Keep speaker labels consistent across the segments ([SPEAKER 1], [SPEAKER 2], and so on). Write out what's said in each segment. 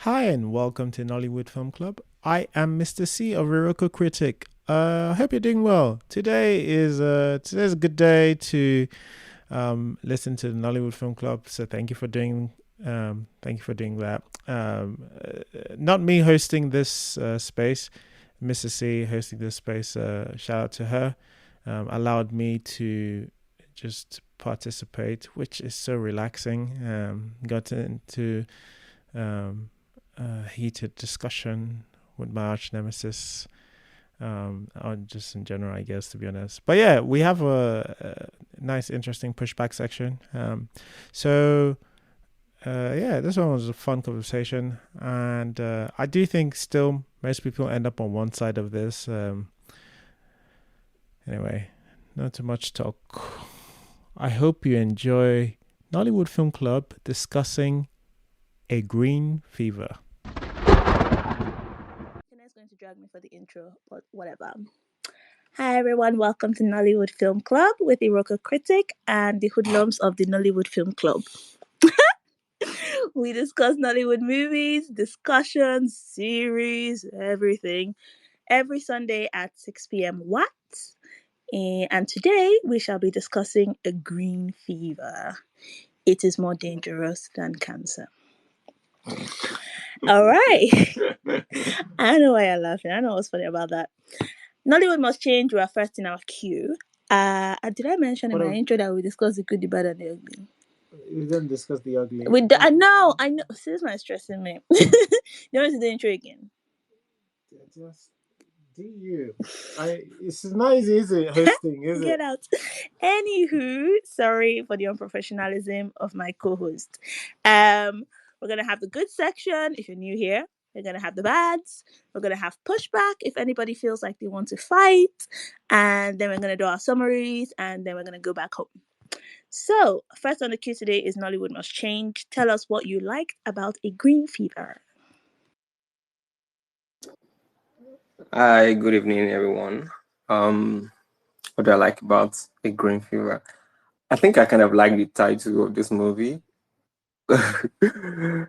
[SPEAKER 1] Hi and welcome to Nollywood Film Club. I am Mr. C, a Viroko critic. I hope you're doing well. Today's a good day to listen to the Nollywood Film Club. So thank you for doing that. Not me hosting this space, Mr. C hosting this space. Shout out to her. Allowed me to just participate, which is so relaxing. Got into um, heated discussion with my arch nemesis, or just in general, I guess, to be honest. But yeah, we have a nice, interesting pushback section. Yeah, this one was a fun conversation, and I do think still most people end up on one side of this. Anyway, not too much talk. I hope you enjoy Nollywood Film Club discussing a green fever.
[SPEAKER 2] It's going to drag me for the intro, but whatever. Hi everyone, welcome to Nollywood Film Club with Iroko Critic and the hoodlums of the Nollywood Film Club. We discuss Nollywood movies, discussions, series, everything, every Sunday at 6 p.m. What? And today we shall be discussing a green fever. It is more dangerous than cancer. All right. I know why you're laughing. I know what's funny about that. Nollywood Must Change were first in our queue. Did I mention in my intro that we discussed the good, the bad, and the ugly?
[SPEAKER 1] We didn't discuss the ugly.
[SPEAKER 2] I know. See, this is stressing me. You want to do the intro again?
[SPEAKER 1] Just do you? It's not easy, is it? Hosting, is
[SPEAKER 2] Get
[SPEAKER 1] it?
[SPEAKER 2] out. Anywho, sorry for the unprofessionalism of my co-host. We're gonna have the good section if you're new here. We're gonna have the bads. We're gonna have pushback if anybody feels like they want to fight, and then we're gonna do our summaries, and then we're gonna go back home. So, first on the queue today is Nollywood Must Change. Tell us what you liked about A Green Fever.
[SPEAKER 3] Hi, good evening, everyone. What do I like about A Green Fever? I think I kind of like the title of this movie. I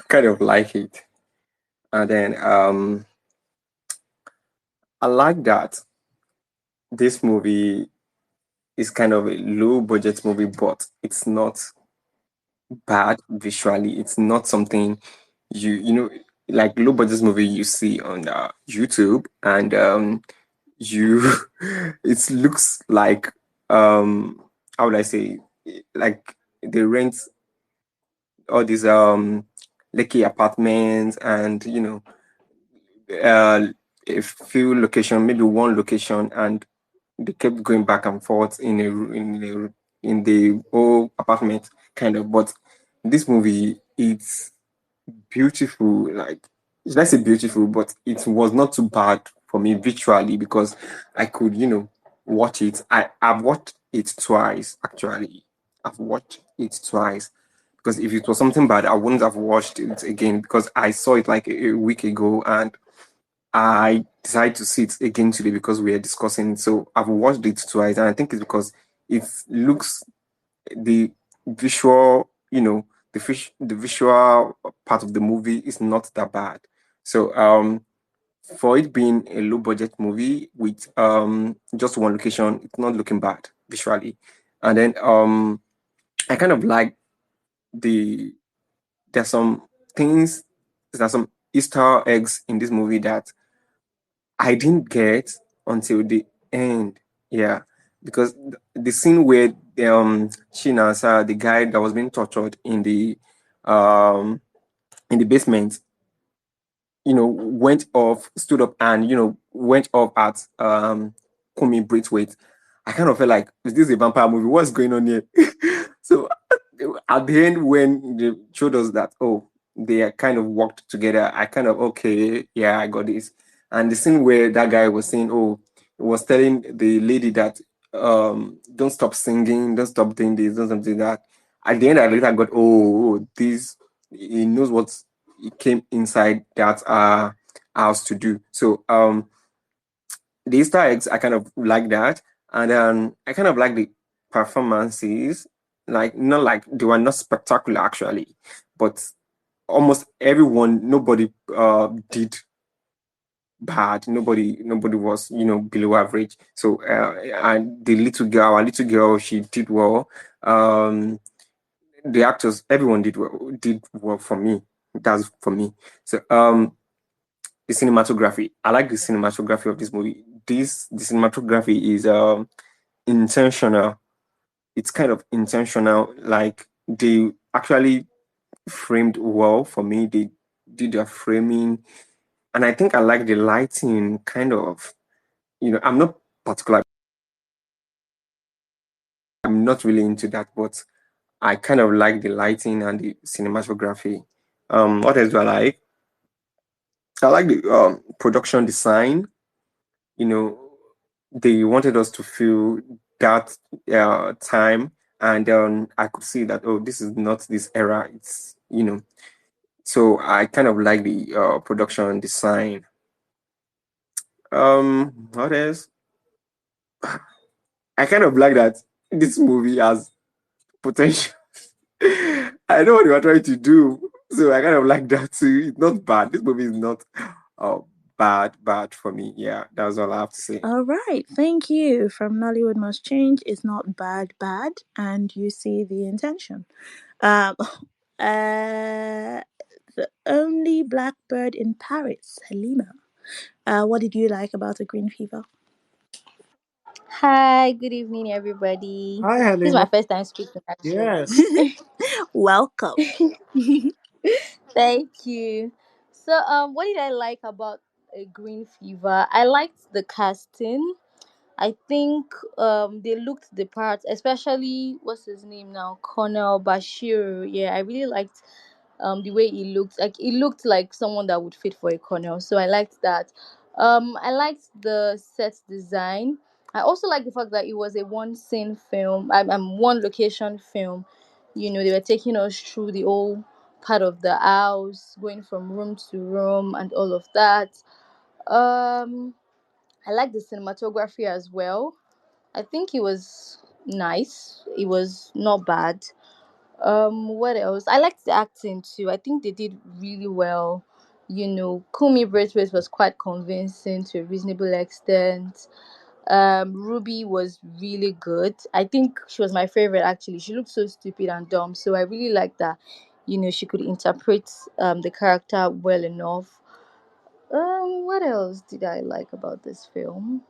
[SPEAKER 3] kind of like it. And then I like that this movie is kind of a low budget movie, but it's not bad visually. It's not something you know like low budget movie you see on YouTube, and you it looks like how would I say, like they rent all these lucky apartments, and uh a few location, maybe one location, and they kept going back and forth in the whole apartment kind of. But this movie, it's beautiful. Like, let's say beautiful, but it was not too bad for me visually, because I could, watch it. I've watched it twice, actually. I've watched it twice, because if it was something bad, I wouldn't have watched it again, because I saw it like a week ago, and I decided to see it again today because we are discussing it. So I've watched it twice, and I think it's because it looks, the visual, the visual part of the movie is not that bad. So for it being a low budget movie with just one location, it's not looking bad visually. And then I kind of like the there's some things, there's some Easter eggs in this movie that I didn't get until the end. Yeah, because the scene where Shinasa, the guy that was being tortured um in the basement, went off, stood up, and went off at Kumi Braithwaite. I kind of felt like, is this a vampire movie? What's going on here? So at the end, when they showed us that, oh, they are kind of worked together, I kind of, okay, yeah, I got this. And the scene where that guy was saying, oh, he was telling the lady that don't stop singing, don't stop doing this, don't stop doing that. At the end, I later got, oh, this, he knows what he came inside that house to do. So the Easter eggs, I kind of like that. And I kind of like the performances, like not like they were not spectacular actually, but almost everyone, nobody did bad. Nobody was, below average. So and the little girl, our little girl, she did well. The actors, everyone did well for me. That's for me. So the cinematography. I like the cinematography of this movie. The cinematography is intentional. It's kind of intentional. Like they actually framed well for me. They did their framing, and I think I like the lighting. Kind of, I'm not particular. I'm not really into that, but I kind of like the lighting and the cinematography. What else do I like? I like the production design. You know, they wanted us to feel that time, and I could see that, oh, this is not this era. So I kind of like the production design. What else? I kind of like that this movie has potential. I know what you are trying to do, so I kind of like that too. It's not bad. This movie is not uh, bad for me. Yeah, that's all I have to say.
[SPEAKER 2] All right, thank you. From Nollywood Must Change is not bad, and you see the intention. Um, uh, the only blackbird in Paris, Halima. What did you like about the Green Fever?
[SPEAKER 4] Hi, good evening, everybody.
[SPEAKER 1] Hi,
[SPEAKER 4] This is my
[SPEAKER 1] Halima.
[SPEAKER 4] first time speaking,
[SPEAKER 1] Yes.
[SPEAKER 4] actually.
[SPEAKER 2] Welcome.
[SPEAKER 4] Thank you. So, what did I like about a Green Fever? I liked the casting. I think they looked the part, especially what's his name now, Colonel Bashir. Yeah, I really liked the way he looked. Like he looked like someone that would fit for a colonel. So I liked that. I liked the set design. I also like the fact that it was a one scene film. I'm one location film. They were taking us through the whole part of the house, going from room to room, and all of that. Um, I like the cinematography as well. I think it was nice. It was not bad. What else? I liked the acting too. I think they did really well. Kumi Braithwaite was quite convincing to a reasonable extent. Ruby was really good. I think she was my favorite actually. She looked so stupid and dumb, so I really liked that. She could interpret the character well enough. What else did I like about this film?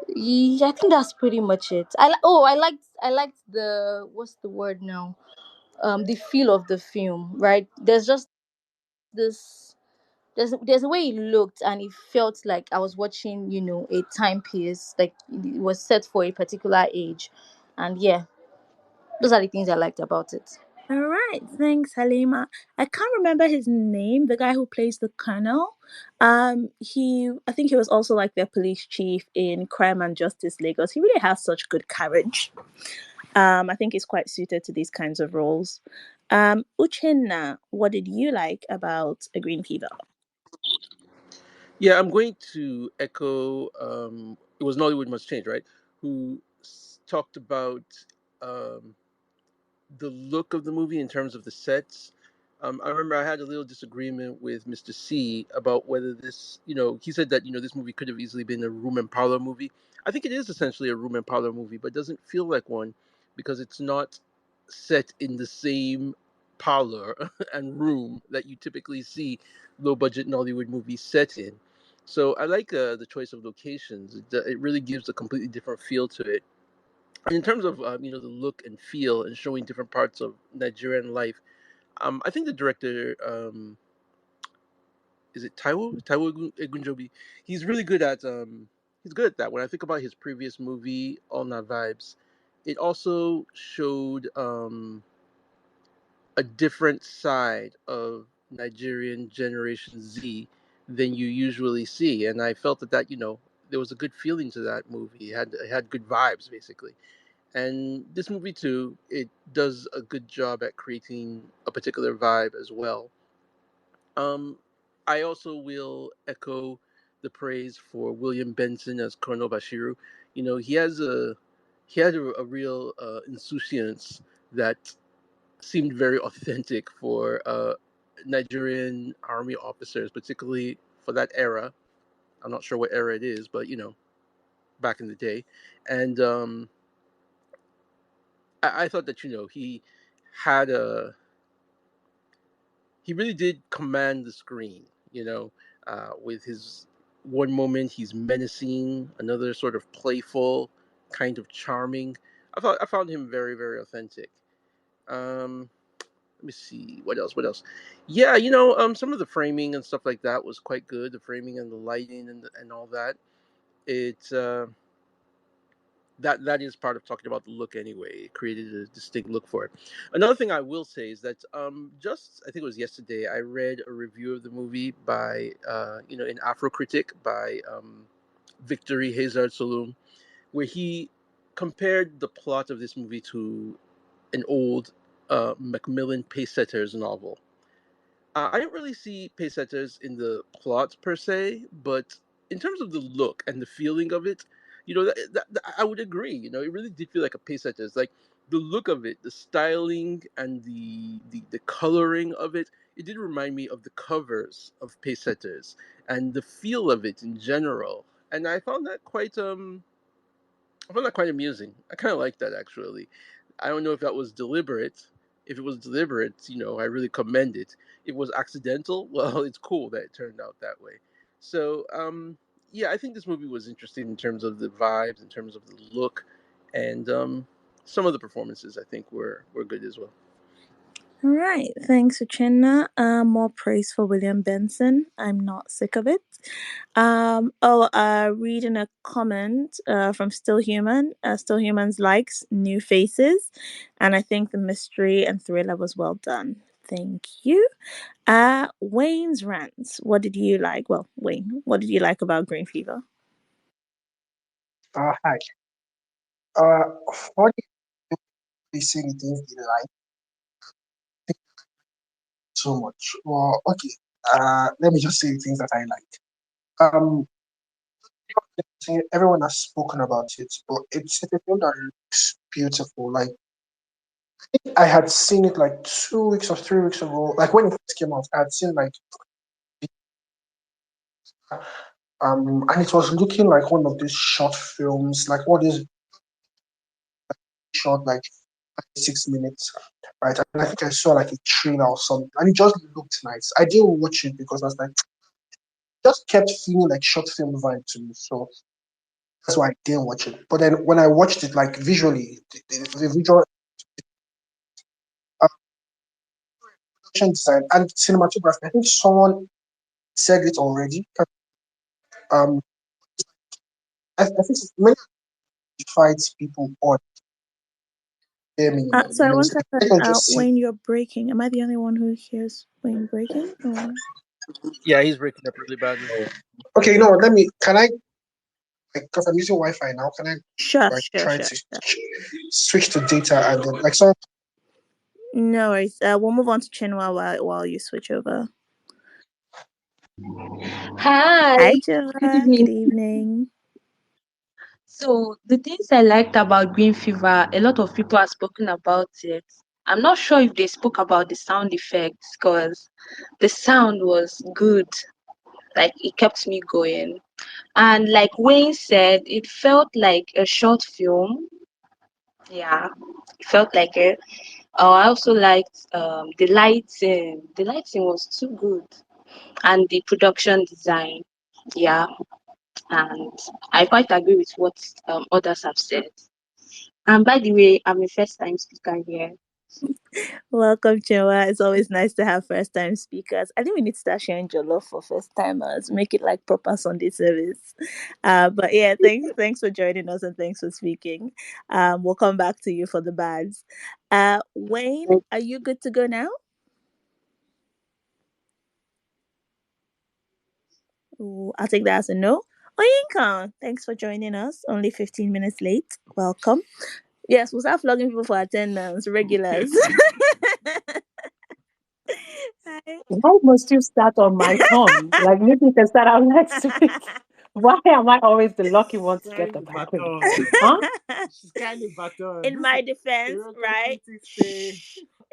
[SPEAKER 4] Yeah, I think that's pretty much it. I liked the what's the word now? The feel of the film, right? There's just this there's a way it looked and it felt like I was watching, a timepiece, like it was set for a particular age. And yeah, those are the things I liked about it.
[SPEAKER 2] All right, thanks, Halima. I can't remember his name, the guy who plays the colonel. I think he was also like their police chief in Crime and Justice Lagos. He really has such good courage. I think he's quite suited to these kinds of roles. Uchenna, what did you like about A Green Fever?
[SPEAKER 5] Yeah, I'm going to echo. It was Nollywood Must Change, right? Who talked about um, the look of the movie in terms of the sets. I remember I had a little disagreement with Mr. C about whether this, he said that this movie could have easily been a room and parlor movie. I think it is essentially a room and parlor movie, but doesn't feel like one because it's not set in the same parlor and room that you typically see low budget Nollywood movies set in. So I like the choice of locations. It really gives a completely different feel to it. And in terms of the look and feel and showing different parts of Nigerian life, I think the director, is it Egunjobi? He's really good at he's good at that. When I think about his previous movie All Night Vibes, it also showed a different side of Nigerian Generation Z than you usually see, and I felt that there was a good feeling to that movie. It had good vibes basically. And this movie too, it does a good job at creating a particular vibe as well. Um, I also will echo the praise for William Benson as Colonel Bashiru. He had a real insouciance that seemed very authentic for Nigerian army officers, particularly for that era. I'm not sure what era it is, but back in the day. And I thought that he had a he really did command the screen. With his one moment he's menacing, another sort of playful, kind of charming. I found him very very authentic. Um, Let me see what else. What else? Yeah, some of the framing and stuff like that was quite good. The framing and the lighting and all that. It that is part of talking about the look anyway. It created a distinct look for it. Another thing I will say is that just I think it was yesterday I read a review of the movie by in Afro Critic by Victory Hazard Saloom, where he compared the plot of this movie to an old Macmillan Pacesetters novel. I didn't really see Pacesetters in the plot per se, but in terms of the look and the feeling of it, I would agree. It really did feel like a Pacesetters. Like the look of it, the styling, and the coloring of it. It did remind me of the covers of Pacesetters and the feel of it in general. And I found that quite amusing. I kind of like that actually. I don't know if that was deliberate. If it was deliberate, I really commend it. If it was accidental, well, it's cool that it turned out that way. So, yeah, I think this movie was interesting in terms of the vibes, in terms of the look, and some of the performances. I think were good as well.
[SPEAKER 2] All right, thanks, Uchenna. More praise for William Benson. I'm not sick of it. Reading a comment from Still Human. Still Humans likes new faces, and I think the mystery and thriller was well done. Thank you. Wayne's rants. What did you like? Well, Wayne, what did you like about Green Fever?
[SPEAKER 6] Hi. Uh, what do you say the things you like so much? Well, okay. Let me just say the things that I like. Everyone has spoken about it, but it's a film that looks beautiful. Like I had seen it like 2 weeks or 3 weeks ago. Like when it first came out, I had seen like and it was looking like one of these short films, like what is short, like 6 minutes, right? And I think I saw like a trailer or something, and it just looked nice. I didn't watch it because I was like, just kept feeling like short film vibe to me. So that's why I didn't watch it. But then when I watched it, like visually, the visual uh, production design and cinematography, I think someone said it already. Um, I think many fights people on them.
[SPEAKER 2] Sorry, one second.
[SPEAKER 6] I can just see.
[SPEAKER 2] Wayne, you're breaking. Am I the only one who hears Wayne breaking? Or...
[SPEAKER 5] Yeah, he's breaking up really badly.
[SPEAKER 6] Okay, no, let me. Can I? Because I'm using Wi-Fi now. Can I
[SPEAKER 2] Sure.
[SPEAKER 6] try to switch to data and then like some?
[SPEAKER 2] No worries. We'll move on to Chinua while you switch over.
[SPEAKER 7] Hi,
[SPEAKER 2] Hi,
[SPEAKER 7] good
[SPEAKER 2] Chinua.
[SPEAKER 7] evening.
[SPEAKER 2] Good evening.
[SPEAKER 7] So, the things I liked about Green Fever, a lot of people have spoken about it. I'm not sure if they spoke about the sound effects because the sound was good. Like, it kept me going. And, like Wayne said, it felt like a short film. Yeah, it felt like it. I also liked the lighting. The lighting was too good. And the production design. Yeah. And I quite agree with what others have said. And by the way, I'm a first time speaker here.
[SPEAKER 2] Welcome, Chinua. It's always nice to have first time speakers. I think we need to start sharing jollof for first timers, make it like proper Sunday service. But yeah, thanks for joining us and thanks for speaking. We'll come back to you for the bads. Wayne, are you good to go now? Ooh, I'll take that as a no. Oyinkan, thanks for joining us. Only 15 minutes late. Welcome. Yes, we'll start flogging people for attendance, regulars. Hi.
[SPEAKER 8] Why must you start on my turn? Like maybe you can start out next week. Why am I always the lucky one to get the baton? Huh?
[SPEAKER 1] She's kind of baton.
[SPEAKER 2] In my defense, right?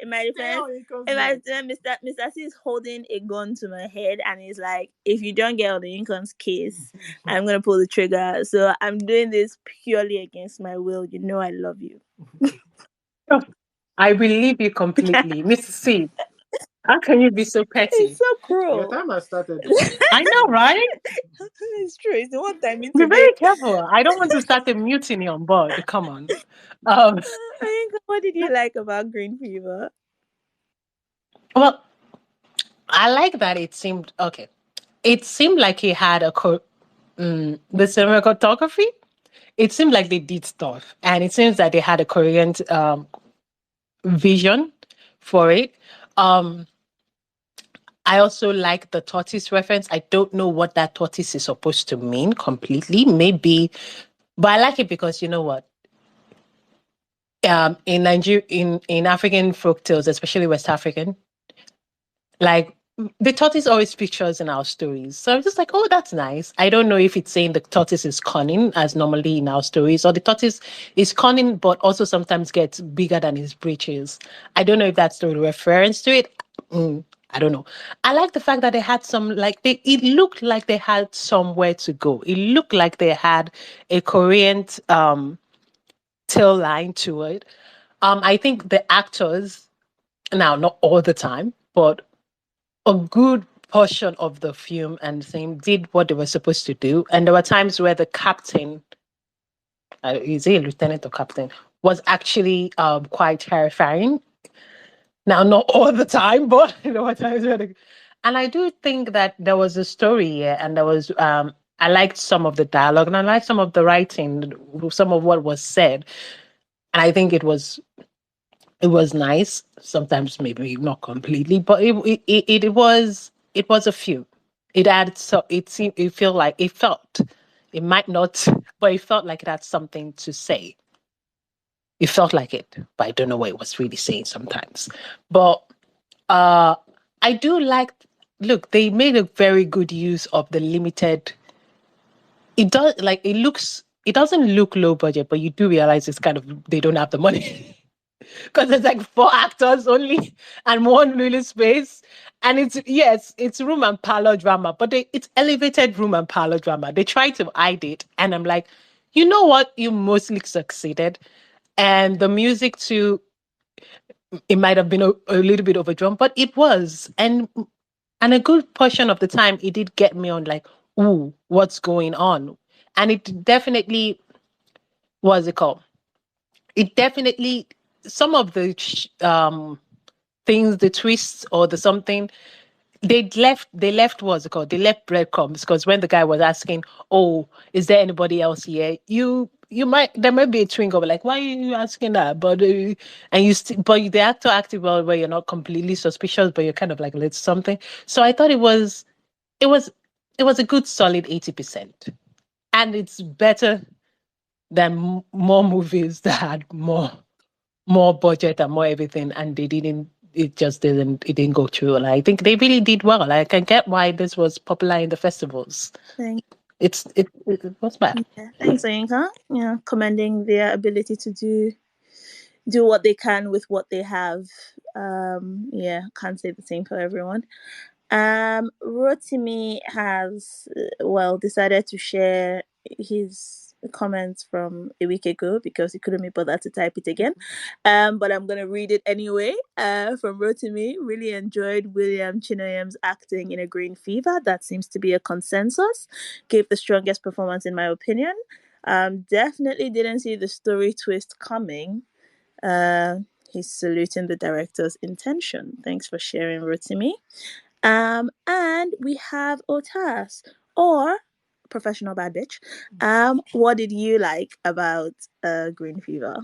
[SPEAKER 2] in my defense, Mr. C is holding a gun to my head and he's like, if you don't get on the Lincoln's case, I'm gonna pull the trigger. So I'm doing this purely against my will. You know I love you.
[SPEAKER 8] I believe you completely. Mrs. C, how can you be so petty?
[SPEAKER 2] It's so cruel.
[SPEAKER 1] Your time has started.
[SPEAKER 8] I know, right?
[SPEAKER 2] It's true. It's the one time
[SPEAKER 8] Be very careful. I don't want to start a mutiny on board. Come on.
[SPEAKER 2] What did you like about Green Fever?
[SPEAKER 8] Well, I like that it seemed okay. It seemed like he had the cinematography. It seemed like they did stuff, and it seems that they had a coherent vision for it. Um, I also like the tortoise reference. I don't know what that tortoise is supposed to mean completely. Maybe, but I like it because you know what? In Nigeria, in African folk tales, especially West African, like the tortoise always features in our stories. So I'm just like, oh, that's nice. I don't know if it's saying the tortoise is cunning as normally in our stories, or the tortoise is cunning but also sometimes gets bigger than his breeches. I don't know if that's the reference to it. I don't know. I like the fact that they had some it looked like they had somewhere to go. It looked like they had a coherent tail line to it. I think the actors, now not all the time, but a good portion of the film and thing did what they were supposed to do. And there were times where the captain, is he a lieutenant or captain, was actually quite terrifying. Now, not all the time, but there were times where and I do think that there was a story here, and there was I liked some of the dialogue and I liked some of the writing, some of what was said. And I think it was nice. Sometimes maybe not completely, but it was a few. It added so it seemed it felt it might not, but it felt like it had something to say. It felt like it, but I don't know what it was really saying sometimes. But uh I do like, look, they made a very good use of the limited. It doesn't look low budget, but you do realize it's kind of they don't have the money. Because there's like 4 actors only and one really space. And it's room and parlor drama, but it's elevated room and parlor drama. They try to hide it. And I'm like, you know what? You mostly succeeded. And the music too, it might have been a little bit overdone, but it was. And a good portion of the time, it did get me on like, ooh, what's going on? And it definitely, what's it called? It definitely, some of the things, the twists or the something, they left what's it called? They left breadcrumbs because when the guy was asking, oh, is there anybody else here? There might be a twinkle, but like, why are you asking that? But but the actor acted well where you're not completely suspicious, but you're kind of like, let's something. So I thought it was it was a good solid 80%. And it's better than more movies that had more budget and more everything, and it didn't go through. And I think they really did well. I can get why this was popular in the festivals.
[SPEAKER 2] Thanks.
[SPEAKER 8] It was bad.
[SPEAKER 2] Yeah. Thanks, Oyinka. Yeah, commending their ability to do what they can with what they have. Yeah, can't say the same for everyone. Rotimi has decided to share his comments from a week ago because he couldn't be bothered to type it again. But I'm gonna read it anyway. From Rotimi, really enjoyed William Chinoyem's acting in A Green Fever. That seems to be a consensus. Gave the strongest performance in my opinion. Definitely didn't see the story twist coming. He's saluting the director's intention. Thanks for sharing, Rotimi. And we have Otas or professional bad bitch. What did you like about Green Fever?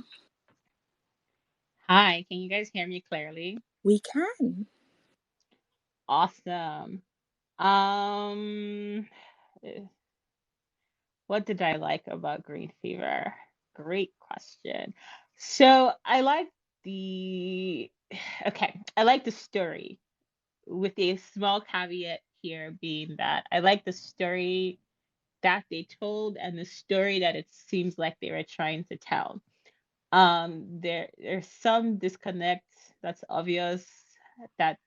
[SPEAKER 9] Hi, can you guys hear me clearly?
[SPEAKER 2] We can.
[SPEAKER 9] Awesome. Um, eh, what did I like about Green Fever? Great question. So I like the I like the story with a small caveat here being that I like the story that they told and the story that it seems like they were trying to tell. There's some disconnect that's obvious. That's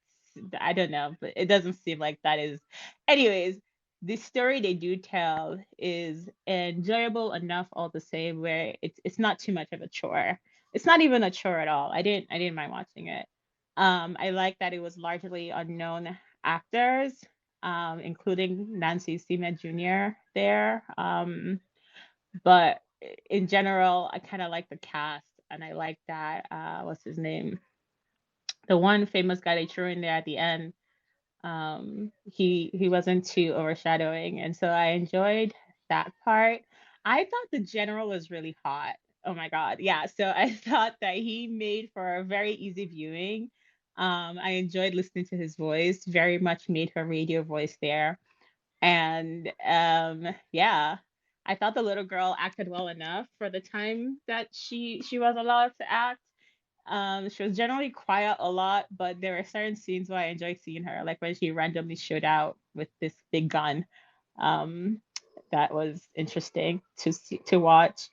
[SPEAKER 9] I don't know, but it doesn't seem like that is. Anyways, the story they do tell is enjoyable enough all the same, where it's not too much of a chore. It's not even a chore at all. I didn't mind watching it. I like that it was largely unknown actors, including Nancy Sima Jr. there. But in general, I kind of like the cast, and I like that. What's his name? The one famous guy they threw in there at the end. He wasn't too overshadowing, and so I enjoyed that part. I thought the general was really hot. Oh my god, yeah. So I thought that he made for a very easy viewing. I enjoyed listening to his voice. Very much made her radio voice there. And yeah, I thought the little girl acted well enough for the time that she was allowed to act. She was generally quiet a lot, but there were certain scenes where I enjoyed seeing her, like when she randomly showed out with this big gun. Um, that was interesting to see, to watch.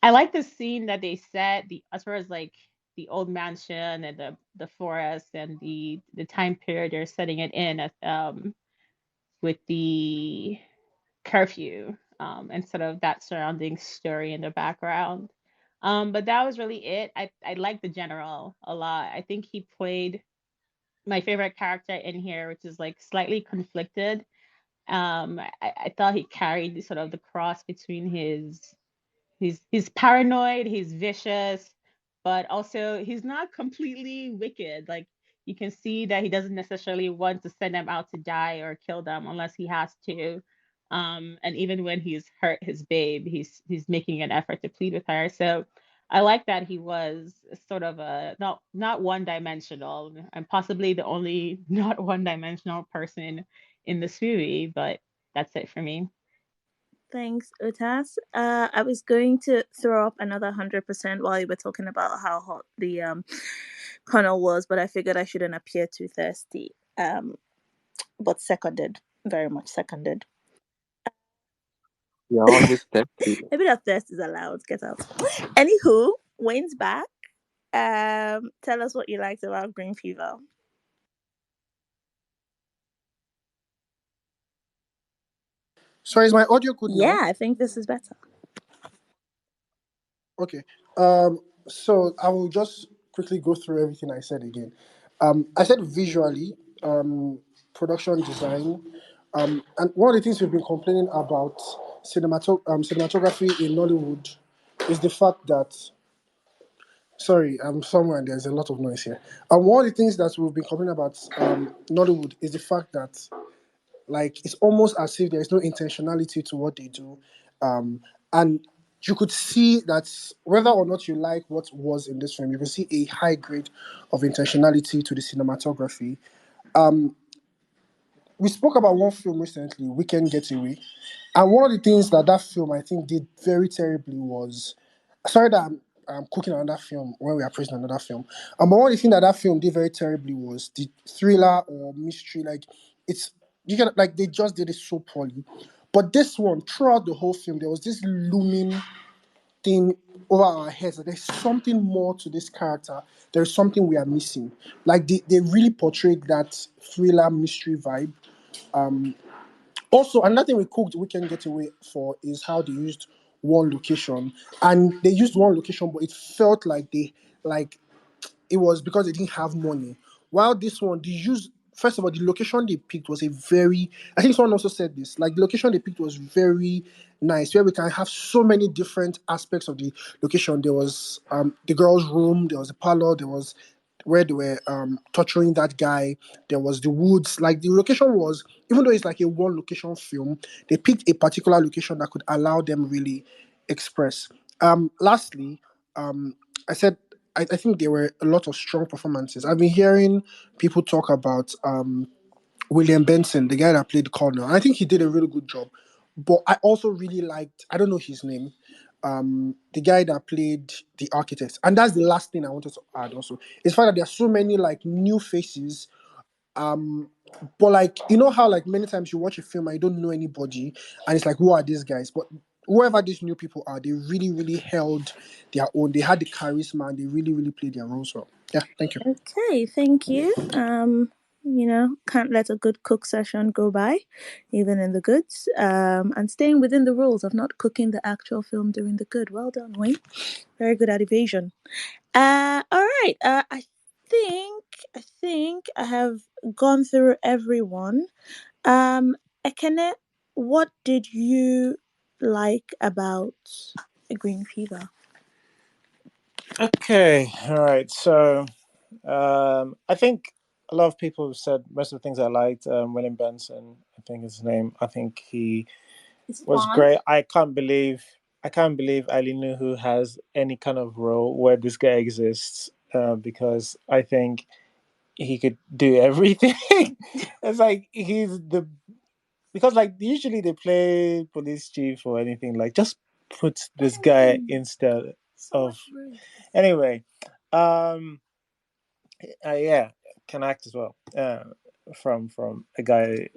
[SPEAKER 9] I like the scene that they set the as far as like the old mansion and the forest and the time period they're setting it in as with the curfew, and sort of that surrounding story in the background. But that was really it. I like the general a lot. I think he played my favorite character in here, which is like slightly conflicted. I thought he carried the sort of the cross between he's paranoid, he's vicious, but also he's not completely wicked. Like you can see that he doesn't necessarily want to send them out to die or kill them unless he has to. And even when he's hurt his babe, he's making an effort to plead with her. So I like that he was sort of a not one dimensional. I'm possibly the only not one dimensional person in this movie, but that's it for me.
[SPEAKER 2] Thanks, Utas. I was going to throw up another 100% while you were talking about how hot the Colonel was, but I figured I shouldn't appear too thirsty. But seconded, very much seconded.
[SPEAKER 3] You're always thirsty.
[SPEAKER 2] A bit of thirst is allowed. Get out. Anywho, Wayne's back. Tell us what you liked about Green Fever.
[SPEAKER 6] Sorry, is my audio good now?
[SPEAKER 2] Yeah, I think this is better.
[SPEAKER 6] Okay. So I will just quickly go through everything I said again. I said visually, production design, and one of the things we've been complaining about cinematography in Nollywood is the fact that. Sorry, I'm somewhere and there's a lot of noise here. One of the things that we've been complaining about Nollywood is the fact that like it's almost as if there is no intentionality to what they do, and you could see that whether or not you like what was in this film, you can see a high grade of intentionality to the cinematography. We spoke about one film recently, Weekend Getaway, and one of the things that that film I think did very terribly was, sorry that I'm cooking another film when we are praising another film. But one of the things that that film did very terribly was the thriller or mystery. Like it's you can like they just did it so poorly. But this one, throughout the whole film, there was this looming thing over our heads that there's something more to this character. There's something we are missing. Like they really portrayed that thriller mystery vibe. Also, another thing we cooked Weekend Getaway for is how they used one location, and they used one location, but it felt like like it was because they didn't have money. While this one, they used first of all the location they picked was a very. I think someone also said this. Like the location they picked was very nice, where we can have so many different aspects of the location. There was the girls' room, there was a parlor, there was where they were torturing that guy. There was the woods. Like the location was, even though it's like a one location film, they picked a particular location that could allow them really express. Lastly, I said I think there were a lot of strong performances. I've been hearing people talk about William Benson, the guy that played Connor. I think he did a really good job. But I also really liked, I don't know his name, the guy that played the architect. And that's the last thing I wanted to add also. It's funny that there are so many like new faces. But like you know how like many times you watch a film and you don't know anybody and it's like who are these guys? But whoever these new people are, they really, really held their own. They had the charisma and they really, really played their roles well. Yeah, thank you.
[SPEAKER 2] Okay, thank you. Can't let a good cook session go by, even in the goods. And staying within the rules of not cooking the actual film during the good. Well done, Wayne. Very good at evasion. All right. I think I have gone through everyone. Ekene, what did you like about Green Fever?
[SPEAKER 1] Okay, all right. So I think a lot of people have said most of the things I liked. William Benson, I think his name. I think he
[SPEAKER 2] It's
[SPEAKER 1] was
[SPEAKER 2] fun.
[SPEAKER 1] great. I can't believe Ali Nuhu has any kind of role where this guy exists. Because I think he could do everything. It's like he's the because like usually they play police chief or anything, like just put this guy instead of anyway. Um, yeah, can act as well. From a guy's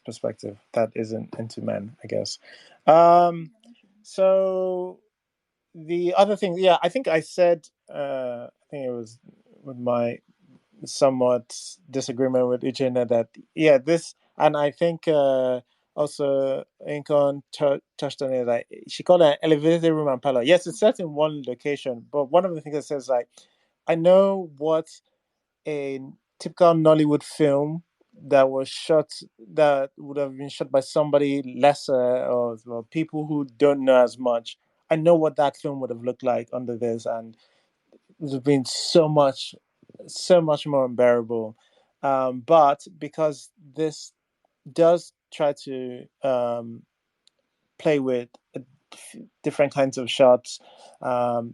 [SPEAKER 1] perspective that isn't into men, I guess. So the other thing, yeah, I think I said, I think it was with my somewhat disagreement with Uchenna that yeah, this, and I think also Incon touched on it, like she called it an elevated room and parlor. Yes, it's set in one location, but one of the things that says like I know what a typical Nollywood film that would have been shot by somebody lesser, or people who don't know as much. I know what that film would have looked like under this, and it would have been so much more unbearable. But because this does try to play with different kinds of shots.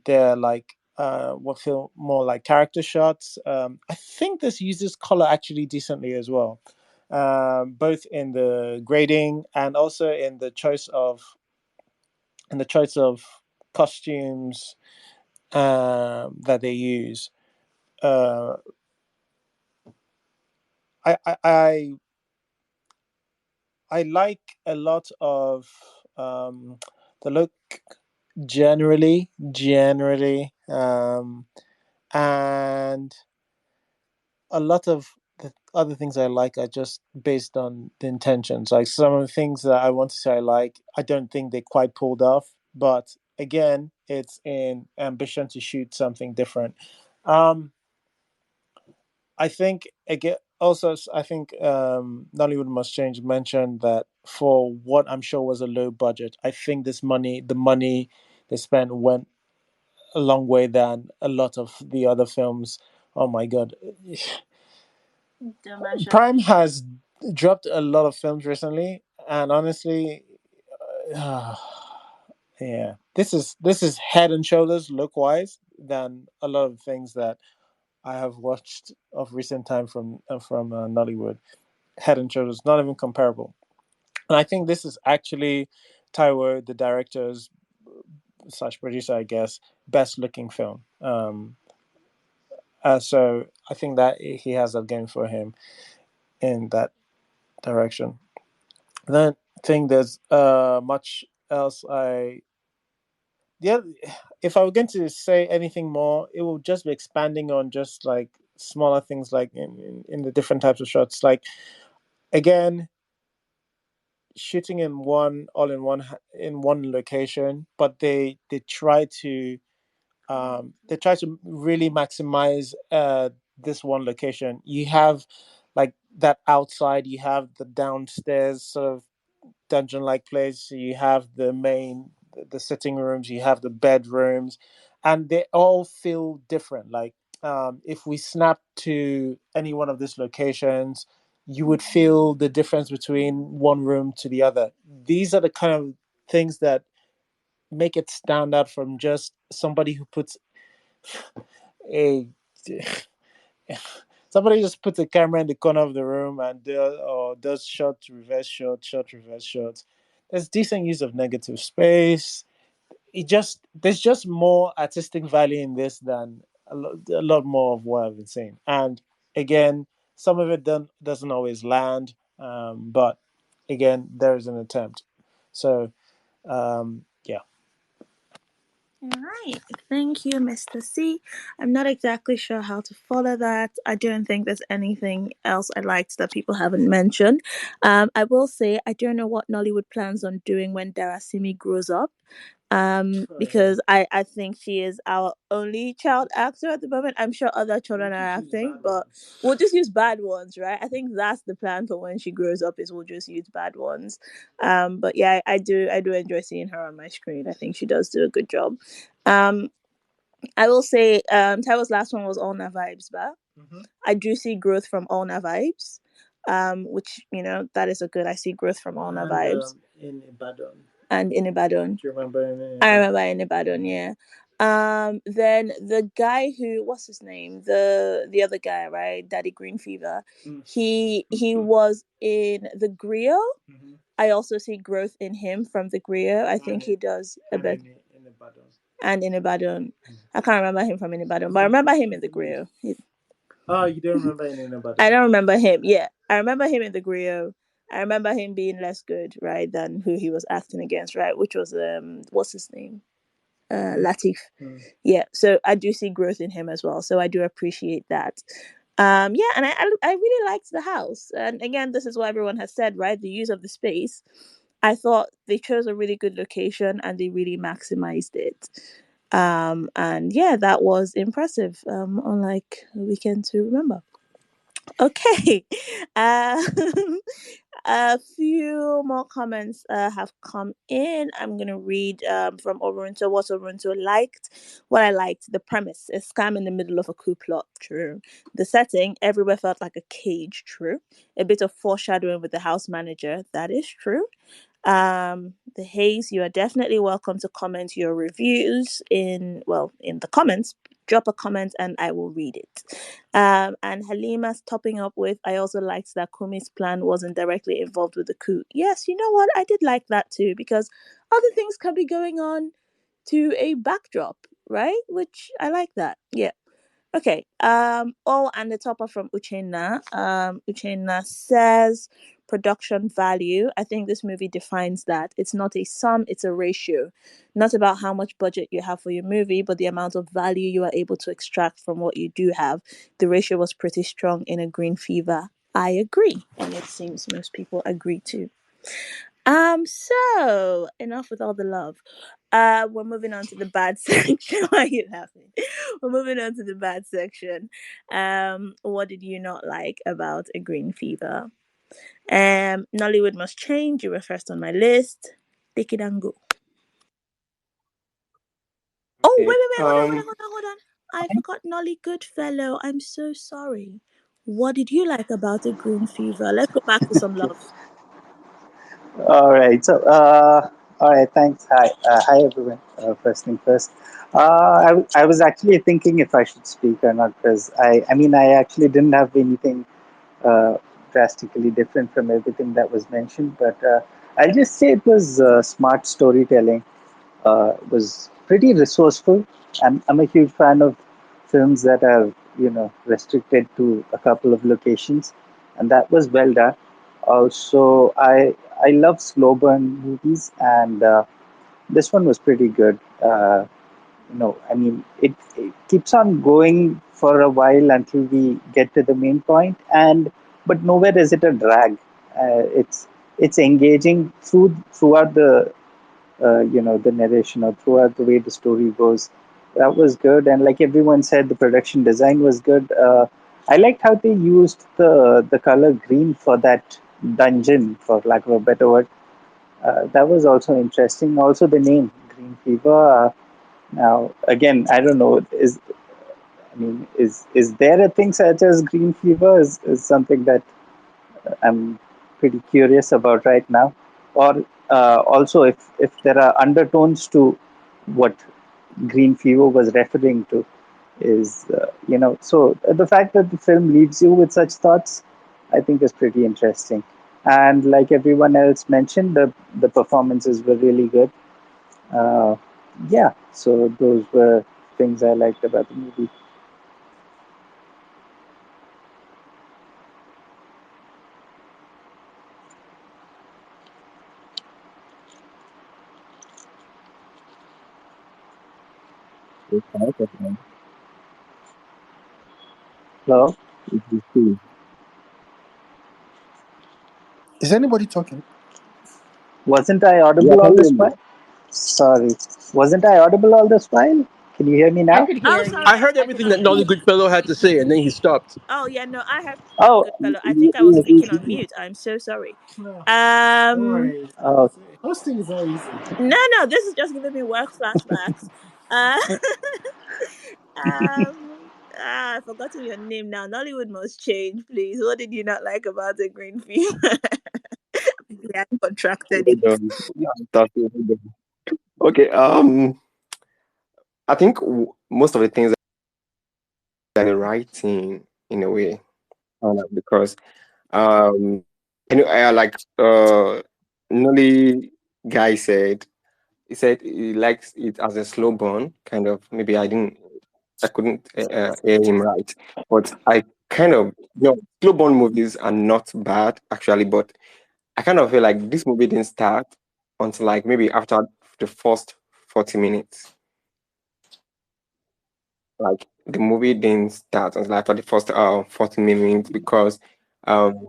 [SPEAKER 1] They're like what feel more like character shots. I think this uses color actually decently as well, both in the grading and also in the choice of costumes that they use. Uh, I, I I I like a lot of the look generally, and a lot of the other things I like are just based on the intentions. Like some of the things that I want to say I like, I don't think they quite pulled off. But again, it's in ambition to shoot something different. Um, I think again. Also, I think Nollywood Must Change mentioned that for what I'm sure was a low budget, I think the money they spent went a long way than a lot of the other films. Oh my god, Prime has dropped a lot of films recently, and honestly, yeah, this is head and shoulders look wise than a lot of things that I have watched of recent time from Nollywood. Head and shoulders, not even comparable. And I think this is actually Taiwo, the director's slash producer, I guess, best looking film. So I think that he has that game for him in that direction. I don't think there's much else yeah, if I were going to say anything more, it will just be expanding on just like smaller things like in the different types of shots. Like again, shooting in one all in one location, but they try to really maximize this one location. You have like that outside, you have the downstairs sort of dungeon like place, you have the sitting rooms, you have the bedrooms, and they all feel different. Like if we snap to any one of these locations, you would feel the difference between one room to the other. These are the kind of things that make it stand out from just somebody who puts a somebody just puts a camera in the corner of the room and does shot reverse shot reverse shot. There's decent use of negative space. There's just more artistic value in this than a lot more of what I've been seeing. And again, some of it doesn't always land, but again, there is an attempt. So Yeah.
[SPEAKER 2] All right. Thank you, Mr. C. I'm not exactly sure how to follow that. I don't think there's anything else I liked that people haven't mentioned. I will say I don't know what Nollywood plans on doing when Darasimi grows up. Because I think she is our only child actor at the moment. I'm sure other children are acting, but we'll just use bad ones, right? I think that's the plan for when she grows up, is we'll just use bad ones. But yeah, I do enjoy seeing her on my screen. I think she does do a good job. Um, I will say Taiwo's last one was All Na Vibes, but I do see growth from All Na Vibes. Which that is a good. I see growth from All Na Vibes.
[SPEAKER 1] In Ibadan.
[SPEAKER 2] And in Ibadan.
[SPEAKER 1] Do you remember in Ibadan?
[SPEAKER 2] I remember in Ibadan, yeah. Then the guy who, what's his name? The other guy, right? Daddy Green Fever. He was in the Griot. I also see growth in him from the Griot. I think he does a bit.
[SPEAKER 1] In Ibadan.
[SPEAKER 2] And in Ibadan. I can't remember him from in Ibadan, but I remember him in the Griot.
[SPEAKER 1] Oh, you don't remember in Ibadan?
[SPEAKER 2] I don't remember him. Yeah, I remember him in the Griot. I remember him being less good, right, than who he was acting against, right? Which was what's his name? Latif. Yeah, so I do see growth in him as well. So I do appreciate that. Yeah, and I really liked the house. And again, this is what everyone has said, right? The use of the space. I thought they chose a really good location and they really maximized it. And yeah, that was impressive. Unlike a Weekend to Remember. Okay. A few more comments have come in. I'm going to read from Orunto what Orunto liked. What I liked, the premise, a scam in the middle of a coup plot, true. The setting, everywhere felt like a cage, true. A bit of foreshadowing with the house manager, that is true. The Haze, you are definitely welcome to comment your reviews in the comments. Drop a comment and I will read it. And Halima's topping up with, I also liked that Kumi's plan wasn't directly involved with the coup. Yes, you know what? I did like that too, because other things can be going on to a backdrop, right? Which I like that. Yeah. Okay. And the topper from Uchenna. Uchenna says production value. I think this movie defines that. It's not a sum, it's a ratio. Not about how much budget you have for your movie, but the amount of value you are able to extract from what you do have. The ratio was pretty strong in A Green Fever. I agree. And it seems most people agree too. So enough with all the love. We're moving on to the bad section. Why are you laughing? We're moving on to the bad section. What did you not like about A Green Fever? Nollywood Must Change. You were first on my list. Take it and go. Oh,
[SPEAKER 3] Okay.
[SPEAKER 2] wait, hold on. I forgot Nolly Goodfellow. I'm so sorry. What did you like about A Green Fever? Let's go back to some love.
[SPEAKER 10] All right. So, all right. Thanks. Hi, everyone. First thing first. I was actually thinking if I should speak or not because I mean, I actually didn't have anything uh, drastically different from everything that was mentioned, but I'll just say it was smart storytelling. Was pretty resourceful. I'm a huge fan of films that are restricted to a couple of locations, and that was well done. Also, I love slow burn movies, and this one was pretty good. I mean, it keeps on going for a while until we get to the main point, and but nowhere is it a drag. It's engaging throughout the narration or throughout the way the story goes. That was good, and like everyone said, the production design was good. I liked how they used the color green for that dungeon, for lack of a better word. That was also interesting. Also, the name Green Fever. Now, again, I don't know. Is there a thing such as green fever? Is something that I'm pretty curious about right now. Or also, if there are undertones to what green fever was referring to, is so the fact that the film leaves you with such thoughts, I think, is pretty interesting. And like everyone else mentioned, the performances were really good. Uh, yeah, so those were things I liked about the movie. Hello?
[SPEAKER 6] Is anybody talking?
[SPEAKER 10] Wasn't I
[SPEAKER 3] Yeah,
[SPEAKER 10] audible
[SPEAKER 3] can
[SPEAKER 10] all
[SPEAKER 3] you hear
[SPEAKER 10] this
[SPEAKER 3] me?
[SPEAKER 10] while? Sorry. Wasn't I audible all this while? Can you hear me
[SPEAKER 9] I
[SPEAKER 10] now?
[SPEAKER 9] could
[SPEAKER 2] Oh,
[SPEAKER 9] hear
[SPEAKER 2] sorry.
[SPEAKER 9] you.
[SPEAKER 5] I heard
[SPEAKER 9] I could
[SPEAKER 5] everything that
[SPEAKER 9] hear
[SPEAKER 5] Nolly
[SPEAKER 9] you.
[SPEAKER 5] Goodfellow had to say, and then he stopped.
[SPEAKER 2] Oh, yeah, no, I have
[SPEAKER 10] Oh,
[SPEAKER 2] good fellow. I think I was speaking on mute. I'm so sorry.
[SPEAKER 1] No, don't
[SPEAKER 2] Um,
[SPEAKER 1] worry.
[SPEAKER 10] oh,
[SPEAKER 1] Hosting is not easy.
[SPEAKER 2] no, this is just giving me work flashbacks. Uh, I've forgotten your name now. Nollywood must change, please. What did you not like about the green fever? Maybe I contracted it.
[SPEAKER 3] Hold on. Yeah, hold on. Okay. I think most of the things are the right thing in a way, because um, like Nolly guy said, he said he likes it as a slow burn, kind of. Maybe I couldn't hear him right, but I kind of, slow burn movies are not bad actually, but I kind of feel like this movie didn't start until like maybe after the first 40 minutes. Like the movie didn't start until after the first 40 minutes because um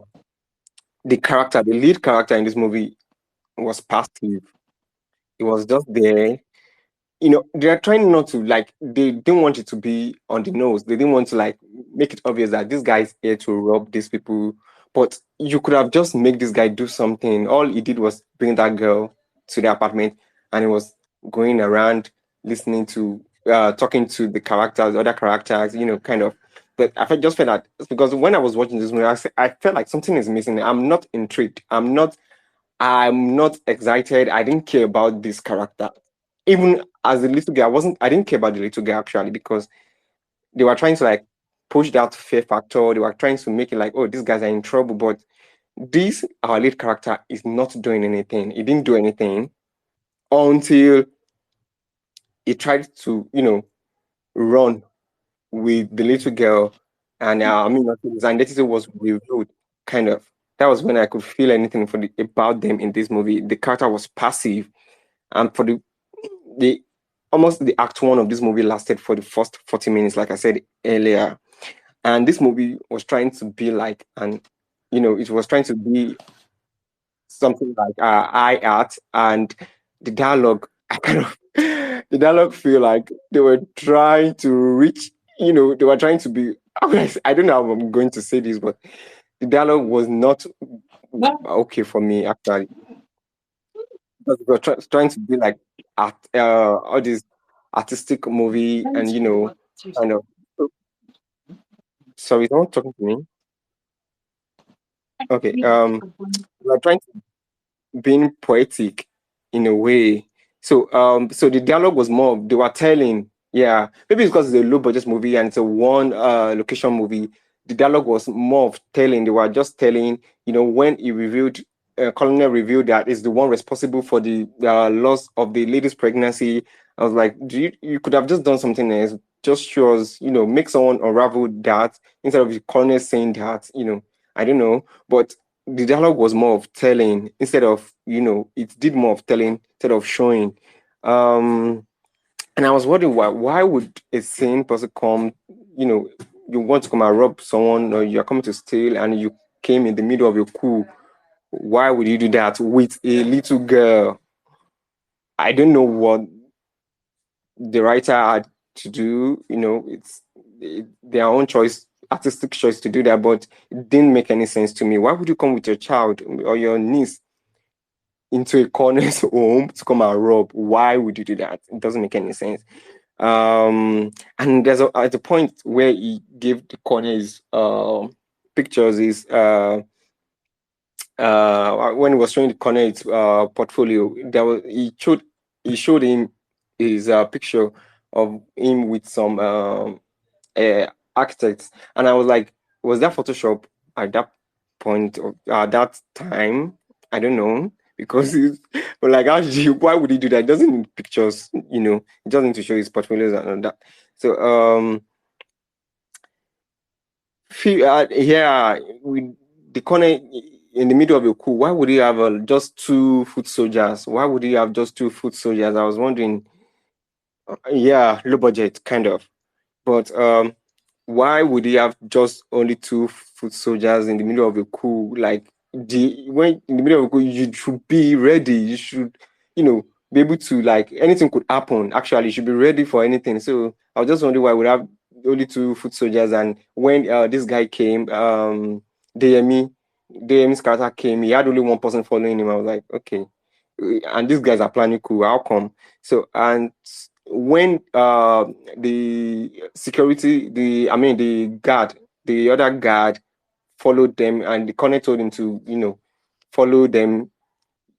[SPEAKER 3] the lead character in this movie was passive. It was just there. They're trying not to, like, they didn't want it to be on the nose. They didn't want to like make it obvious that this guy is here to rob these people. But you could have just make this guy do something. All he did was bring that girl to the apartment, and he was going around listening to talking to the characters, other characters, kind of. But just felt that, because when I was watching this movie, I felt like something is missing. I'm not intrigued. I'm not excited. I didn't care about this character. Even as a little girl, I didn't care about the little girl actually, because they were trying to like push that fear factor. They were trying to make it like, oh, these guys are in trouble. But this, our lead character, is not doing anything. He didn't do anything until he tried to, run with the little girl. And I mean, his identity was revealed, kind of. That was when I could feel anything about them in this movie. The character was passive, and for the almost the act one of this movie lasted for the first 40 minutes, like I said earlier. And this movie was trying to be like, it was trying to be something like eye art, and the dialogue, I kind of, the dialogue feel like they were trying to reach, they were trying to be, I don't know how I'm going to say this, but the dialogue was not okay for me actually, because we were trying to be like all this artistic movie, and kind of. Sorry, someone talking to me. Okay. We're trying to being poetic in a way. So the dialogue was more they were telling, yeah, maybe it's because it's a low budget movie and it's a one location movie. The dialogue was more of telling. They were just telling, when he revealed, Colonel revealed that is the one responsible for the loss of the lady's pregnancy. I was like, you could have just done something else. Just show us, make someone unravel that instead of the Colonel saying that, I don't know. But the dialogue was more of telling instead of, it did more of telling instead of showing. And I was wondering why would a sane person come, you know, you want to come and rob someone, or you're coming to steal, and you came in the middle of your coup. Why would you do that with a little girl? I don't know what the writer had to do. Their own choice, artistic choice to do that, but it didn't make any sense to me. Why would you come with your child or your niece into a corner's home to come and rob? Why would you do that? It doesn't make any sense. And there's at the point where he gave the corners pictures is when he was showing the corner its portfolio, he showed him his picture of him with some uh, architects, and I was like, was that Photoshop at that point or at that time? I don't know, because but like, why would he do that? It doesn't need pictures, it doesn't need to show his portfolios and all that. So yeah, with the corner in the middle of your coup, why would you have just two foot soldiers? Why would you have just two foot soldiers? I was wondering. Yeah, low budget, kind of. But why would he have just only two foot soldiers in the middle of a coup? Like when in the middle of a coup, you should be ready. You should, be able to, like, anything could happen. Actually, you should be ready for anything. So I was just wondering why we have only two foot soldiers. And when this guy came, DME, DME's character came, he had only one person following him. I was like, okay, and these guys are planning coup. How come? So, and when the security, the guard, the other guard followed them, and the colonel told him to, follow them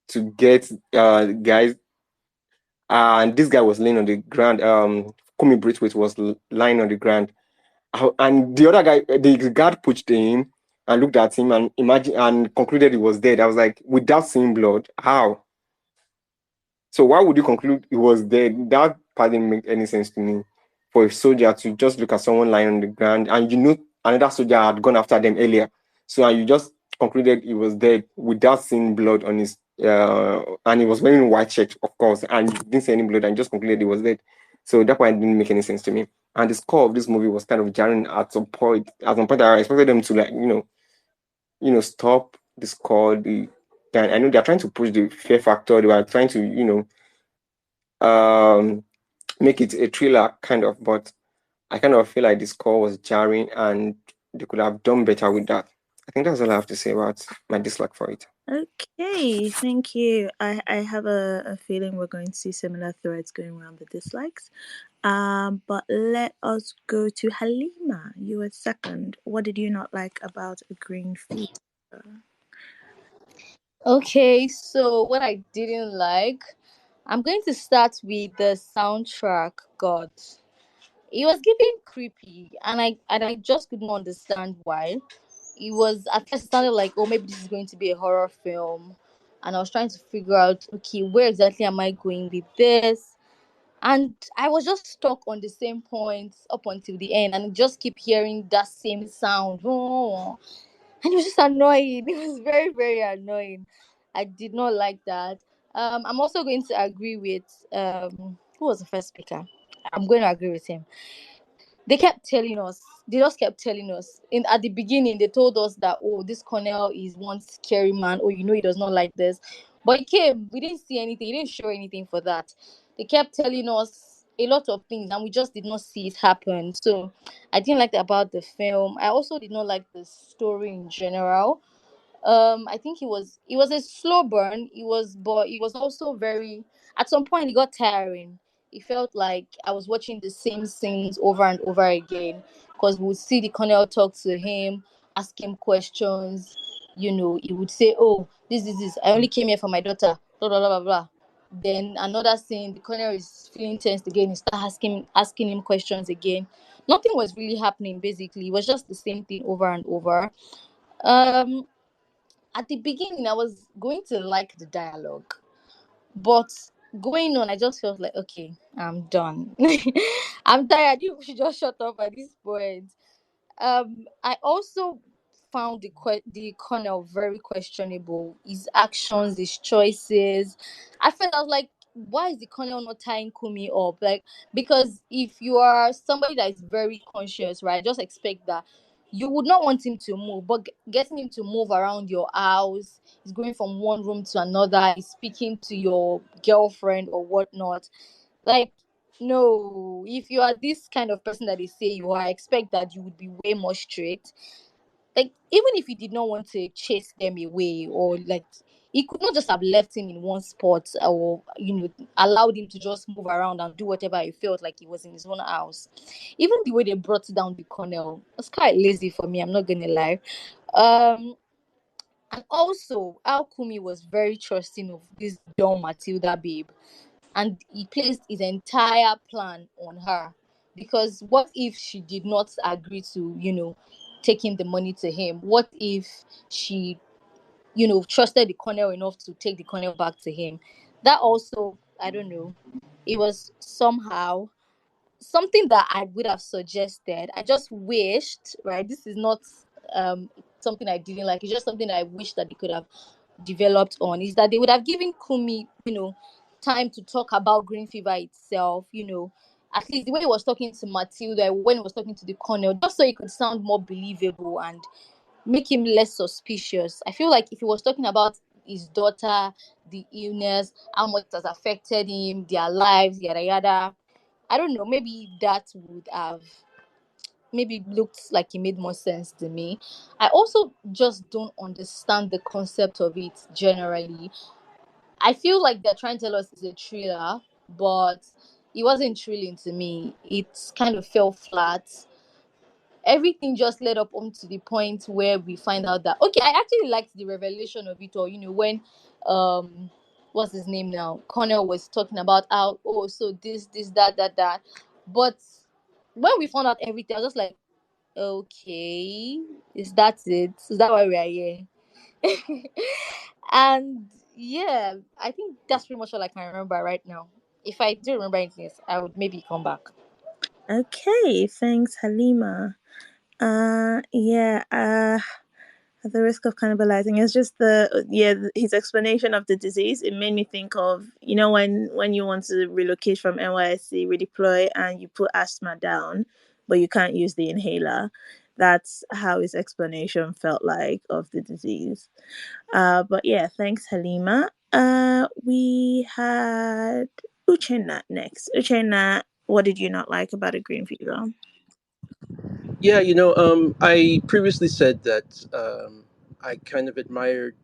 [SPEAKER 3] to get guys. And this guy was laying on the ground. Kumi Braithwaite was lying on the ground. And the other guy, the guard pushed him and looked at him and imagine and concluded he was dead. I was like, without seeing blood, how? So why would you conclude he was dead? That part didn't make any sense to me. For a soldier to just look at someone lying on the ground, and another soldier had gone after them earlier, so and you just concluded he was dead without seeing blood on his and he was wearing white shirt, of course, and you didn't see any blood, and you just concluded he was dead. So that point didn't make any sense to me. And the score of this movie was kind of jarring at some point. At some point, I expected them to, like, stop the score. And I know they're trying to push the fear factor. They were trying to, make it a thriller kind of, but I kind of feel like the score was jarring and they could have done better with that. I think that's all I have to say about my dislike for it.
[SPEAKER 2] Okay, thank you. I have a feeling we're going to see similar threads going around the dislikes. But let us go to Halima. You were second. What did you not like about A Green Fever?
[SPEAKER 4] Okay, so what I didn't like, I'm going to start with the soundtrack. God, it was giving creepy, and I just couldn't understand why. It was at first it sounded like, oh, maybe this is going to be a horror film, and I was trying to figure out, okay, where exactly am I going with this? And I was just stuck on the same point up until the end, and just keep hearing that same sound. Oh, and it was just annoying. It was very, very annoying. I did not like that. I'm also going to agree with who was the first speaker. I'm going to agree with him. They just kept telling us in at the beginning. They told us that, oh, this Cornell is one scary man, oh, he does not like this, but he came, we didn't see anything, he didn't show anything for that. They kept telling us a lot of things and we just did not see it happen. So I didn't like that about the film. I also did not like the story in general. I think it was a slow burn. But it was also very, at some point it got tiring. It felt like I was watching the same scenes over and over again, because we would see the colonel talk to him, ask him questions. He would say, oh, this I only came here for my daughter, blah blah blah blah blah. Then another scene, the colonel is feeling tensed again. He start asking him questions again. Nothing was really happening. Basically, it was just the same thing over and over. um at the beginning I was going to like the dialogue, but going on I just felt like, okay, I'm done. I'm tired. You should just shut up at this point. I also found the colonel very questionable. His actions, his choices. I was like, why is the colonel not tying Kumi up? Like, because if you are somebody that is very conscious, right, just expect that you would not want him to move, but getting him to move around your house, he's going from one room to another, he's speaking to your girlfriend or whatnot. Like, no, if you are this kind of person that they say you are, I expect that you would be way more straight. Like, even if he did not want to chase them away, or like, he could not just have left him in one spot, or allowed him to just move around and do whatever he felt like he was in his own house. Even the way they brought down the colonel was quite lazy for me, I'm not gonna lie. um and also Alkumi was very trusting of this dumb Matilda babe, and he placed his entire plan on her. Because what if she did not agree to, taking the money to him? What if she, trusted the colonel enough to take the colonel back to him? That also, I don't know. It was somehow something that I would have suggested. I just wished, right? This is not um something I didn't like. It's just something that I wish that they could have developed on, is that they would have given Kumi, time to talk about green fever itself, at least the way he was talking to Matilda, when he was talking to the colonel, just so it could sound more believable and make him less suspicious. I feel like if he was talking about his daughter, the illness, how much it has affected him, their lives, yada yada, I don't know, maybe that would have maybe looked like it made more sense to me. I also just don't understand the concept of it generally. I feel like they're trying to tell us it's a thriller, but it wasn't thrilling to me. It kind of fell flat. Everything just led up to the point where we find out that, okay, I actually liked the revelation of it all, when um what's his name now, Connell was talking about how, oh, so this that, but when we found out everything, I was just like, okay, is that it? Is that why we are here? And yeah, I think that's pretty much all I can remember right now. If I do remember anything else, I would maybe come back.
[SPEAKER 2] Okay, thanks, Halima. Yeah. At the risk of cannibalizing, it's just his explanation of the disease. It made me think of, when you want to relocate from NYSC, redeploy, and you put asthma down, but you can't use the inhaler. That's how his explanation felt like of the disease. But yeah, thanks, Halima. We had Uchenna next. Uchenna, what did you not like about a green fever?
[SPEAKER 5] Yeah, I previously said that I kind of admired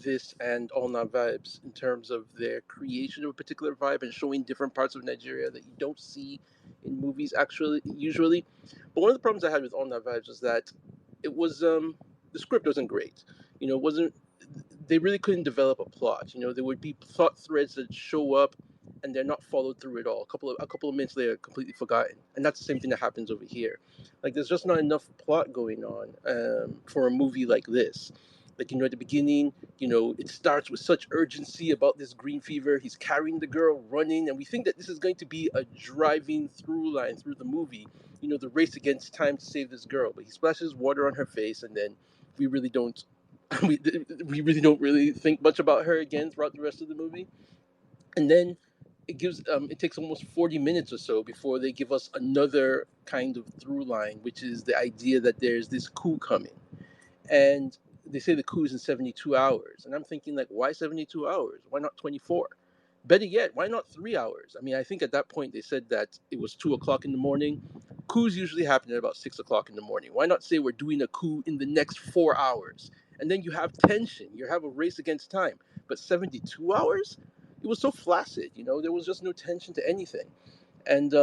[SPEAKER 5] this and All Not Vibes in terms of their creation of a particular vibe and showing different parts of Nigeria that you don't see in movies actually usually. But one of the problems I had with All Not Vibes was that it was the script wasn't great. It wasn't. They really couldn't develop a plot. There would be plot threads that show up and they're not followed through at all. A couple of minutes later, completely forgotten. And that's the same thing that happens over here. Like there's just not enough plot going on for a movie like this. Like at the beginning, it starts with such urgency about this green fever. He's carrying the girl, running, and we think that this is going to be a driving through line through the movie. The race against time to save this girl. But he splashes water on her face, and then we really don't. We, we really don't really think much about her again throughout the rest of the movie. And then it takes almost 40 minutes or so before they give us another kind of through line, which is the idea that there's this coup coming, and they say the coup is in 72 hours, and I'm thinking, like, why 72 hours? Why not 24? Better yet, why not 3 hours? I mean, I think at that point they said that it was 2 o'clock in the morning. Coups usually happen at about 6 o'clock in the morning. Why not say we're doing a coup in the next 4 hours? And then you have tension, you have a race against time. But 72 hours? It was so flaccid, there was just no tension to anything. And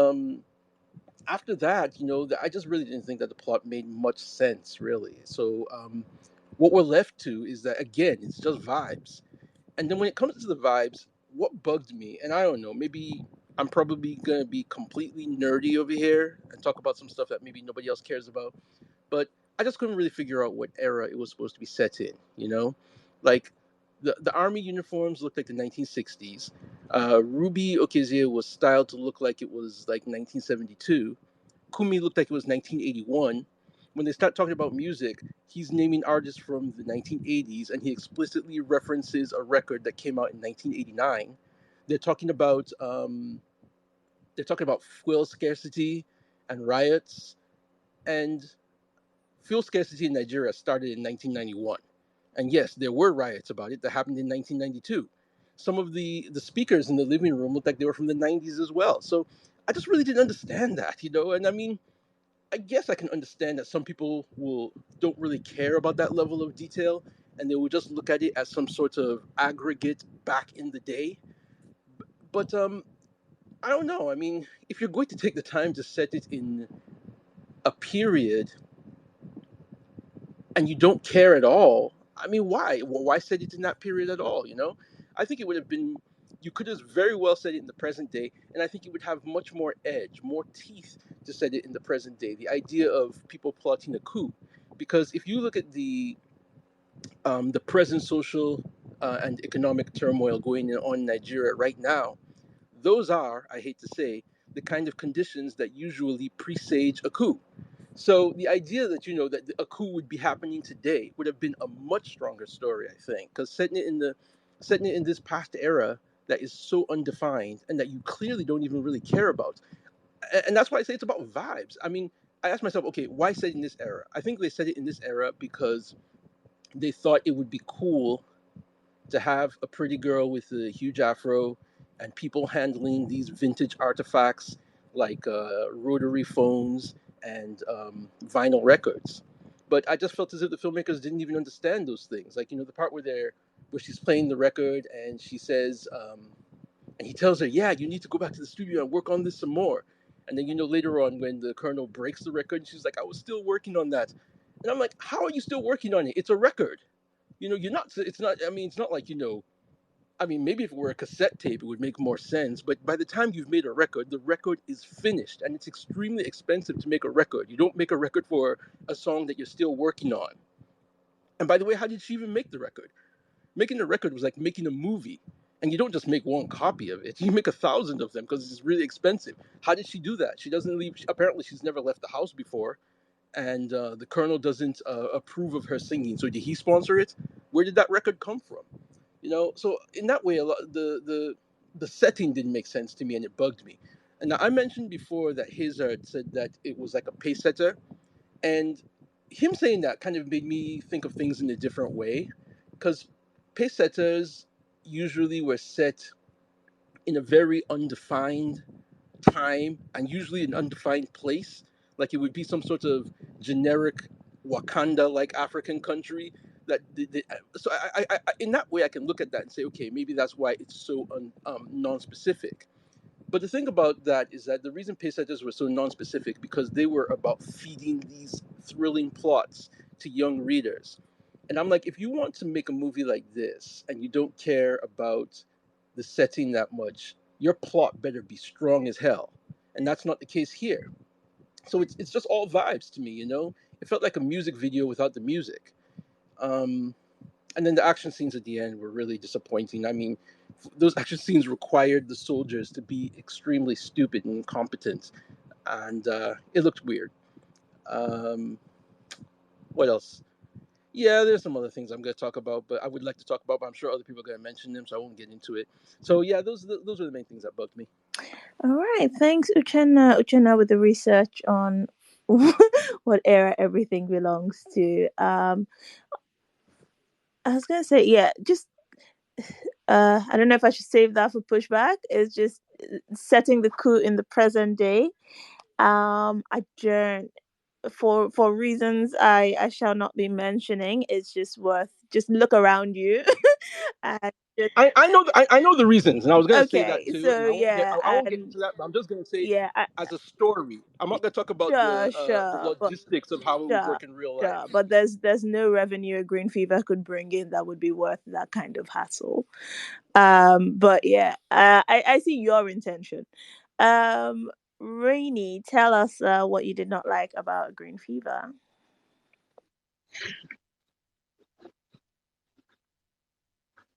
[SPEAKER 5] after that, I just really didn't think that the plot made much sense, really. So what we're left to is that, again, it's just vibes. And then when it comes to the vibes, what bugged me, and I don't know, maybe I'm probably going to be completely nerdy over here and talk about some stuff that maybe nobody else cares about, but I just couldn't really figure out what era it was supposed to be set in. Like the army uniforms looked like the 1960s. Ruby Okezie was styled to look like it was like 1972. Kumi looked like it was 1981. When they start talking about music, he's naming artists from the 1980s, and he explicitly references a record that came out in 1989. They're talking about fuel scarcity and riots, and fuel scarcity in Nigeria started in 1991. And yes, there were riots about it that happened in 1992. Some of the speakers in the living room looked like they were from the 90s as well. So I just really didn't understand that. And I mean, I guess I can understand that some people don't really care about that level of detail, and they will just look at it as some sort of aggregate back in the day. But I don't know. I mean, if you're going to take the time to set it in a period and you don't care at all, I mean, why? Well, why set it in that period at all? I think it would have been. You could have very well set it in the present day, and I think it would have much more edge, more teeth to set it in the present day. The idea of people plotting a coup, because if you look at the present social and economic turmoil going on in Nigeria right now, those are, I hate to say, the kind of conditions that usually presage a coup. So the idea that that a coup would be happening today would have been a much stronger story, I think, because setting it in this past era that is so undefined and that you clearly don't even really care about. And that's why I say it's about vibes. I mean, I asked myself, okay, why set it in this era? I think they set it in this era because they thought it would be cool to have a pretty girl with a huge afro and people handling these vintage artifacts like rotary phones and vinyl records. But I just felt as if the filmmakers didn't even understand those things. Like, the part where she's playing the record and she says, and he tells her, yeah, you need to go back to the studio and work on this some more. And then, later on when the colonel breaks the record, she's like, I was still working on that. And I'm like, how are you still working on it? It's a record. You're not, it's not, I mean, it's not like, I mean, maybe if it were a cassette tape, it would make more sense. But by the time you've made a record, the record is finished. And it's extremely expensive to make a record. You don't make a record for a song that you're still working on. And by the way, how did she even make the record? Making a record was like making a movie. And you don't just make one copy of it. You make 1,000 of them because it's really expensive. How did she do that? She doesn't leave. Apparently, she's never left the house before. And the colonel doesn't approve of her singing. So did he sponsor it? Where did that record come from? So in that way, a lot the setting didn't make sense to me, and it bugged me. And now, I mentioned before that Hazard said that it was like a pace setter, and him saying that kind of made me think of things in a different way, because pace setters usually were set in a very undefined time and usually an undefined place. Like it would be some sort of generic Wakanda like African country. So in that way, I can look at that and say, okay, maybe that's why it's so non-specific. But the thing about that is that the reason pace setters were so non-specific because they were about feeding these thrilling plots to young readers. And I'm like, if you want to make a movie like this and you don't care about the setting that much, your plot better be strong as hell. And that's not the case here. So it's just all vibes to me. It felt like a music video without the music. Um, and then the action scenes at the end were really disappointing. I mean, those action scenes required the soldiers to be extremely stupid and incompetent, and it looked weird. Um, what else? Yeah, there's some other things I'm going to talk about, but I would like to talk about, but I'm sure other people are going to mention them, so I won't get into it. So yeah, those are the main things that bugged me.
[SPEAKER 2] All right, thanks, Uchenna. Uchenna with the research on what era everything belongs to. I was gonna say, yeah, just I don't know if I should save that for pushback. It's just setting the coup in the present day. I don't, for reasons I shall not be mentioning. It's just worth just look around you and just
[SPEAKER 5] I know the reasons, and I was going to say that
[SPEAKER 2] okay.
[SPEAKER 5] too, and
[SPEAKER 2] So yeah,
[SPEAKER 5] I won't get
[SPEAKER 2] and
[SPEAKER 5] into that, but I'm just going to say
[SPEAKER 2] yeah,
[SPEAKER 5] as a story. I'm not going to talk about the
[SPEAKER 2] sure, but
[SPEAKER 5] logistics of how it would
[SPEAKER 2] sure,
[SPEAKER 5] work in real life.
[SPEAKER 2] sure, but there's no revenue a green fever could bring in that would be worth that kind of hassle. But yeah, I see your intention. Um, Rainy, tell us what you did not like about green fever.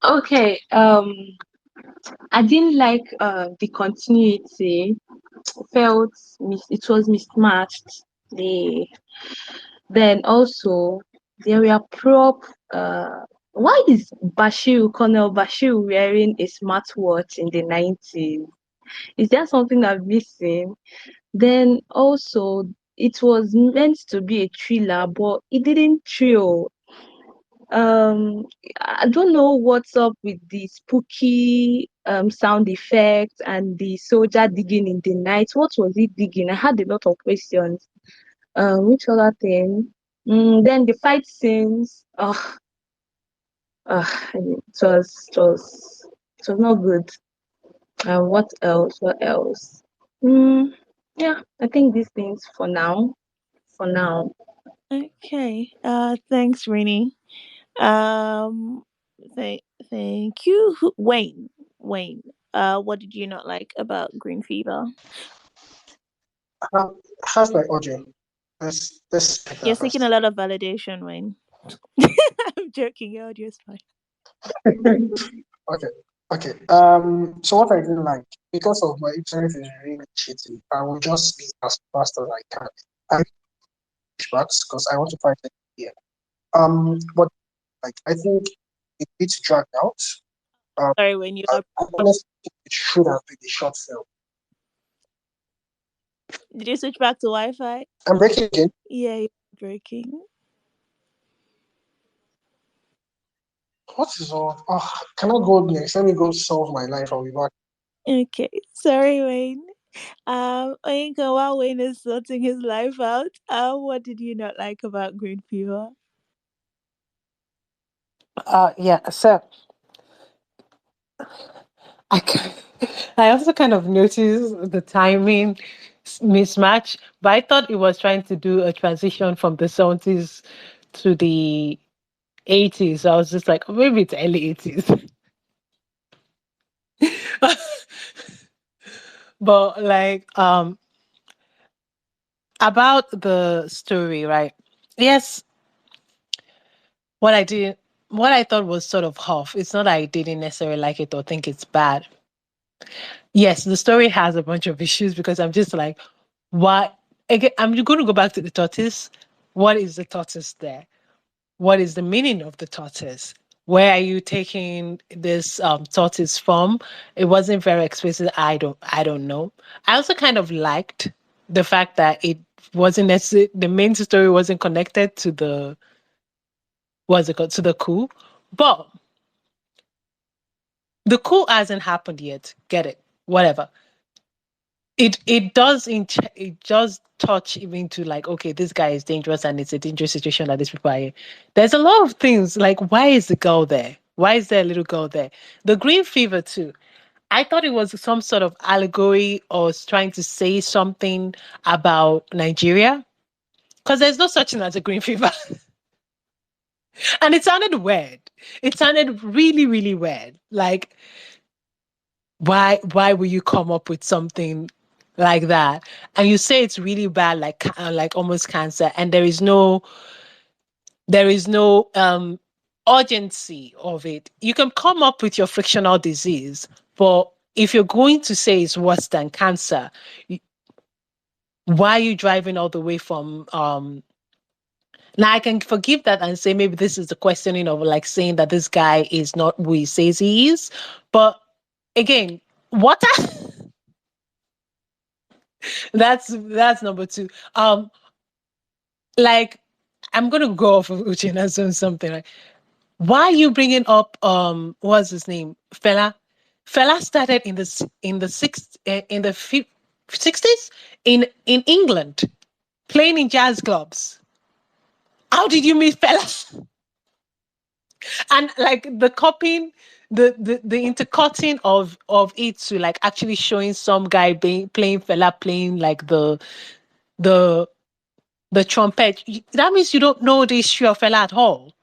[SPEAKER 7] Okay, I didn't like the continuity. Felt it was mismatched. The Then also there were prop. Why is Colonel Bashir wearing a smartwatch in the 90s? Is there something I'm missing? Then also it was meant to be a thriller, but it didn't thrill. Um, I don't know what's up with the spooky sound effects and the soldier digging in the night. What was he digging? I had a lot of questions. Which other thing? Then the fight scenes. It was not good. What else? What else? Yeah, I think these things for now. For now.
[SPEAKER 2] Okay. Thanks, Rainy. Um, thank you, Wayne. Wayne. What did you not like about green fever?
[SPEAKER 6] How's my audio? Let's check
[SPEAKER 2] You're
[SPEAKER 6] that
[SPEAKER 2] seeking a
[SPEAKER 6] first.
[SPEAKER 2] lot of validation, Wayne. I'm joking. Your audio is fine.
[SPEAKER 6] Okay. Okay. So what I didn't like, because of my internet is really cheating, I will just speak as fast as I can. I pushbacks because I want to find it here. But like I think it dragged out.
[SPEAKER 2] Sorry, when you
[SPEAKER 6] I
[SPEAKER 2] are.
[SPEAKER 6] honestly think it should have been a short film.
[SPEAKER 2] Did you switch back to Wi-Fi?
[SPEAKER 6] I'm breaking again.
[SPEAKER 2] Yeah, you're breaking.
[SPEAKER 6] What is all? Oh, can I go next? Let me go solve my life. I'll be back.
[SPEAKER 2] Okay, sorry, Wayne. Oyinka, while Wayne is sorting his life out, what did you not like about Green Fever?
[SPEAKER 8] Yeah. So I, ki- I also kind of noticed the timing mismatch, but I thought it was trying to do a transition from the 70s to the 80s. I was just like, oh, maybe it's early 80s. But like about the story, right? Yes, what I did what I thought was sort of off. It's not that I didn't necessarily like it or think it's bad. Yes, the story has a bunch of issues because I'm just like, why? Again, I'm going to go back to the tortoise. What is the tortoise there? What is the meaning of the tortoise? Where are you taking this tortoise from? It wasn't very explicit. I don't know. I also kind of liked the fact that it wasn't necessarily the main story wasn't connected to the what's it called to the coup, but the coup hasn't happened yet. Get it? Whatever. It does touch even to like, okay, this guy is dangerous and it's a dangerous situation that these people are in. There's a lot of things like, why is the girl there? Why is there a little girl there? The green fever too. I thought it was some sort of allegory or trying to say something about Nigeria because there's no such thing as a green fever. And it sounded weird. It sounded really, really weird. Like, why will you come up with something like that? And you say it's really bad, like almost cancer, and there is no urgency of it. You can come up with your frictional disease, but if you're going to say it's worse than cancer, why are you driving all the way from now I can forgive that and say maybe this is the questioning of like saying that this guy is not who he says he is. But again, what that's number two. Like I'm gonna go off of Uchenna's on something like why are you bringing up what's his name? Fela started in the 60s in England playing in jazz clubs. How did you meet Fela? And like the copying the intercutting of it to like actually showing some guy playing Fela playing like the the trumpet. That means you don't know the history of Fela at all.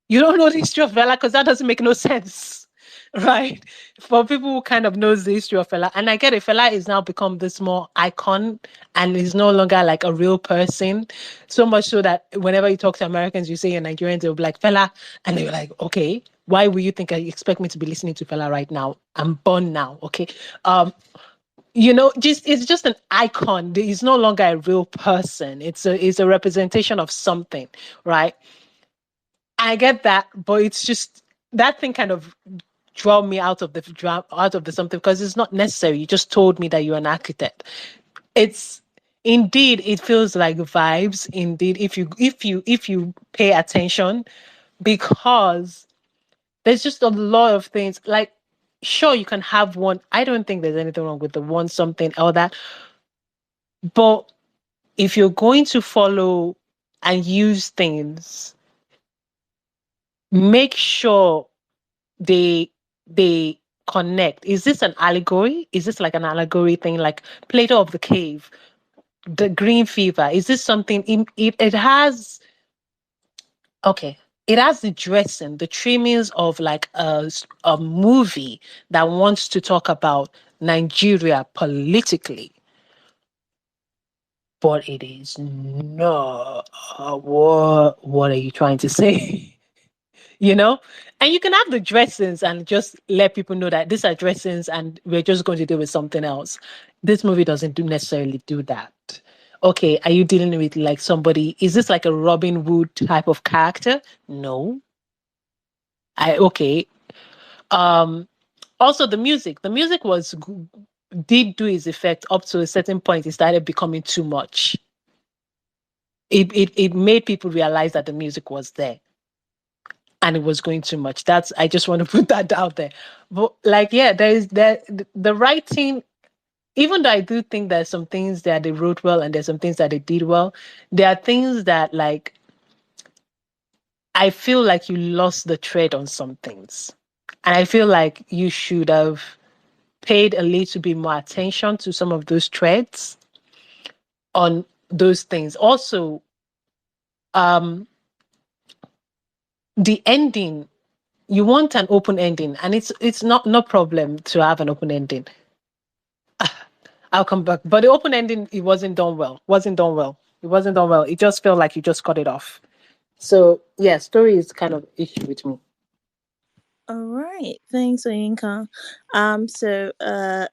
[SPEAKER 8] You don't know the history of Fela because that doesn't make no sense, right? For people who kind of knows the history of Fela, and I get it, Fela is now become this more icon and is no longer like a real person. So much so that whenever you talk to Americans, you say you're Nigerians, they'll be like Fela, and they're like, okay, why will you think I expect me to be listening to Fela right now? I'm born now, okay? Just it's just an icon. He's no longer a real person. It's a representation of something, right? I get that, but it's just that thing kind of draw me out of the something because it's not necessary. You just told me that you're an architect. It's indeed it feels like vibes. Indeed, if you pay attention, because there's just a lot of things like. Sure, you can have one. I don't think there's anything wrong with the one something or that. But if you're going to follow and use things, make sure they connect. Is this an allegory? Is this like an allegory thing, like Plato of the Cave, the green fever? Is this something it has? Okay, it has the dressing, the trimmings of like a movie that wants to talk about Nigeria politically, but it is not. What are you trying to say? you know and you can have the dressings and just let people know that these are dressings and we're just going to deal with something else. This movie doesn't necessarily do that. Okay, are you dealing with like somebody, is this like a Robin Hood type of character? No. I okay. Also, the music did do its effect up to a certain point. It started becoming too much. It made people realize that the music was there and it was going too much. I just want to put that out there. But like, yeah, the writing. Even though I do think there's some things that they wrote well and there's some things that they did well, there are things that like I feel like you lost the thread on some things. And I feel like you should have paid a little bit more attention to some of those threads on those things. Also, um, the ending, you want an open ending, and it's not no problem to have an open ending. I'll come back. But the open ending, it wasn't done well. Wasn't done well. It wasn't done well. It just felt like you just cut it off. So yeah, story is kind of issue with me.
[SPEAKER 2] All right, thanks, Oyinka. So I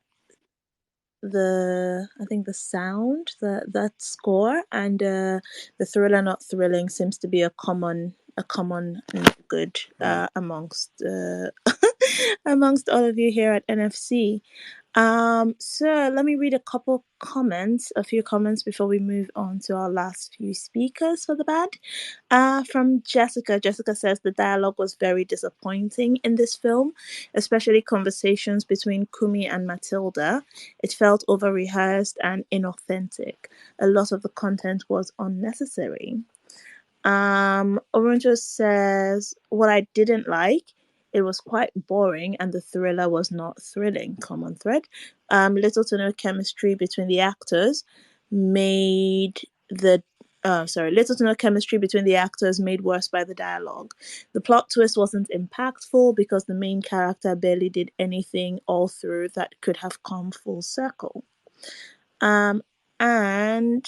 [SPEAKER 2] think the sound, that score, and the thriller not thrilling seems to be a common good amongst amongst all of you here at NFC. So let me read a few comments before we move on to our last few speakers for the band. From Jessica. Jessica says the dialogue was very disappointing in this film, especially conversations between Kumi and Matilda. It felt over rehearsed and inauthentic. A lot of the content was unnecessary. Orange says, what I didn't like, it was quite boring and the thriller was not thrilling. Common thread. Little to no chemistry between the actors made the little to no chemistry between the actors made worse by the dialogue. The plot twist wasn't impactful because the main character barely did anything all through that could have come full circle. And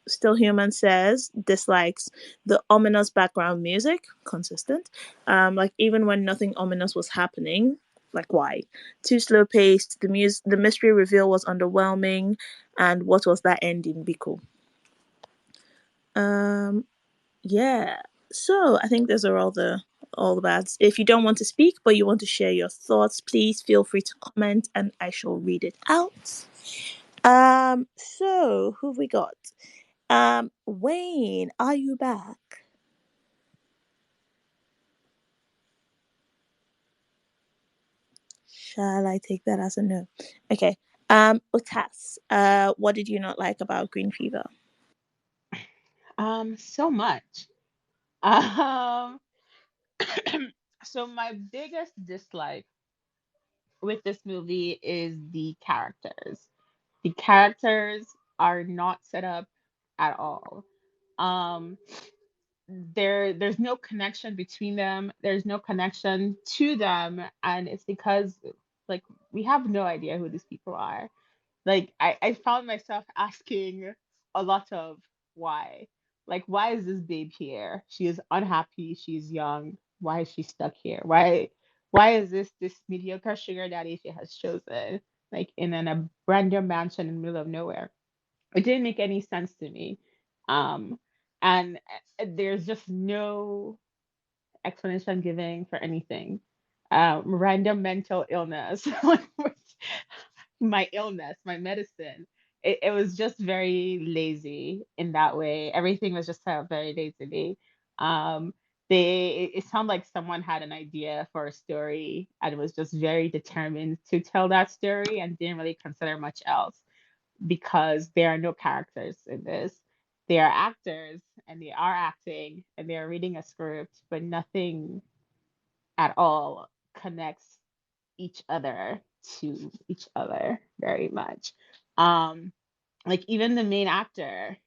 [SPEAKER 2] Still Human says dislikes the ominous background music, consistent. Like even when nothing ominous was happening, like why? Too slow paced. The mystery reveal was underwhelming, and what was that ending? Biko. Yeah. So I think those are all the bads. If you don't want to speak but you want to share your thoughts, please feel free to comment, and I shall read it out. So who have we got? Wayne, are you back? Shall I take that as a no? Okay. Utas, what did you not like about Green Fever?
[SPEAKER 9] So much. Um, so my biggest dislike with this movie is the characters. The characters are not set up at all. Um, there's no connection between them. There's no connection to them, and it's because like we have no idea who these people are. Like I found myself asking a lot of why. Like, why is this babe here? She is unhappy, she's young. Why is she stuck here? Why is this mediocre sugar daddy she has chosen? Like in a brand new mansion in the middle of nowhere. It didn't make any sense to me. Um and there's just no explanation given for anything. Random mental illness. My illness, my medicine. It was just very lazy in that way. Everything was just set up very lazily. Um, it sounded like someone had an idea for a story and was just very determined to tell that story and didn't really consider much else because there are no characters in this. They are actors and they are acting and they are reading a script, but nothing at all connects each other to each other very much. Um, like even the main actor,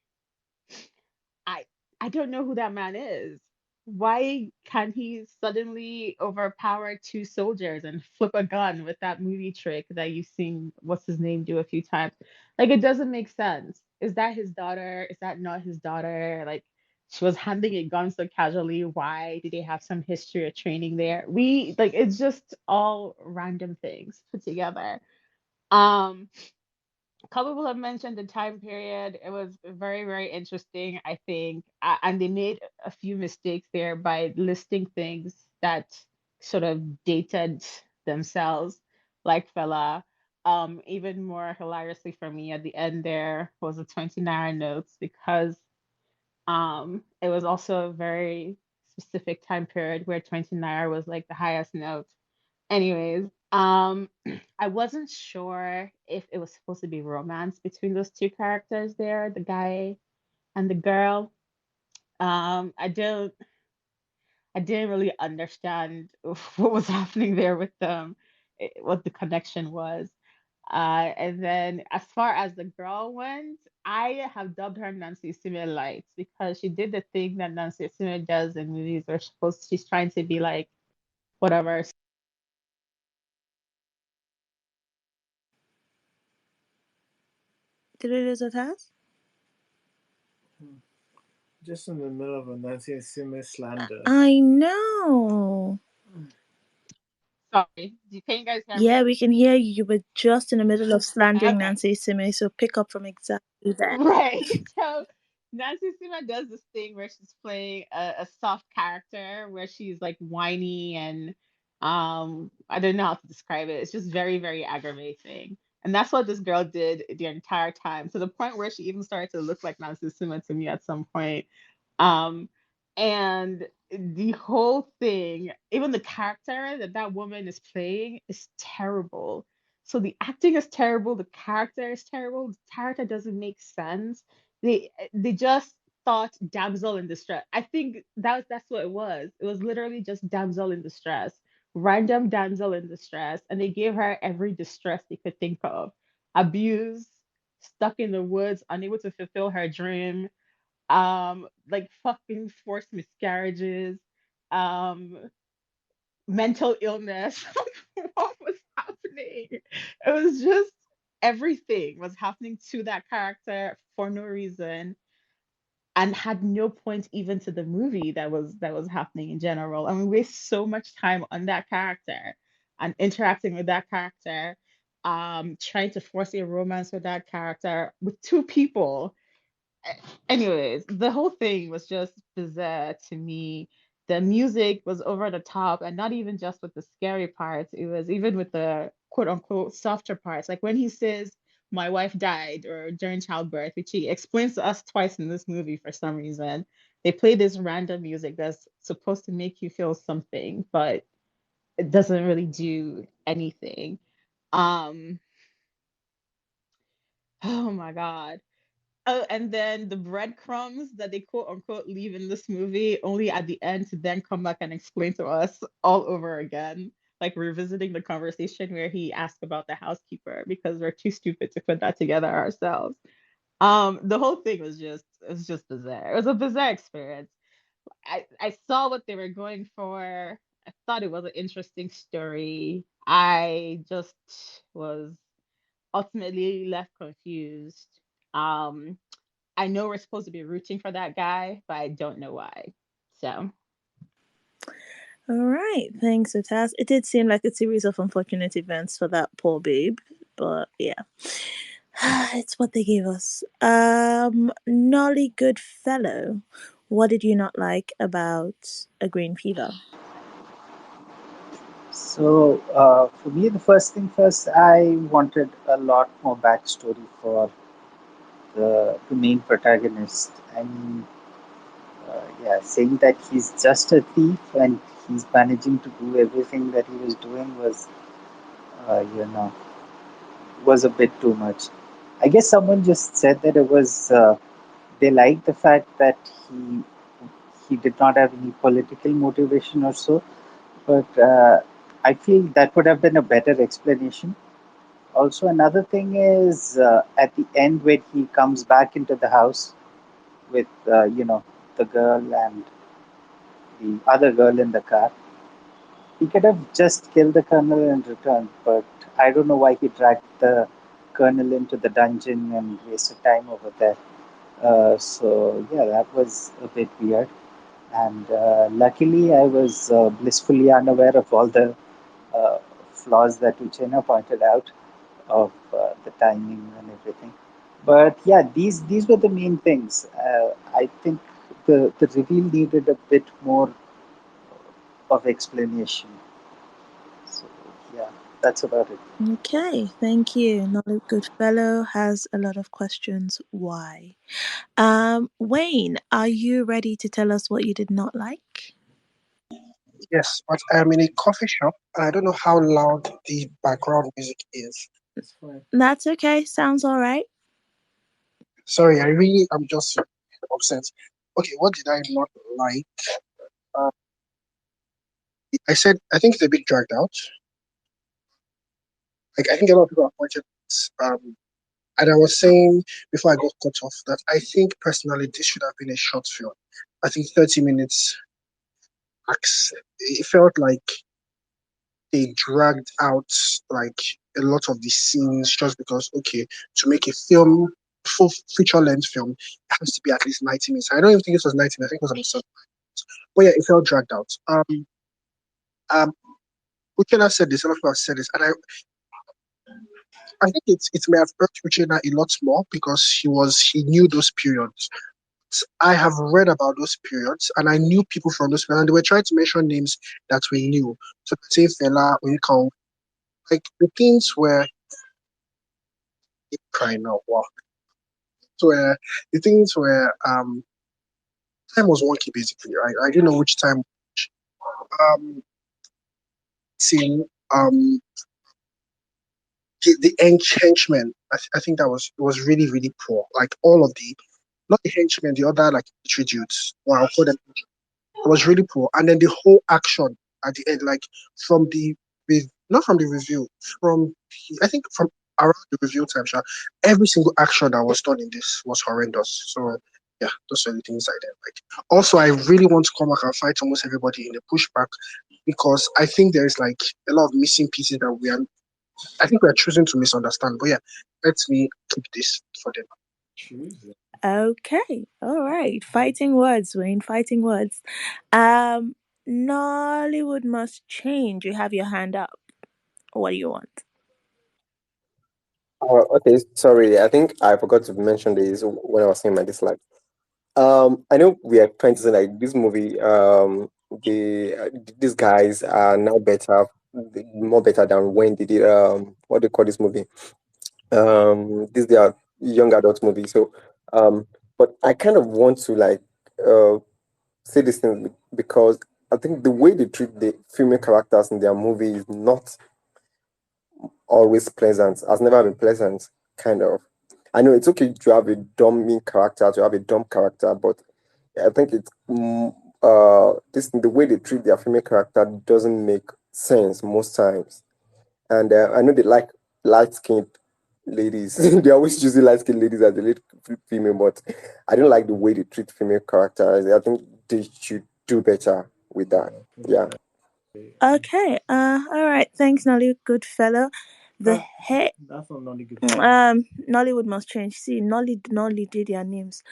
[SPEAKER 9] I I don't know who that man is. Why can't he suddenly overpower two soldiers and flip a gun with that movie trick that you've seen what's his name do a few times? Like it doesn't make sense. Is that his daughter? Is that not his daughter? Like she was handling a gun so casually. Why did they have some history of training there? We like it's just all random things put together. Um a couple people have mentioned the time period. It was very, very interesting, I think. And they made a few mistakes there by listing things that sort of dated themselves. like Fella. Even more hilariously for me at the end there was the 20 naira notes because it was also a very specific time period where 20 naira was like the highest note. Anyways, I wasn't sure if it was supposed to be romance between those two characters there, the guy and the girl. I didn't really understand what was happening there with them, what the connection was. And then as far as the girl went, I have dubbed her Nancy Sime Light because she did the thing that Nancy Sime does in movies where she's trying to be like whatever.
[SPEAKER 2] Did it lose a task?
[SPEAKER 1] Just in the middle of a Nancy Sime slander.
[SPEAKER 2] I know.
[SPEAKER 9] Sorry, can you guys hear
[SPEAKER 2] Yeah,
[SPEAKER 9] me?
[SPEAKER 2] we can hear you. You were just in the middle of slandering
[SPEAKER 9] Okay.
[SPEAKER 2] Nancy Sime, so pick up from exactly there.
[SPEAKER 9] Right. So Nancy Sima does this thing where she's playing a soft character where she's like whiny and I don't know how to describe it. It's just very, very aggravating. And that's what this girl did the entire time, to the point where she even started to look like Nancy Sima to me at some point. Um, and the whole thing, even the character that that woman is playing is terrible. So the acting is terrible, the character is terrible, the character doesn't make sense. They just thought damsel in distress. I think that's what it was. It was literally just damsel in distress, random damsel in distress, and they gave her every distress they could think of. Abused, stuck in the woods, unable to fulfill her dream, like fucking forced miscarriages, um, mental illness. What was happening? It was just everything was happening to that character for no reason and had no point even to the movie that was happening in general. And we waste so much time on that character and interacting with that character, trying to force a romance with that character with two people. Anyways, the whole thing was just bizarre to me. The music was over the top, and not even just with the scary parts, it was even with the quote unquote softer parts. Like when he says, "My wife died," or during childbirth, which he explains to us twice in this movie for some reason. They play this random music that's supposed to make you feel something, but it doesn't really do anything. Um, oh my God. Oh, and then the breadcrumbs that they quote unquote leave in this movie only at the end to then come back and explain to us all over again, like revisiting the conversation where he asked about the housekeeper because we're too stupid to put that together ourselves. The whole thing was just bizarre. It was a bizarre experience. I saw what they were going for. I thought it was an interesting story. I just was ultimately left confused. Um, I know we're supposed to be rooting for that guy, but I don't know why. So,
[SPEAKER 2] All right, thanks, Otas. It did seem like a series of unfortunate events for that poor babe, but yeah, it's what they gave us. Nolly Goodfellow, what did you not like about A Green Fever?
[SPEAKER 10] So, for me, the first thing first, I wanted a lot more backstory for the main protagonist. I mean, yeah, saying that he's just a thief and he's managing to do everything that he was doing was, you know, was a bit too much. I guess someone just said that it was they liked the fact that he did not have any political motivation or so, but I feel that would have been a better explanation. Also, another thing is at the end when he comes back into the house with the girl and the other girl in the car. He could have just killed the colonel and returned, but I don't know why he dragged the colonel into the dungeon and wasted time over there. So yeah, that was a bit weird. And luckily, I was blissfully unaware of all the uh, flaws that Uchena pointed out of the timing and everything. But yeah, these were the main things. I think the reveal needed a bit more of explanation. So Yeah, that's about it.
[SPEAKER 2] Okay, thank you. Not a good fellow has a lot of questions. Why? Wayne, are you ready to tell us what you did not like?
[SPEAKER 6] Yes, but I'm in a coffee shop and I don't know how loud the background music is.
[SPEAKER 2] That's okay. Sounds all right.
[SPEAKER 6] Sorry, I'm just upset. Okay, what did I not like? Uh, I said I think it's a bit dragged out. Like I think a lot of people have pointed this, and I was saying before I got cut off that I think personally this should have been a short film. I think 30 minutes max. It felt like they dragged out like a lot of the scenes just because okay, to make a film full feature length film, it has to be at least 90 minutes. I don't even think it was 90 minutes, I think it was about, but yeah, it felt dragged out. Um Uchenna said this, a lot of people have said this, and I think it may have hurt Uchenna a lot more because he knew those periods. I have read about those periods and I knew people from those periods and they were trying to mention names that we knew. So say Fela, Oyekan, like the things were crying out, wow. So the things were time was wonky basically. I didn't know which time um seeing the henchmen. I think that was really, really poor. Like all of the not the henchmen, the other like dudes. Well, I'll call them. It was really poor. And then the whole action at the end, like from the not from the review, from I think from around the review time, sure, every single action that was done in this was horrendous. So yeah, those are the things I didn't like. Also, I really want to come back and fight almost everybody in the pushback because I think there is like a lot of missing pieces that I think we are choosing to misunderstand. But yeah, let me keep this for them.
[SPEAKER 2] Okay. All right. Fighting words, Wayne. Fighting words. Nollywood must change. You have your hand up. What do you want?
[SPEAKER 3] Okay, sorry. I think I forgot to mention this when I was saying my dislike. I know we are trying to say like this movie. These guys are now better, more better than when they did. What they call this movie? This they are young adult movie. So, but I kind of want to like say this thing because I think the way they treat the female characters in their movie is not always pleasant, has never been pleasant, kind of. I know it's okay to have a dumb mean character, to have a dumb character, but I think it's this the way they treat their female character doesn't make sense most times. And I know they like light skinned ladies. They always choosing light skinned ladies as the lead female, but I don't like the way they treat female characters. I think they should do better with that. Yeah.
[SPEAKER 2] Okay. All right. Thanks, Nolly. Good fellow.
[SPEAKER 1] That's not Nolly good.
[SPEAKER 2] Nollywood must change. See, Nolly did their names.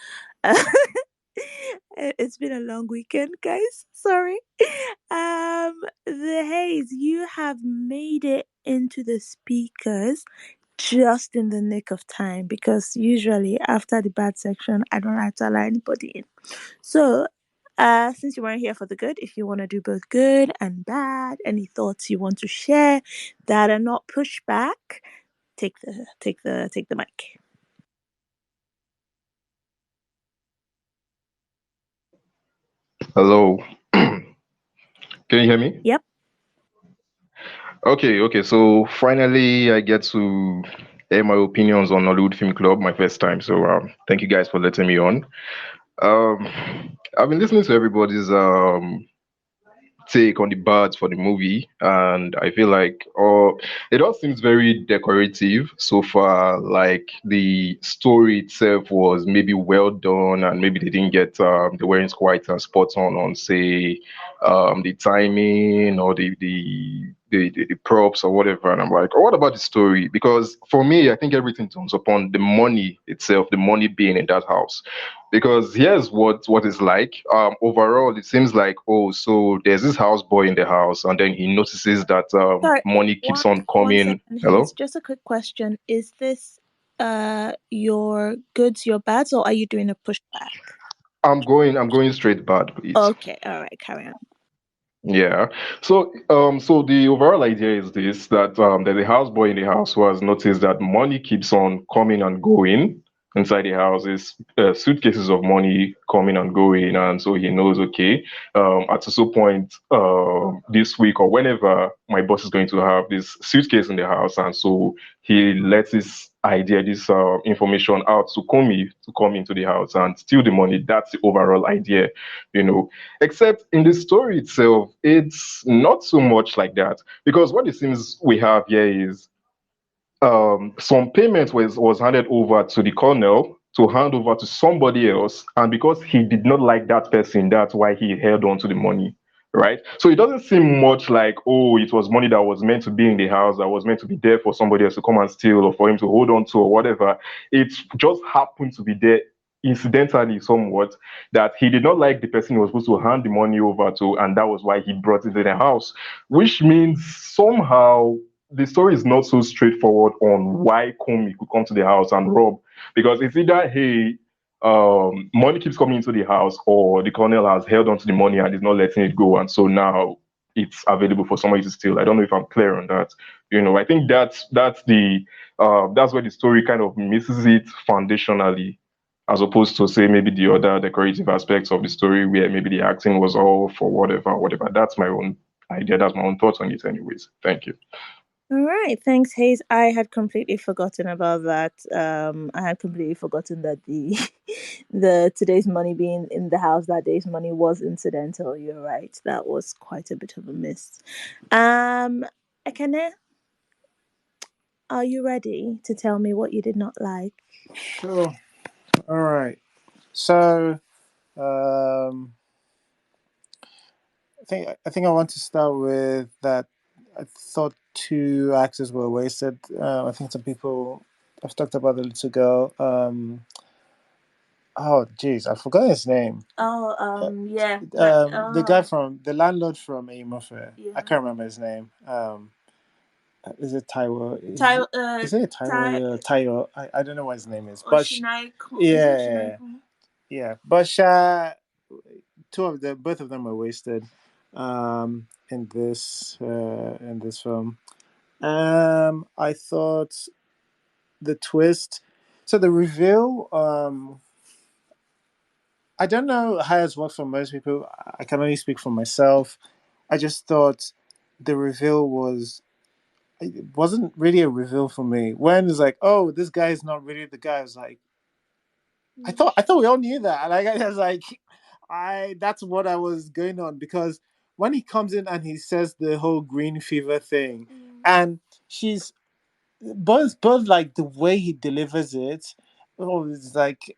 [SPEAKER 2] It's been a long weekend, guys. Sorry. The Haze, you have made it into the speakers just in the nick of time because usually after the bad section, I don't like to allow anybody in. So, since you weren't here for the good, if you want to do both good and bad, any thoughts you want to share that are not pushback, take the mic.
[SPEAKER 11] Hello. Can you hear me?
[SPEAKER 2] Yep.
[SPEAKER 11] Okay. So finally, I get to air my opinions on Nollywood Film Club, my first time. So thank you guys for letting me on. Um, I've been listening to everybody's take on the birds for the movie, and I feel like it all seems very decorative so far. Like the story itself was maybe well done, and maybe they didn't get they weren't quite spot on say the timing or the props or whatever. And I'm like, oh, what about the story? Because for me, I think everything turns upon the money itself, the money being in that house. Because here's what it's like. Overall, it seems like, oh, so there's this houseboy in the house, and then he notices that
[SPEAKER 2] Sorry,
[SPEAKER 11] money keeps on
[SPEAKER 2] one
[SPEAKER 11] coming.
[SPEAKER 2] second, Hayes.
[SPEAKER 11] Hello.
[SPEAKER 2] Just a quick question: is this your goods, your bads, or are you doing a pushback?
[SPEAKER 11] I'm going straight bad, please.
[SPEAKER 2] Okay, all right, carry on.
[SPEAKER 11] Yeah. So the overall idea is this, that there's a houseboy in the house who has noticed that money keeps on coming and going inside the house. Is suitcases of money coming and going, and so he knows, okay, at a certain point this week or whenever my boss is going to have this suitcase in the house, and so he lets this idea, this information out to Komi to come into the house and steal the money. That's the overall idea, you know. Except in the story itself, it's not so much like that. Because what it seems we have here is some payment was handed over to the colonel to hand over to somebody else, and because he did not like that person, that's why he held on to the money, right? So it doesn't seem much like, oh, it was money that was meant to be in the house, that was meant to be there for somebody else to come and steal or for him to hold on to or whatever. It just happened to be there incidentally somewhat, that he did not like the person he was supposed to hand the money over to, and that was why he brought it in the house, which means somehow the story is not so straightforward on why Comey could come to the house and rob, because it's either, hey, money keeps coming into the house, or the colonel has held onto the money and is not letting it go, and so now it's available for somebody to steal. I don't know if I'm clear on that. I think that's where the story kind of misses it foundationally, as opposed to, say, maybe the other decorative aspects of the story where maybe the acting was all for whatever, whatever. That's my own idea. That's my own thoughts on it, anyways. Thank you.
[SPEAKER 2] All right, thanks, Hayes. I had completely forgotten about that. I had completely forgotten that the the today's money being in the house that day's money was incidental. You're right. That was quite a bit of a miss. Ekene, are you ready to tell me what you did not like?
[SPEAKER 1] Sure. All right. So, um, I think I want to start with that. I thought two actors were wasted. I think some people I've talked about the little girl. Oh, geez, I forgot his name.
[SPEAKER 2] Oh,
[SPEAKER 1] Uh,
[SPEAKER 2] yeah, that.
[SPEAKER 1] the guy from the landlord from A Murphy. I
[SPEAKER 2] Yeah.
[SPEAKER 1] can't remember his name. Is it Taiwo?
[SPEAKER 2] Ty,
[SPEAKER 1] Is it Taiwo?
[SPEAKER 2] Ty,
[SPEAKER 1] Taiwo? I don't know what his name is,
[SPEAKER 2] or
[SPEAKER 1] but
[SPEAKER 2] Shinaiko. Is it
[SPEAKER 1] yeah,
[SPEAKER 2] Shinaiko?
[SPEAKER 1] yeah. But both of them were wasted in this film. I thought the twist, so the reveal. I don't know how it's worked for most people. I can only speak for myself. I just thought the reveal it wasn't really a reveal for me. When it's like, oh, this guy is not really the guy. I was like, I thought we all knew that. Like I was like, that's what I was going on, because when he comes in and he says the whole green fever thing, and she's both like the way he delivers it, oh, it's like,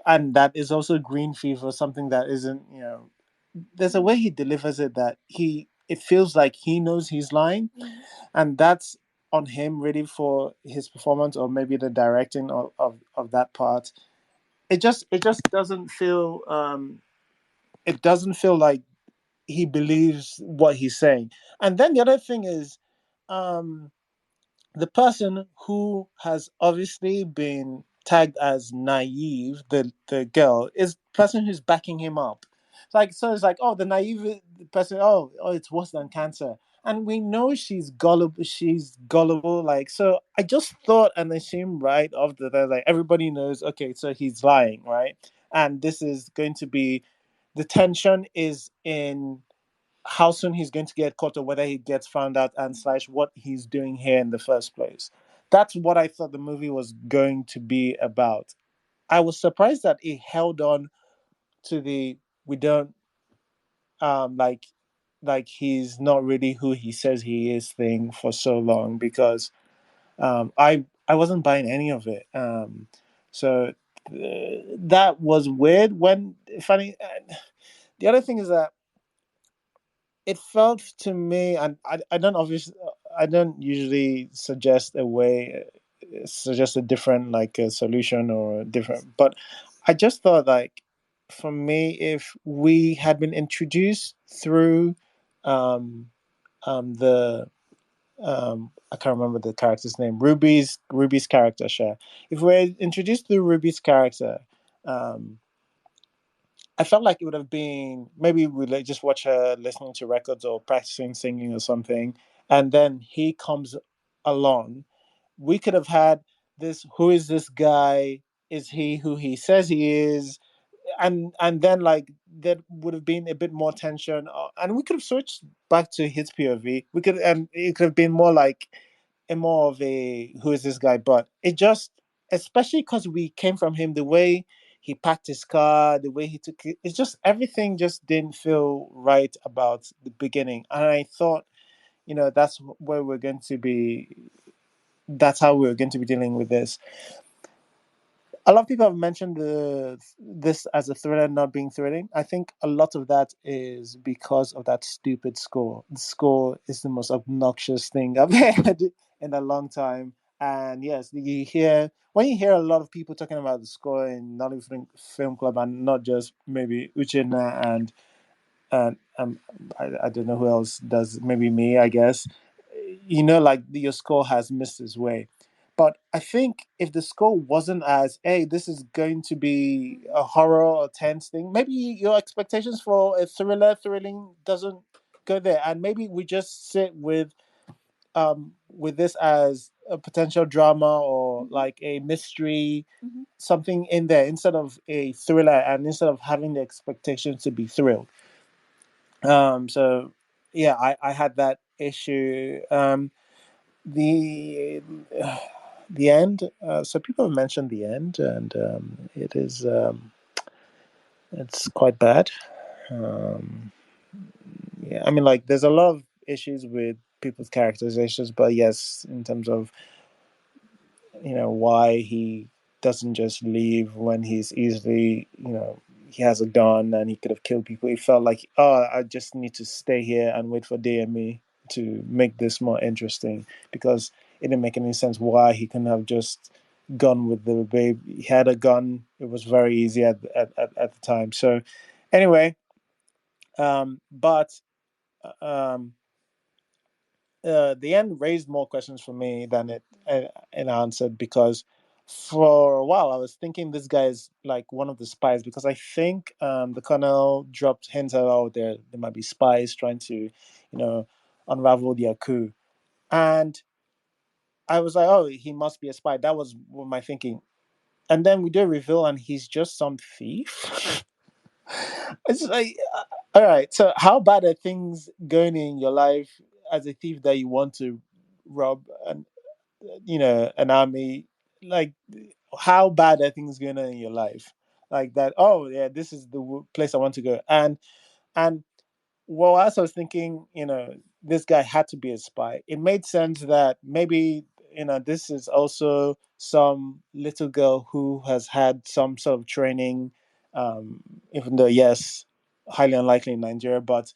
[SPEAKER 1] and that is also green fever, something that isn't, there's a way he delivers it that it feels like he knows he's lying, and that's on him really for his performance, or maybe the directing of that part. It just doesn't feel like he believes what he's saying. And then the other thing is, um the person who has obviously been tagged as naive, the girl, is the person who's backing him up. It's like, oh, the naive person, oh, it's worse than cancer. And we know she's gullible. Like, so I just thought and assumed right off the bat, like, everybody knows, okay, so he's lying, right? And this is going to be, the tension is in how soon he's going to get caught, or whether he gets found out, and slash what he's doing here in the first place. That's what I thought the movie was going to be about. I was surprised that it held on to the we don't like he's not really who he says he is thing for so long, because I wasn't buying any of it. So that was weird. When funny, the other thing is that it felt to me, and I don't usually suggest a different, like, a solution or a different, but I just thought, like, for me, if we had been introduced through um the I can't remember the character's name, Ruby's character, Cher. If we're introduced through Ruby's character, um I felt like it would have been maybe we like just watch her listening to records or practicing singing or something, and then he comes along. We could have had this. Who is this guy? Is he who he says he is? And then like there would have been a bit more tension, and we could have switched back to his POV. We could, and it could have been more like a more of a who is this guy? But it just, especially because we came from him, the way he packed his car, the way he took it, it's just everything just didn't feel right about the beginning. And I thought, that's where we're going to be. That's how we're going to be dealing with this. A lot of people have mentioned this as a thriller not being thrilling. I think a lot of that is because of that stupid score. The score is the most obnoxious thing I've heard in a long time. And yes, when you hear a lot of people talking about the score in Nollywood Film Club, and not just maybe Uchenna and I don't know who else does, maybe me, I guess. Like your score has missed its way. But I think if the score wasn't as, hey, this is going to be a horror or tense thing, maybe your expectations for a thrilling doesn't go there, and maybe we just sit with this as a potential drama or like a mystery, something in there instead of a thriller, and instead of having the expectations to be thrilled. So yeah, I had that issue. The the end. So people have mentioned the end, and it is it's quite bad. Um, yeah, I mean, like there's a lot of issues with people's characterizations, but yes, in terms of why he doesn't just leave when he's easily he has a gun and he could have killed people. He felt like, oh, I just need to stay here and wait for DME to make this more interesting, because it didn't make any sense why he couldn't have just gone with the babe. He had a gun. It was very easy at the time. So anyway, but um the end raised more questions for me than it answered, because for a while I was thinking this guy is like one of the spies, because I think the colonel dropped hints out, oh, there might be spies trying to unravel their coup, and I was like, oh, he must be a spy. That was my thinking. And then we do a reveal and he's just some thief. It's like, all right, so how bad are things going in your life as a thief that you want to rob an army? Like, how bad are things going on in your life like that? Oh yeah, this is the place I want to go. And well, as I was thinking, this guy had to be a spy. It made sense that maybe this is also some little girl who has had some sort of training, even though yes, highly unlikely in Nigeria. But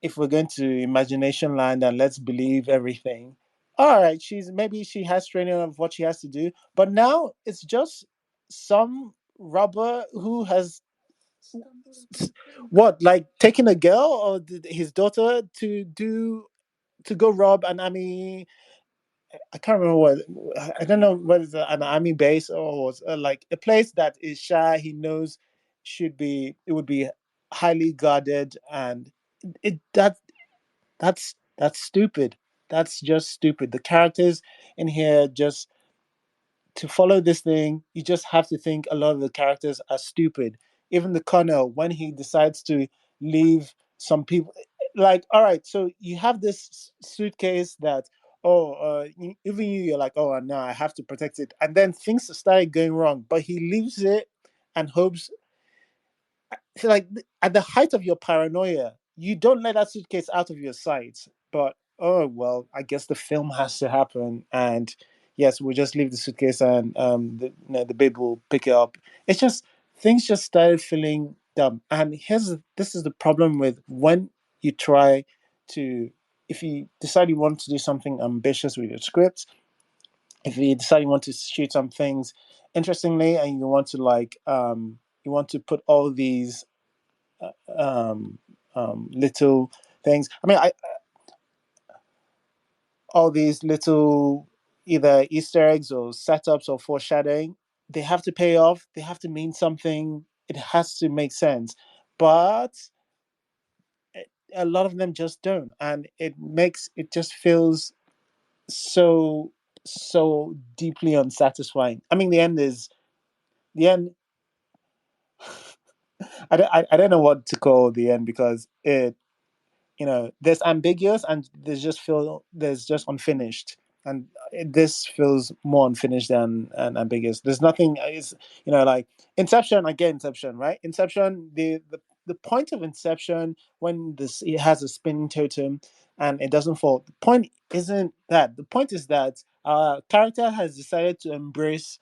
[SPEAKER 1] if we're going to imagination land and let's believe everything, all right, she has training of what she has to do, but now it's just some robber who has what, like taking a girl or his daughter to go rob an army. I can't remember what. I don't know whether it's an army base or was like a place that is shy. He knows it would be highly guarded, and it that's stupid. That's just stupid. The characters in here, just to follow this thing, you just have to think a lot of the characters are stupid. Even the colonel, when he decides to leave some people, like, all right, so you have this suitcase that, oh, even you're like, oh, no, I have to protect it. And then things started going wrong, but he leaves it and hopes, so like at the height of your paranoia, you don't let that suitcase out of your sight. But oh well, I guess the film has to happen, and yes, we'll just leave the suitcase, and the babe will pick it up. It's just things just started feeling dumb. And this is the problem with when you try to, if you decide you want to do something ambitious with your script, if you decide you want to shoot some things interestingly, and you want to you want to put all these um, little things. I mean, all these little either Easter eggs or setups or foreshadowing, they have to pay off. They have to mean something. it has to make sense, but a lot of them just don't, and it just feels so deeply unsatisfying. I mean, the end. I don't know what to call the end, because there's ambiguous, and there's just unfinished, and this feels more unfinished than and ambiguous. There's nothing is like Inception. Again, Inception, right? Inception, the point of Inception, when this it has a spinning totem and it doesn't fall, the point isn't that. The point is that our character has decided to embrace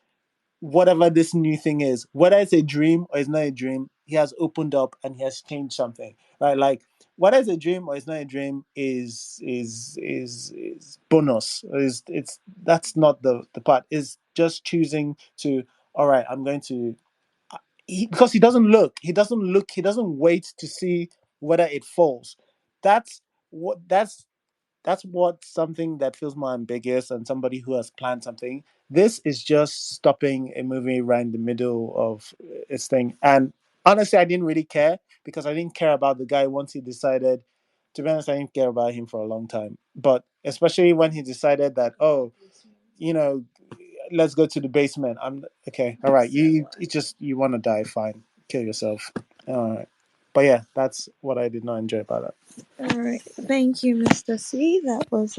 [SPEAKER 1] whatever this new thing is, whether it's a dream or it's not a dream. He has opened up and he has changed something, right? Like, whether it's a dream or it's not a dream is bonus. Is it's That's not the part. Is just choosing to, all right, I'm going to, because he doesn't wait to see whether it falls. That's what that's what something that feels more ambiguous and somebody who has planned something. This is just stopping a movie right in the middle of its thing. And honestly, I didn't really care, because I didn't care about the guy once he decided. To be honest, I didn't care about him for a long time. But especially when he decided that, oh, you know, let's go to the basement. I'm okay. All right. You want to die. Fine. Kill yourself. All right. But yeah, that's what I did not enjoy about it.
[SPEAKER 2] All right. Thank you, Mr. C. That was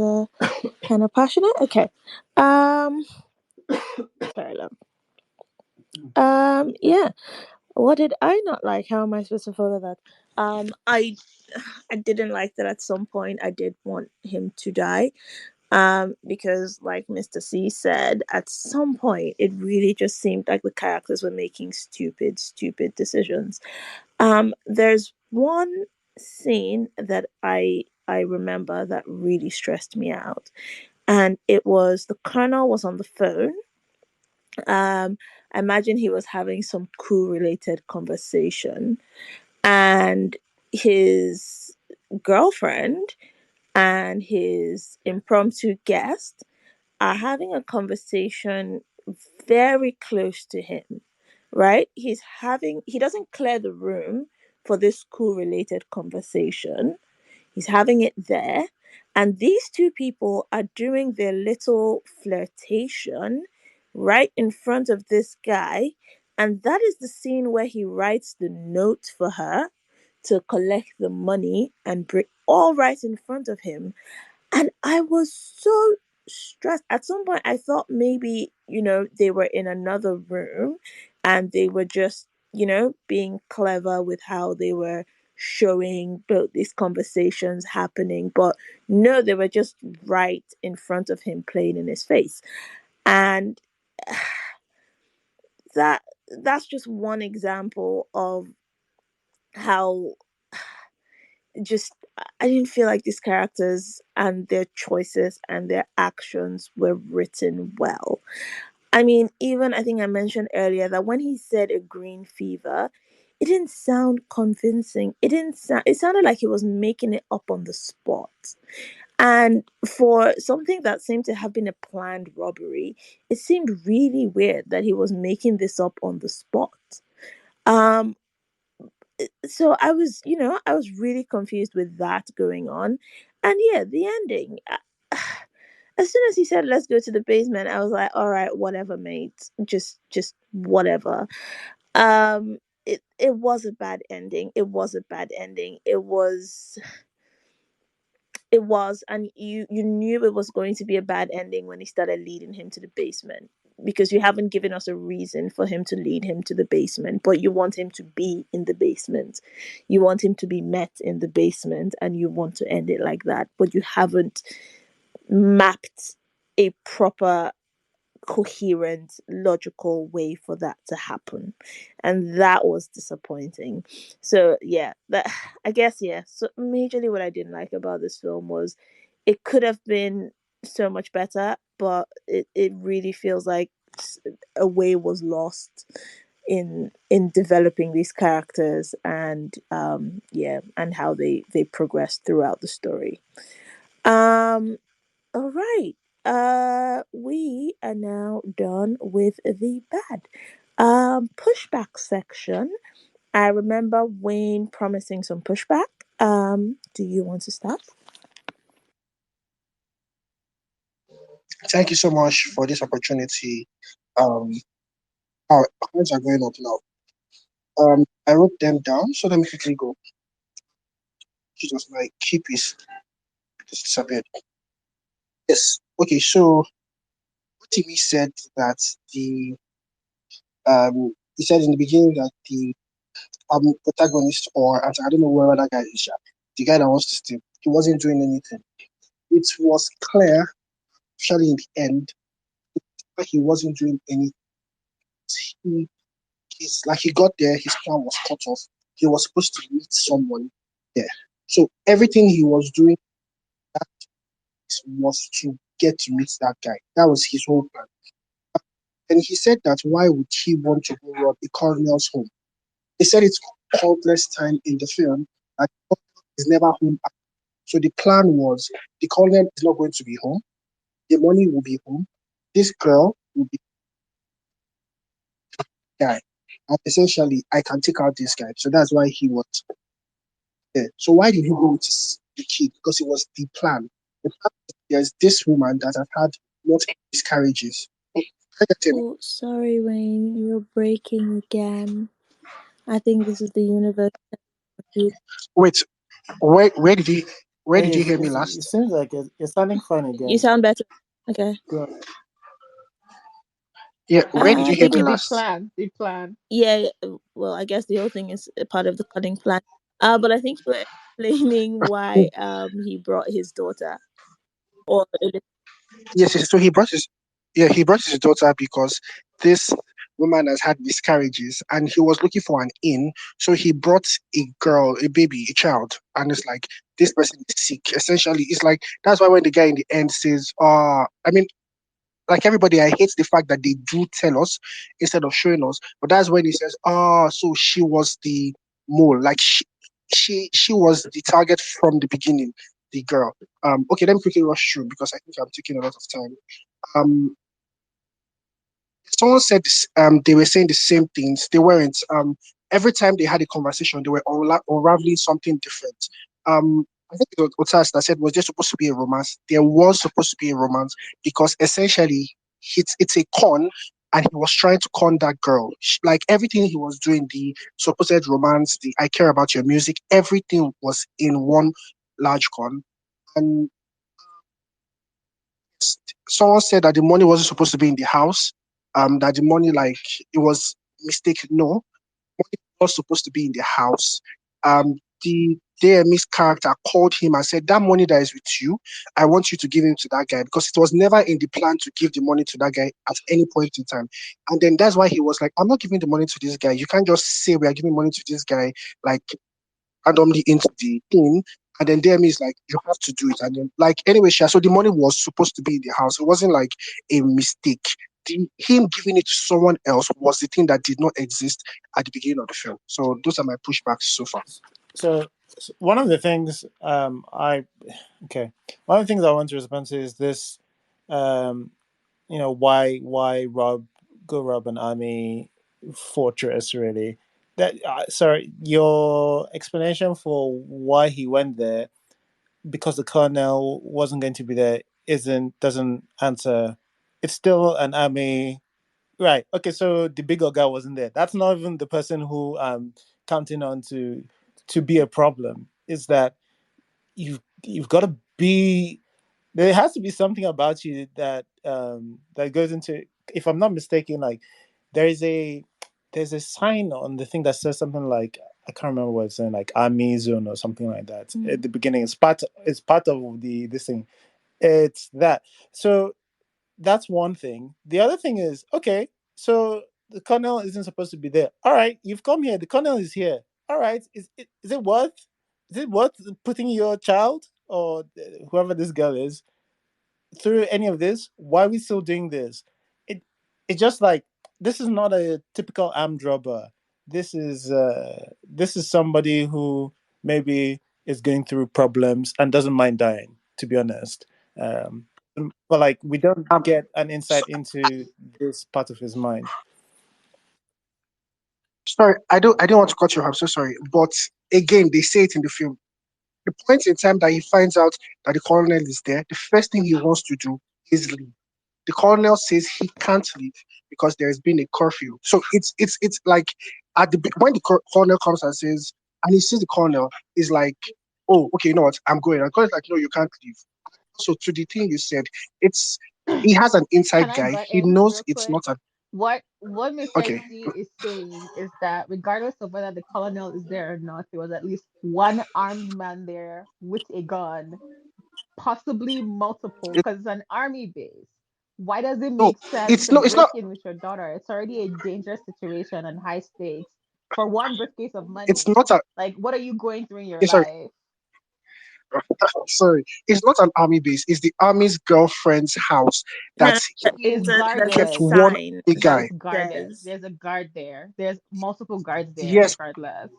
[SPEAKER 2] kind of passionate. Okay. Um. Sorry, love. Yeah. What did I not like? How am I supposed to follow that? I didn't like that at some point I did want him to die. Because like Mr. C said, at some point it really just seemed like the characters were making stupid decisions. There's one scene that I remember that really stressed me out. And it was the colonel was on the phone. I imagine he was having some coup related conversation, and his girlfriend and his impromptu guest are having a conversation very close to him, right? He doesn't clear the room for this school related conversation. He's having it there. And these two people are doing their little flirtation right in front of this guy. And that is the scene where he writes the note for her to collect the money and bring all right in front of him. And I was so stressed. At some point, I thought maybe, they were in another room and they were just, being clever with how they were showing both these conversations happening. But no, they were just right in front of him, playing in his face. And that's just one example of how just I didn't feel like these characters and their choices and their actions were written well. I mean, even I think I mentioned earlier that when he said a green fever, it didn't sound convincing. It sounded like he was making it up on the spot. And for something that seemed to have been a planned robbery, it seemed really weird that he was making this up on the spot. Um so I was really confused with that going on. And yeah, the ending, as soon as he said let's go to the basement, I was like, all right, whatever, mate, just whatever. It was a bad ending. It was, and you knew it was going to be a bad ending when he started leading him to the basement, because you haven't given us a reason for him to lead him to the basement, but you want him to be in the basement. You want him to be met in the basement, and you want to end it like that, but you haven't mapped a proper, coherent, logical way for that to happen. And that was disappointing. So yeah, that I guess, yeah. So majorly what I didn't like about this film was it could have been so much better, but it really feels like a way was lost in developing these characters, and yeah, and how they progressed throughout the story. um all right. We are now done with the bad. Pushback section. I remember Wayne promising some pushback. Do you want to start?
[SPEAKER 6] Thank you so much for this opportunity. Um, our hands are going up now. I wrote them down, so let me quickly go. Jesus, my keep is disappeared. Yes. Okay. So Timmy said that the he said in the beginning that the protagonist, or I don't know whoever that guy is, yeah, the guy that wants to steal, he wasn't doing anything. It was clear, especially in the end, that he wasn't doing anything. He, he's like he got there, his plan was cut off. He was supposed to meet someone there. So everything he was doing was to get to meet that guy. That was his whole plan. And he said that why would he want to go rob a colonel's home? He said it's countless time in the film that the colonel is never home. So the plan was the colonel is not going to be home. The money will be home. This girl will be the guy. And essentially, I can take out this guy. So that's why he was there. So why did he go with the kid? Because it was the plan. The plan is there's this woman that has had multiple miscarriages.
[SPEAKER 2] Oh, sorry, Wayne. You're breaking again. I think this is the universe.
[SPEAKER 6] Wait, where did you
[SPEAKER 1] Hey,
[SPEAKER 6] hear me
[SPEAKER 1] it
[SPEAKER 6] last?
[SPEAKER 1] seems like you're sounding fine
[SPEAKER 2] You
[SPEAKER 1] again.
[SPEAKER 2] sound better. Okay.
[SPEAKER 1] Good.
[SPEAKER 6] Yeah, where did
[SPEAKER 2] I
[SPEAKER 6] you hear
[SPEAKER 2] think
[SPEAKER 6] me
[SPEAKER 9] The
[SPEAKER 6] last?
[SPEAKER 9] plan, the plan.
[SPEAKER 2] yeah. Well, I guess the whole thing is a part of the cutting plan. But I think you were explaining why he brought his daughter. Or
[SPEAKER 6] Yes, yes. So he brought his daughter because this woman has had miscarriages and he was looking for an in. So he brought a girl, a baby, a child, and it's like this person is sick. Essentially, it's like that's why when the guy in the end says, I mean, like everybody, I hate the fact that they do tell us instead of showing us. But that's when he says, so she was the mole, like she was the target from the beginning, the girl. Okay, let me quickly rush through because I think I'm taking a lot of time. Um, someone said this, they were saying the same things. They weren't. Every time they had a conversation, they were unraveling something different. I think it was Otas that said, was there supposed to be a romance? There was supposed to be a romance because essentially it's a con, and he was trying to con that girl. Like everything he was doing, the supposed romance, the I care about your music, everything was in one large con. And someone said that the money wasn't supposed to be in the house. That the money, like, it was mistake. No, money was supposed to be in the house. The DM's character called him and said, that money that is with you, I want you to give it to that guy, because it was never in the plan to give the money to that guy at any point in time. And then that's why he was like, I'm not giving the money to this guy. You can't just say we are giving money to this guy, like, randomly into the thing. And then DM is like, you have to do it. And then, like, anyway, so the money was supposed to be in the house. It wasn't like a mistake. Him giving it to someone else was the thing that did not exist at the beginning of the film. So those are my pushbacks so far.
[SPEAKER 1] So one of the things one of the things I want to respond to is this, um, why rob an army fortress really. That sorry, your explanation for why he went there because the colonel wasn't going to be there isn't doesn't answer. It's still an army. Right. Okay. So the bigger guy wasn't there. That's not even the person who counting on to be a problem. Is that you've got to be. There has to be something about you that that goes into. If I'm not mistaken, like there is a there's a sign on the thing that says something like I can't remember what it's saying, like army zone or something like that. At the beginning, it's part of the this thing. It's that. So that's one thing. The other thing is, okay, so the colonel isn't supposed to be there. All right, you've come here. The colonel is here. All right, is it worth putting your child or whoever this girl is through any of this? Why are we still doing this? It it's just like this is not a typical armed robber. This is somebody who maybe is going through problems and doesn't mind dying. To be honest, um, but like we don't
[SPEAKER 6] Um,
[SPEAKER 1] get an
[SPEAKER 6] so
[SPEAKER 1] insight into this part of his mind.
[SPEAKER 6] Sorry, I don't want to cut you off. I'm so sorry. But again, they say it in the film. The point in time that he finds out that the colonel is there, the first thing he wants to do is leave. The colonel says he can't leave because there has been a curfew. So it's like when the colonel comes and says, and he sees the colonel, is like, oh, okay, you know what, I'm going. And the colonel's like, no, you can't leave. So to the thing you said, it's he has an
[SPEAKER 9] Can
[SPEAKER 6] inside
[SPEAKER 9] I
[SPEAKER 6] guy.
[SPEAKER 9] butt
[SPEAKER 6] He
[SPEAKER 9] in
[SPEAKER 6] knows
[SPEAKER 9] real
[SPEAKER 6] it's
[SPEAKER 9] quick?
[SPEAKER 6] not a
[SPEAKER 9] What Mr.
[SPEAKER 6] okay.
[SPEAKER 9] C is saying is that regardless of whether the colonel is there or not, there was at least one armed man there with a gun, possibly multiple,
[SPEAKER 6] It,
[SPEAKER 9] because it's an army base. Why does it
[SPEAKER 6] no,
[SPEAKER 9] make sense
[SPEAKER 6] it's
[SPEAKER 9] to
[SPEAKER 6] no, it's not.
[SPEAKER 9] break in with your daughter? It's already a dangerous situation and high stakes for one briefcase of
[SPEAKER 6] It's
[SPEAKER 9] money.
[SPEAKER 6] not a.
[SPEAKER 9] Like, what are you going through in your
[SPEAKER 6] Sorry,
[SPEAKER 9] life?
[SPEAKER 6] sorry. It's not an army base. It's the army's girlfriend's house that
[SPEAKER 2] No,
[SPEAKER 6] he
[SPEAKER 9] Is
[SPEAKER 2] there's a
[SPEAKER 6] kept
[SPEAKER 9] guarded,
[SPEAKER 6] one
[SPEAKER 2] sign
[SPEAKER 6] army
[SPEAKER 9] that
[SPEAKER 2] that
[SPEAKER 6] guy.
[SPEAKER 9] is guarded.
[SPEAKER 2] says
[SPEAKER 9] There's a guard there. There's multiple guards there,
[SPEAKER 6] Yes,
[SPEAKER 9] regardless.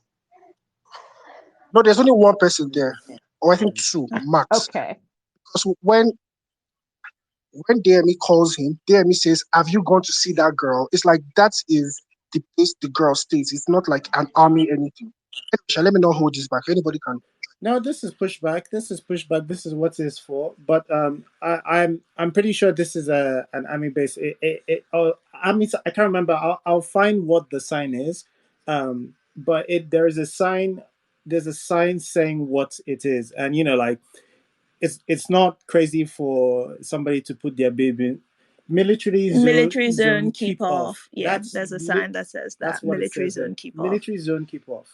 [SPEAKER 6] no, there's only one person there, or I think two max.
[SPEAKER 9] Okay.
[SPEAKER 6] Because when DME calls him, DME says, "Have you gone to see that girl?" It's like that is the place the girl stays. It's not like an army anything. Let me not hold this back. Anybody can.
[SPEAKER 1] No, this is pushback. This is pushback. This is what it's for. But I'm pretty sure this is a an army base. Army. I can't remember. I'll find what the sign is. But there is a sign. There's a sign saying what it is, and like it's not crazy for somebody to put their baby in military
[SPEAKER 2] military zone
[SPEAKER 1] zone
[SPEAKER 2] keep
[SPEAKER 1] keep off.
[SPEAKER 2] off. Yeah, there's a sign that says
[SPEAKER 1] That's
[SPEAKER 2] that
[SPEAKER 1] what it
[SPEAKER 2] military
[SPEAKER 1] says there.
[SPEAKER 2] zone keep off.
[SPEAKER 1] Military zone keep off.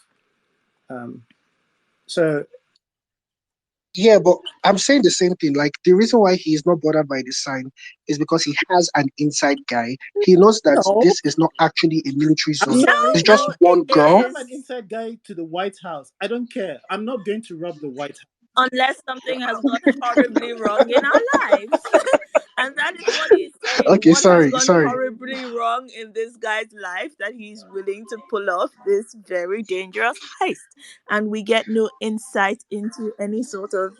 [SPEAKER 1] Um, so
[SPEAKER 6] Yeah, but I'm saying the same thing. Like the reason why he is not bothered by the sign is because he has an inside guy. He knows that
[SPEAKER 1] no,
[SPEAKER 6] this is not actually a military
[SPEAKER 1] I'm
[SPEAKER 6] zone.
[SPEAKER 2] No,
[SPEAKER 6] It's
[SPEAKER 1] sorry.
[SPEAKER 6] just
[SPEAKER 2] no, it
[SPEAKER 6] one
[SPEAKER 1] I
[SPEAKER 6] girl.
[SPEAKER 1] have an
[SPEAKER 2] is.
[SPEAKER 1] inside guy to the White House. I don't care. I'm not going to rob the White House.
[SPEAKER 2] Unless something has gone horribly wrong in our lives. And that is what he's saying.
[SPEAKER 6] Okay,
[SPEAKER 2] What has
[SPEAKER 6] sorry,
[SPEAKER 2] gone
[SPEAKER 6] sorry.
[SPEAKER 2] horribly wrong in this guy's life that he's willing to pull off this very dangerous heist? And we get no insight into any sort of,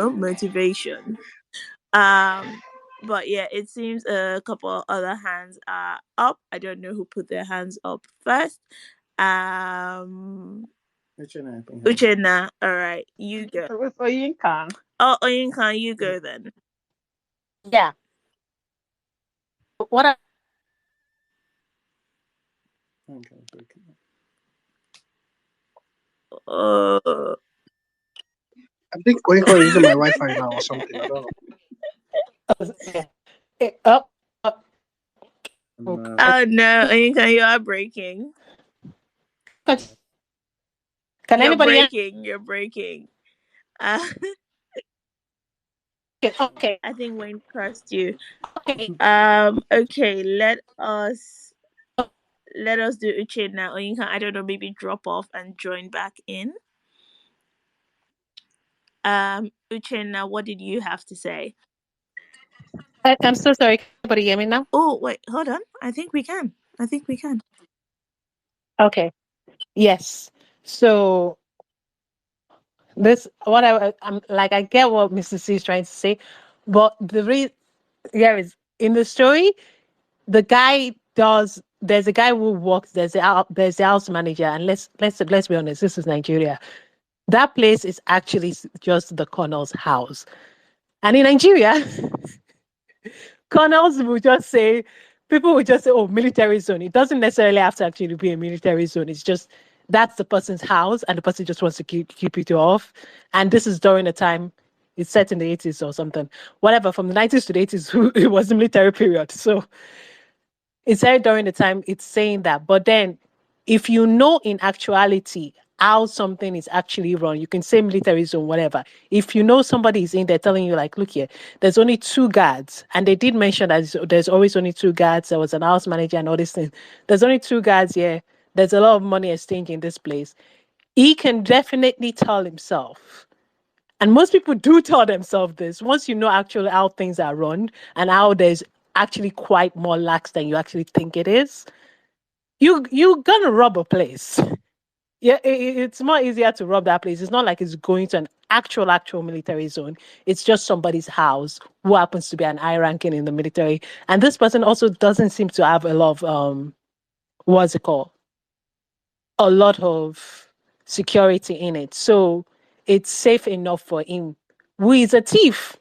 [SPEAKER 2] motivation. Um, but yeah, it seems a couple other hands are up. I don't know who put their hands up first. Um, Uchenna, all right, you go.
[SPEAKER 9] It was Oyinkan.
[SPEAKER 2] Oh, Oyinkan, you go then.
[SPEAKER 8] Yeah. What I
[SPEAKER 2] Uh,
[SPEAKER 6] I think Oinko is using my Wi-Fi now or something. I don't know.
[SPEAKER 8] yeah. Up, up.
[SPEAKER 2] oh no, Oyinkan, you are breaking.
[SPEAKER 8] Can
[SPEAKER 2] You're
[SPEAKER 8] anybody hear?
[SPEAKER 2] breaking. You're breaking. Uh,
[SPEAKER 8] Okay.
[SPEAKER 2] I think Wayne pressed you.
[SPEAKER 8] Okay.
[SPEAKER 2] Okay. Let us do Uchenna now. Oyinkan, I don't know. Maybe drop off and join back in. Uchenna, what did you have to say?
[SPEAKER 8] I'm so sorry. Can anybody hear me now?
[SPEAKER 2] Oh, wait, hold on. I think we can.
[SPEAKER 8] Okay. Yes. So this what I'm like. I get what Mr. C is trying to say, but the reason here is in the story, the guy does. There's a guy who works. There's the house manager, and let's be honest. This is Nigeria. That place is actually just the colonel's house, and in Nigeria, colonels will just say, people will just say, oh, military zone. It doesn't necessarily have to actually be a military zone. It's just that's the person's house and the person just wants to keep it off. And this is during a time, it's set in the 80s or something. Whatever, from the 90s to the 80s, it was the military period. So it's said during the time it's saying that. But then if you know in actuality how something is actually run, you can say military zone, whatever. If you know somebody is in there telling you, like, look here, there's only two guards. And they did mention that there's always only two guards. There was an house manager and all these things. There's only two guards here. There's a lot of money exchanged in this place. He can definitely tell himself. And most people do tell themselves this. Once you know actually how things are run and how there's actually quite more lax than you actually think it is, you're gonna rob a place. Yeah, it's more easier to rob that place. It's not like it's going to an actual military zone. It's just somebody's house who happens to be an high ranking in the military. And this person also doesn't seem to have a lot of what's it called? a lot of security in it. So it's safe enough for him, who is a thief,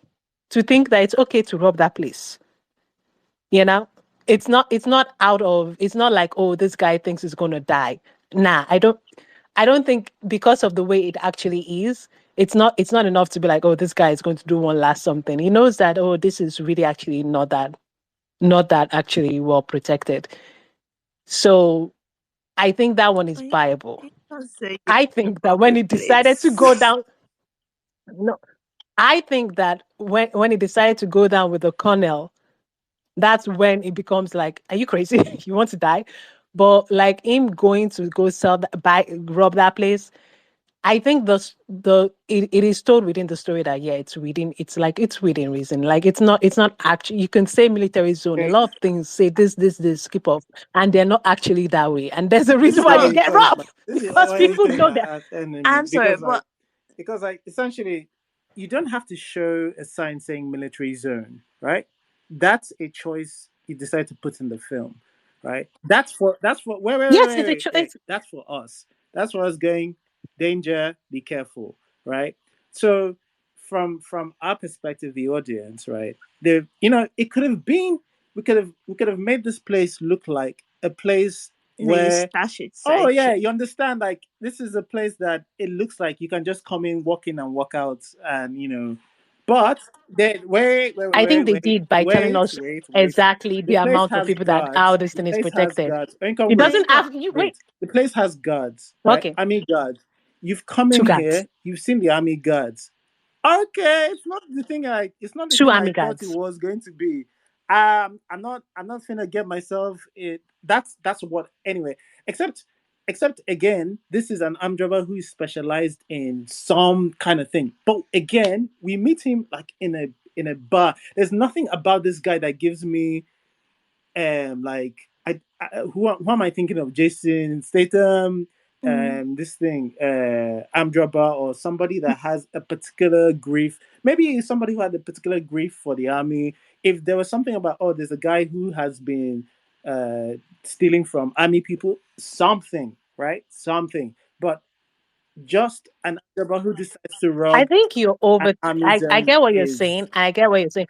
[SPEAKER 8] to think that it's okay to rob that place. You know? It's not like, oh, this guy thinks he's gonna die. Nah, I don't think, because of the way it actually is, it's not enough to be like, oh, this guy is going to do one last something. He knows that, oh, this is really actually not that actually well protected. So I think that one is
[SPEAKER 2] You
[SPEAKER 8] viable.
[SPEAKER 2] you can't say you
[SPEAKER 8] I
[SPEAKER 2] a
[SPEAKER 8] think that when he
[SPEAKER 2] public
[SPEAKER 8] decided to go
[SPEAKER 2] place.
[SPEAKER 8] down, no, I think that when he decided to go down with the colonel, that's when it becomes like, are you crazy? You want to die? But like him going to go sell that, rob that place, I think it is told within the story that, yeah, it's within reason. Like it's not actually, you can say military zone. A
[SPEAKER 1] Okay,
[SPEAKER 8] lot of things say this skip off, and they're not actually that way. And there's a
[SPEAKER 1] this
[SPEAKER 8] reason
[SPEAKER 1] is
[SPEAKER 8] why they
[SPEAKER 1] why
[SPEAKER 2] No,
[SPEAKER 1] you
[SPEAKER 8] get
[SPEAKER 1] guys
[SPEAKER 8] robbed
[SPEAKER 1] this is
[SPEAKER 8] because
[SPEAKER 1] why you
[SPEAKER 8] people
[SPEAKER 1] guys
[SPEAKER 8] know
[SPEAKER 1] are
[SPEAKER 8] that.
[SPEAKER 1] at enemy
[SPEAKER 2] I'm sorry,
[SPEAKER 1] because like essentially you don't have to show a sign saying military zone, right? That's a choice you decide to put in the film, right? That's for
[SPEAKER 8] Yes, it's a
[SPEAKER 1] wait.
[SPEAKER 8] choice.
[SPEAKER 1] That's for us. That's for us going danger, be careful, right? So from our perspective, the audience, right? It could have been we could have made this place look like a place
[SPEAKER 2] they
[SPEAKER 1] where,
[SPEAKER 2] stash it
[SPEAKER 1] oh
[SPEAKER 2] side
[SPEAKER 1] yeah,
[SPEAKER 2] chick.
[SPEAKER 1] you understand, like this is a place that it looks like you can just come in, walk in and walk out, and but then
[SPEAKER 8] I think they did by telling us
[SPEAKER 1] wait.
[SPEAKER 8] exactly the
[SPEAKER 1] The place
[SPEAKER 8] amount of
[SPEAKER 1] has
[SPEAKER 8] people that how
[SPEAKER 1] guards.
[SPEAKER 8] this
[SPEAKER 1] The
[SPEAKER 8] thing is
[SPEAKER 1] place has
[SPEAKER 8] protected.
[SPEAKER 1] guards. Enka,
[SPEAKER 8] It
[SPEAKER 1] wait,
[SPEAKER 8] doesn't
[SPEAKER 2] Yinka,
[SPEAKER 8] have you wait.
[SPEAKER 1] wait. The place has guards, right?
[SPEAKER 8] Okay,
[SPEAKER 1] Army guards. You've come
[SPEAKER 8] two
[SPEAKER 1] in
[SPEAKER 8] guards,
[SPEAKER 1] here, you've seen the army guards. Okay, it's not the thing
[SPEAKER 8] two
[SPEAKER 1] I
[SPEAKER 8] army
[SPEAKER 1] thought it
[SPEAKER 8] guards.
[SPEAKER 1] was going to be. I'm not gonna get myself it. That's what anyway. Except again, this is an arm driver who is specialized in some kind of thing. But again, we meet him like in a bar. There's nothing about this guy that gives me like who am I thinking of? Jason Statham,
[SPEAKER 2] mm,
[SPEAKER 1] this thing, Amdraba, or somebody that has a particular grief. Maybe somebody who had a particular grief for the army. If there was something about, oh, there's a guy who has been stealing from army people, something, right? Something. But just an Amdraba who decides to
[SPEAKER 8] I
[SPEAKER 1] rob
[SPEAKER 8] think you're
[SPEAKER 1] an
[SPEAKER 8] over.
[SPEAKER 1] army
[SPEAKER 8] I
[SPEAKER 1] zone
[SPEAKER 8] get what you're
[SPEAKER 1] is
[SPEAKER 8] saying. I get what you're saying.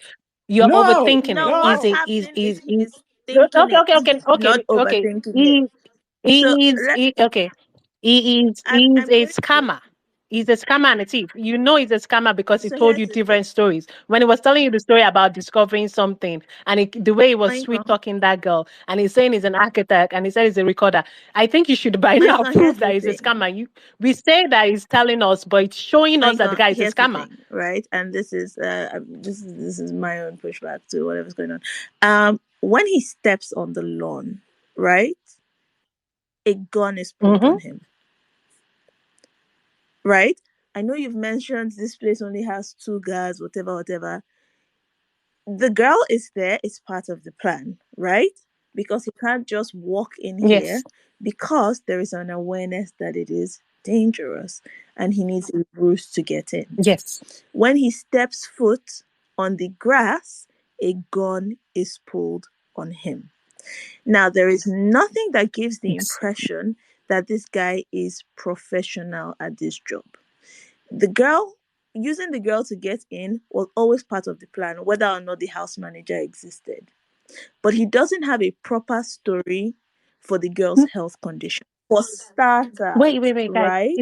[SPEAKER 8] You're
[SPEAKER 1] no,
[SPEAKER 8] overthinking it.
[SPEAKER 2] no, what's
[SPEAKER 1] no.
[SPEAKER 2] happening is he's thinking
[SPEAKER 8] Okay,
[SPEAKER 2] it,
[SPEAKER 8] okay, okay,
[SPEAKER 2] not
[SPEAKER 8] okay, okay.
[SPEAKER 2] overthinking it. So
[SPEAKER 8] Okay. He is
[SPEAKER 2] I'm
[SPEAKER 8] a
[SPEAKER 2] going to
[SPEAKER 8] scammer. He's a scammer and a thief. You know he's a scammer because he
[SPEAKER 2] so
[SPEAKER 8] told
[SPEAKER 2] here's
[SPEAKER 8] you
[SPEAKER 2] the thing.
[SPEAKER 8] different stories. When he was telling you the story about discovering something, and the way he was
[SPEAKER 2] Oinko,
[SPEAKER 8] sweet talking that girl, and he's saying he's an architect, and he said he's a recorder. I think you should by now
[SPEAKER 2] Oinko,
[SPEAKER 8] prove
[SPEAKER 2] here's
[SPEAKER 8] that
[SPEAKER 2] the
[SPEAKER 8] he's a
[SPEAKER 2] thing.
[SPEAKER 8] scammer. We say that he's telling us, but it's showing us that the
[SPEAKER 2] Oinko,
[SPEAKER 8] guy is a
[SPEAKER 2] here's the
[SPEAKER 8] scammer.
[SPEAKER 2] thing, right? And this is my own pushback to whatever's going on. When he steps on the lawn, right, a gun is pulled
[SPEAKER 8] Mm-hmm.
[SPEAKER 2] on him, right? I know you've mentioned this place only has two guards, whatever, whatever. The girl is there, it's part of the plan, right? Because he can't just walk in
[SPEAKER 8] Yes.
[SPEAKER 2] here because there is an awareness that it is dangerous and he needs a ruse to get in.
[SPEAKER 8] Yes.
[SPEAKER 2] When he steps foot on the grass, a gun is pulled on him. Now, there is nothing that gives the
[SPEAKER 8] Yes.
[SPEAKER 2] impression that this guy is professional at this job. The girl, using the girl to get in was always part of the plan, whether or not the house manager existed. But he doesn't have a proper story for the girl's health condition. For starters,
[SPEAKER 8] Wait, guys.
[SPEAKER 2] right?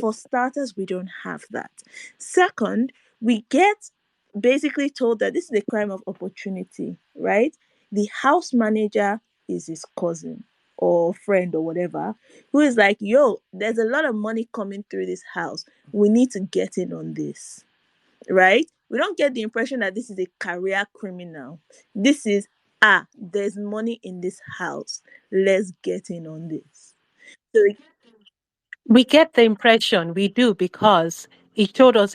[SPEAKER 2] For starters, we don't have that. Second, we get basically told that this is a crime of opportunity, right? The house manager is his cousin or friend or whatever, who is like, yo, there's a lot of money coming through this house. We need to get in on this, right? We don't get the impression that this is a career criminal. This is, there's money in this house. Let's get in on this. So,
[SPEAKER 8] We get the impression we do because he told us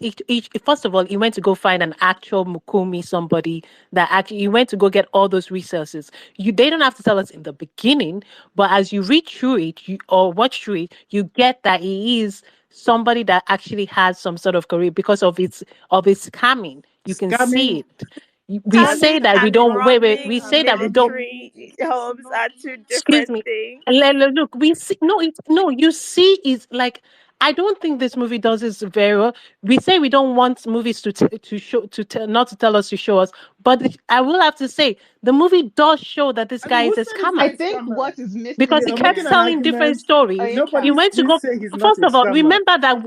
[SPEAKER 8] first of all he went to go find an actual Mukumi, somebody that actually he went to go get all those resources. They don't have to tell us in the beginning, but as you read through it, or watch through it, you get that he is somebody that actually has some sort of career because of its scamming. You can see
[SPEAKER 1] Scamming
[SPEAKER 8] it. we say
[SPEAKER 2] Scamming
[SPEAKER 8] that we
[SPEAKER 2] and
[SPEAKER 8] don't wait.
[SPEAKER 2] robbing
[SPEAKER 8] We say that we don't.
[SPEAKER 2] military homes are two
[SPEAKER 8] Excuse
[SPEAKER 2] different
[SPEAKER 8] me.
[SPEAKER 2] things.
[SPEAKER 8] Look, we see, no, no. You see, is like I don't think this movie does this very well. We say we don't want movies to show not to tell us to show us, but I will have to say the movie does show that this
[SPEAKER 1] I mean,
[SPEAKER 8] guy
[SPEAKER 1] who
[SPEAKER 8] is a
[SPEAKER 1] said he's
[SPEAKER 8] scammer
[SPEAKER 1] not
[SPEAKER 9] I
[SPEAKER 1] a
[SPEAKER 9] think
[SPEAKER 1] scammer?
[SPEAKER 9] what is missing
[SPEAKER 8] because he
[SPEAKER 1] You're
[SPEAKER 8] kept
[SPEAKER 1] making an
[SPEAKER 9] here.
[SPEAKER 8] telling different
[SPEAKER 1] argument.
[SPEAKER 8] stories. He
[SPEAKER 1] Nobody
[SPEAKER 9] Oyecha,
[SPEAKER 8] went to
[SPEAKER 1] didn't
[SPEAKER 8] go.
[SPEAKER 1] say he's not
[SPEAKER 8] First
[SPEAKER 1] a
[SPEAKER 8] of all,
[SPEAKER 1] scammer.
[SPEAKER 8] remember that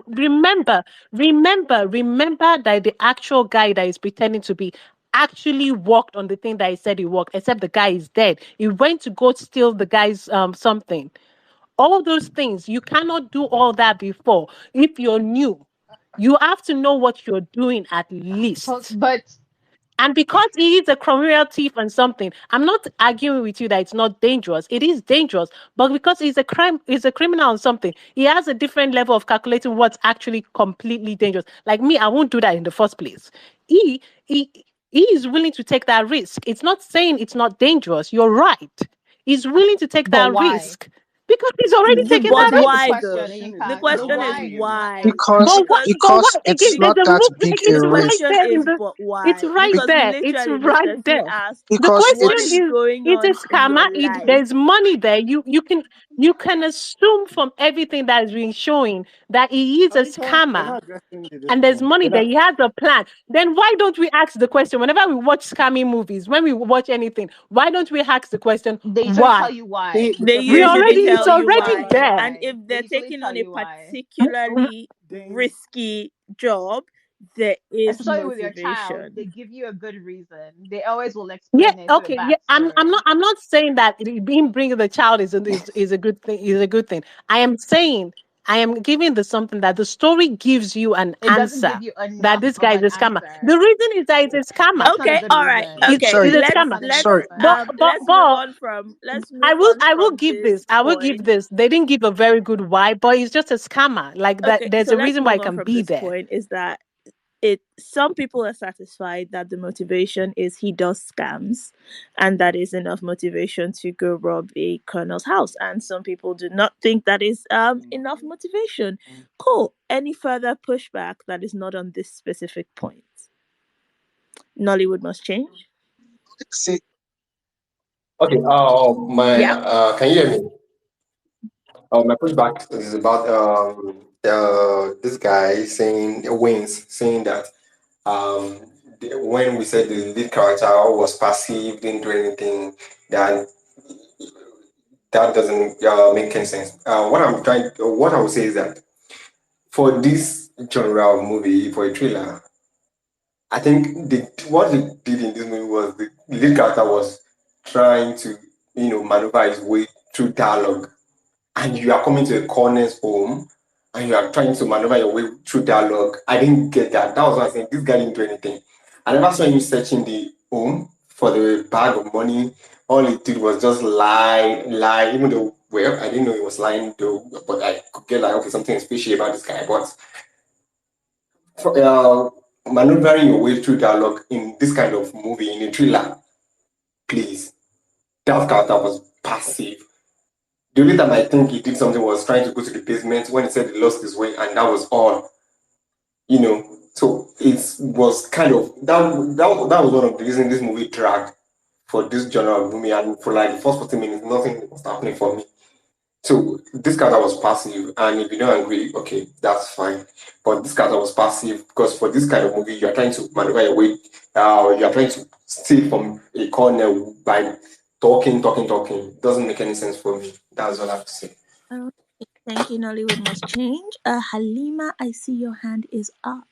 [SPEAKER 8] the actual guy that is pretending to be actually walked on the thing that he said he walked, except the guy is dead. He went to go steal the guy's something. All those things, you cannot do all that before. If you're new, you have to know what you're doing at least.
[SPEAKER 9] but
[SPEAKER 8] And because he is a criminal thief and something, I'm not arguing with you that it's not dangerous. It is dangerous, but because he's a criminal and something, he has a different level of calculating what's actually completely dangerous. Like me, I won't do that in the first place. He he he is willing to take that risk. It's not saying it's not dangerous. You're right. He's willing to take
[SPEAKER 9] but
[SPEAKER 8] that
[SPEAKER 9] why?
[SPEAKER 8] risk because he's already taken
[SPEAKER 9] But
[SPEAKER 2] But
[SPEAKER 8] that
[SPEAKER 9] that's the
[SPEAKER 8] risk.
[SPEAKER 2] why
[SPEAKER 9] question,
[SPEAKER 2] though? The
[SPEAKER 9] Yinka. The
[SPEAKER 2] question is
[SPEAKER 9] why is not
[SPEAKER 2] why?
[SPEAKER 6] because
[SPEAKER 2] Because
[SPEAKER 8] But what?
[SPEAKER 6] it's
[SPEAKER 2] the,
[SPEAKER 8] There's
[SPEAKER 6] not
[SPEAKER 8] a
[SPEAKER 6] that big
[SPEAKER 8] like
[SPEAKER 2] the
[SPEAKER 6] a
[SPEAKER 8] it's right
[SPEAKER 6] risk.
[SPEAKER 2] question
[SPEAKER 8] there
[SPEAKER 2] is
[SPEAKER 8] in the.
[SPEAKER 2] but
[SPEAKER 8] It's
[SPEAKER 2] why?
[SPEAKER 8] right
[SPEAKER 6] Be-
[SPEAKER 2] Because
[SPEAKER 8] there. It's
[SPEAKER 2] literally this
[SPEAKER 8] right
[SPEAKER 2] person
[SPEAKER 8] there.
[SPEAKER 2] asked,
[SPEAKER 8] The
[SPEAKER 6] because
[SPEAKER 2] what
[SPEAKER 8] question
[SPEAKER 2] is
[SPEAKER 6] it's
[SPEAKER 8] is,
[SPEAKER 2] going
[SPEAKER 8] it's
[SPEAKER 2] on
[SPEAKER 8] a
[SPEAKER 2] in your
[SPEAKER 8] scammer.
[SPEAKER 2] life?
[SPEAKER 8] There's money there. You can assume from everything that is being showing that he is a
[SPEAKER 1] Aisha, you're
[SPEAKER 8] scammer
[SPEAKER 1] not addressing this
[SPEAKER 8] and there's
[SPEAKER 1] point.
[SPEAKER 8] money
[SPEAKER 1] You're
[SPEAKER 8] there.
[SPEAKER 1] not.
[SPEAKER 8] He has a plan. Then why don't we ask the question whenever we watch scamming movies, when we watch anything, why don't we ask the question,
[SPEAKER 9] they usually tell
[SPEAKER 8] why?
[SPEAKER 9] you
[SPEAKER 1] They,
[SPEAKER 9] why.
[SPEAKER 2] They
[SPEAKER 1] because
[SPEAKER 8] We
[SPEAKER 1] they
[SPEAKER 2] usually
[SPEAKER 8] already, it's
[SPEAKER 2] tell you
[SPEAKER 8] already
[SPEAKER 2] why.
[SPEAKER 8] there.
[SPEAKER 2] And if
[SPEAKER 9] They
[SPEAKER 2] they're
[SPEAKER 9] usually
[SPEAKER 2] taking
[SPEAKER 9] tell
[SPEAKER 2] on a
[SPEAKER 9] you why.
[SPEAKER 2] particularly
[SPEAKER 1] they
[SPEAKER 2] risky job, there is
[SPEAKER 9] Especially with your child, they
[SPEAKER 2] motivation.
[SPEAKER 9] give you a good reason. They always will
[SPEAKER 8] Yeah,
[SPEAKER 9] explain it to a
[SPEAKER 8] okay. Yeah,
[SPEAKER 9] backstory.
[SPEAKER 8] I'm not saying that being bringing the child is a good thing. Is a good thing. I am saying I am giving the something that the story gives you an
[SPEAKER 9] It doesn't
[SPEAKER 8] answer
[SPEAKER 9] give you
[SPEAKER 8] that
[SPEAKER 9] enough
[SPEAKER 8] this
[SPEAKER 9] of
[SPEAKER 8] guy is
[SPEAKER 9] an
[SPEAKER 8] a scammer.
[SPEAKER 9] answer.
[SPEAKER 8] The reason is that it's a scammer.
[SPEAKER 9] That's not a
[SPEAKER 2] Okay,
[SPEAKER 9] good
[SPEAKER 2] all right.
[SPEAKER 9] reason.
[SPEAKER 2] Okay,
[SPEAKER 8] Is
[SPEAKER 6] sorry,
[SPEAKER 8] a
[SPEAKER 9] That's
[SPEAKER 2] let's
[SPEAKER 8] scammer.
[SPEAKER 9] not a good
[SPEAKER 2] let's
[SPEAKER 6] sorry.
[SPEAKER 9] reason.
[SPEAKER 2] let's move
[SPEAKER 8] But
[SPEAKER 2] on from let's move on
[SPEAKER 8] I will
[SPEAKER 2] from
[SPEAKER 8] give
[SPEAKER 2] this
[SPEAKER 8] this. I will give
[SPEAKER 2] point.
[SPEAKER 8] this. They didn't give a very good why, but it's just a scammer. Like that.
[SPEAKER 2] Okay,
[SPEAKER 8] There's
[SPEAKER 2] so
[SPEAKER 8] a
[SPEAKER 2] let's
[SPEAKER 8] reason why
[SPEAKER 2] move
[SPEAKER 8] it
[SPEAKER 2] on
[SPEAKER 8] can
[SPEAKER 2] from
[SPEAKER 8] be
[SPEAKER 2] this
[SPEAKER 8] there.
[SPEAKER 2] point is that it some people are satisfied that the motivation is he does scams and that is enough motivation to go rob a colonel's house, and some people do not think that is enough motivation. Cool. Any further pushback that is not on this specific point? Nollywood must change.
[SPEAKER 6] See,
[SPEAKER 3] Okay. My
[SPEAKER 2] Yeah.
[SPEAKER 3] can you hear me? My pushback is about this guy saying Wayne's saying that when we said the lead character was passive, didn't do anything, that that doesn't make any sense. What I would say is that for this genre of movie, for a thriller, I think what they did in this movie was the lead character was trying to, maneuver his way through dialogue, and you are coming to a corner's home, and you are trying to maneuver your way through dialogue. I didn't get that. That was what I was saying. This guy didn't do anything. I never saw him searching the home for the bag of money. All he did was just lie, lie. Even though, well, I didn't know he was lying though, but I could get like, okay, something is fishy about this guy. But maneuvering your way through dialogue in this kind of movie, in a thriller, please, that character was passive. The only time I think he did something was trying to go to the basement when he said he lost his way, and that was all. So it was kind of that was one of the reasons this movie dragged for this genre of movie, and for like the first 40 minutes, nothing was happening for me. So this character was passive, and if you don't agree, okay, that's fine. But this character was passive because for this kind of movie, you are trying to maneuver your way, you are trying to steal from a corner by talking, talking, talking. Doesn't make any sense for me. That's all I have to say.
[SPEAKER 2] Okay, thank you. Nollywood must change. Halima, I see your hand is up.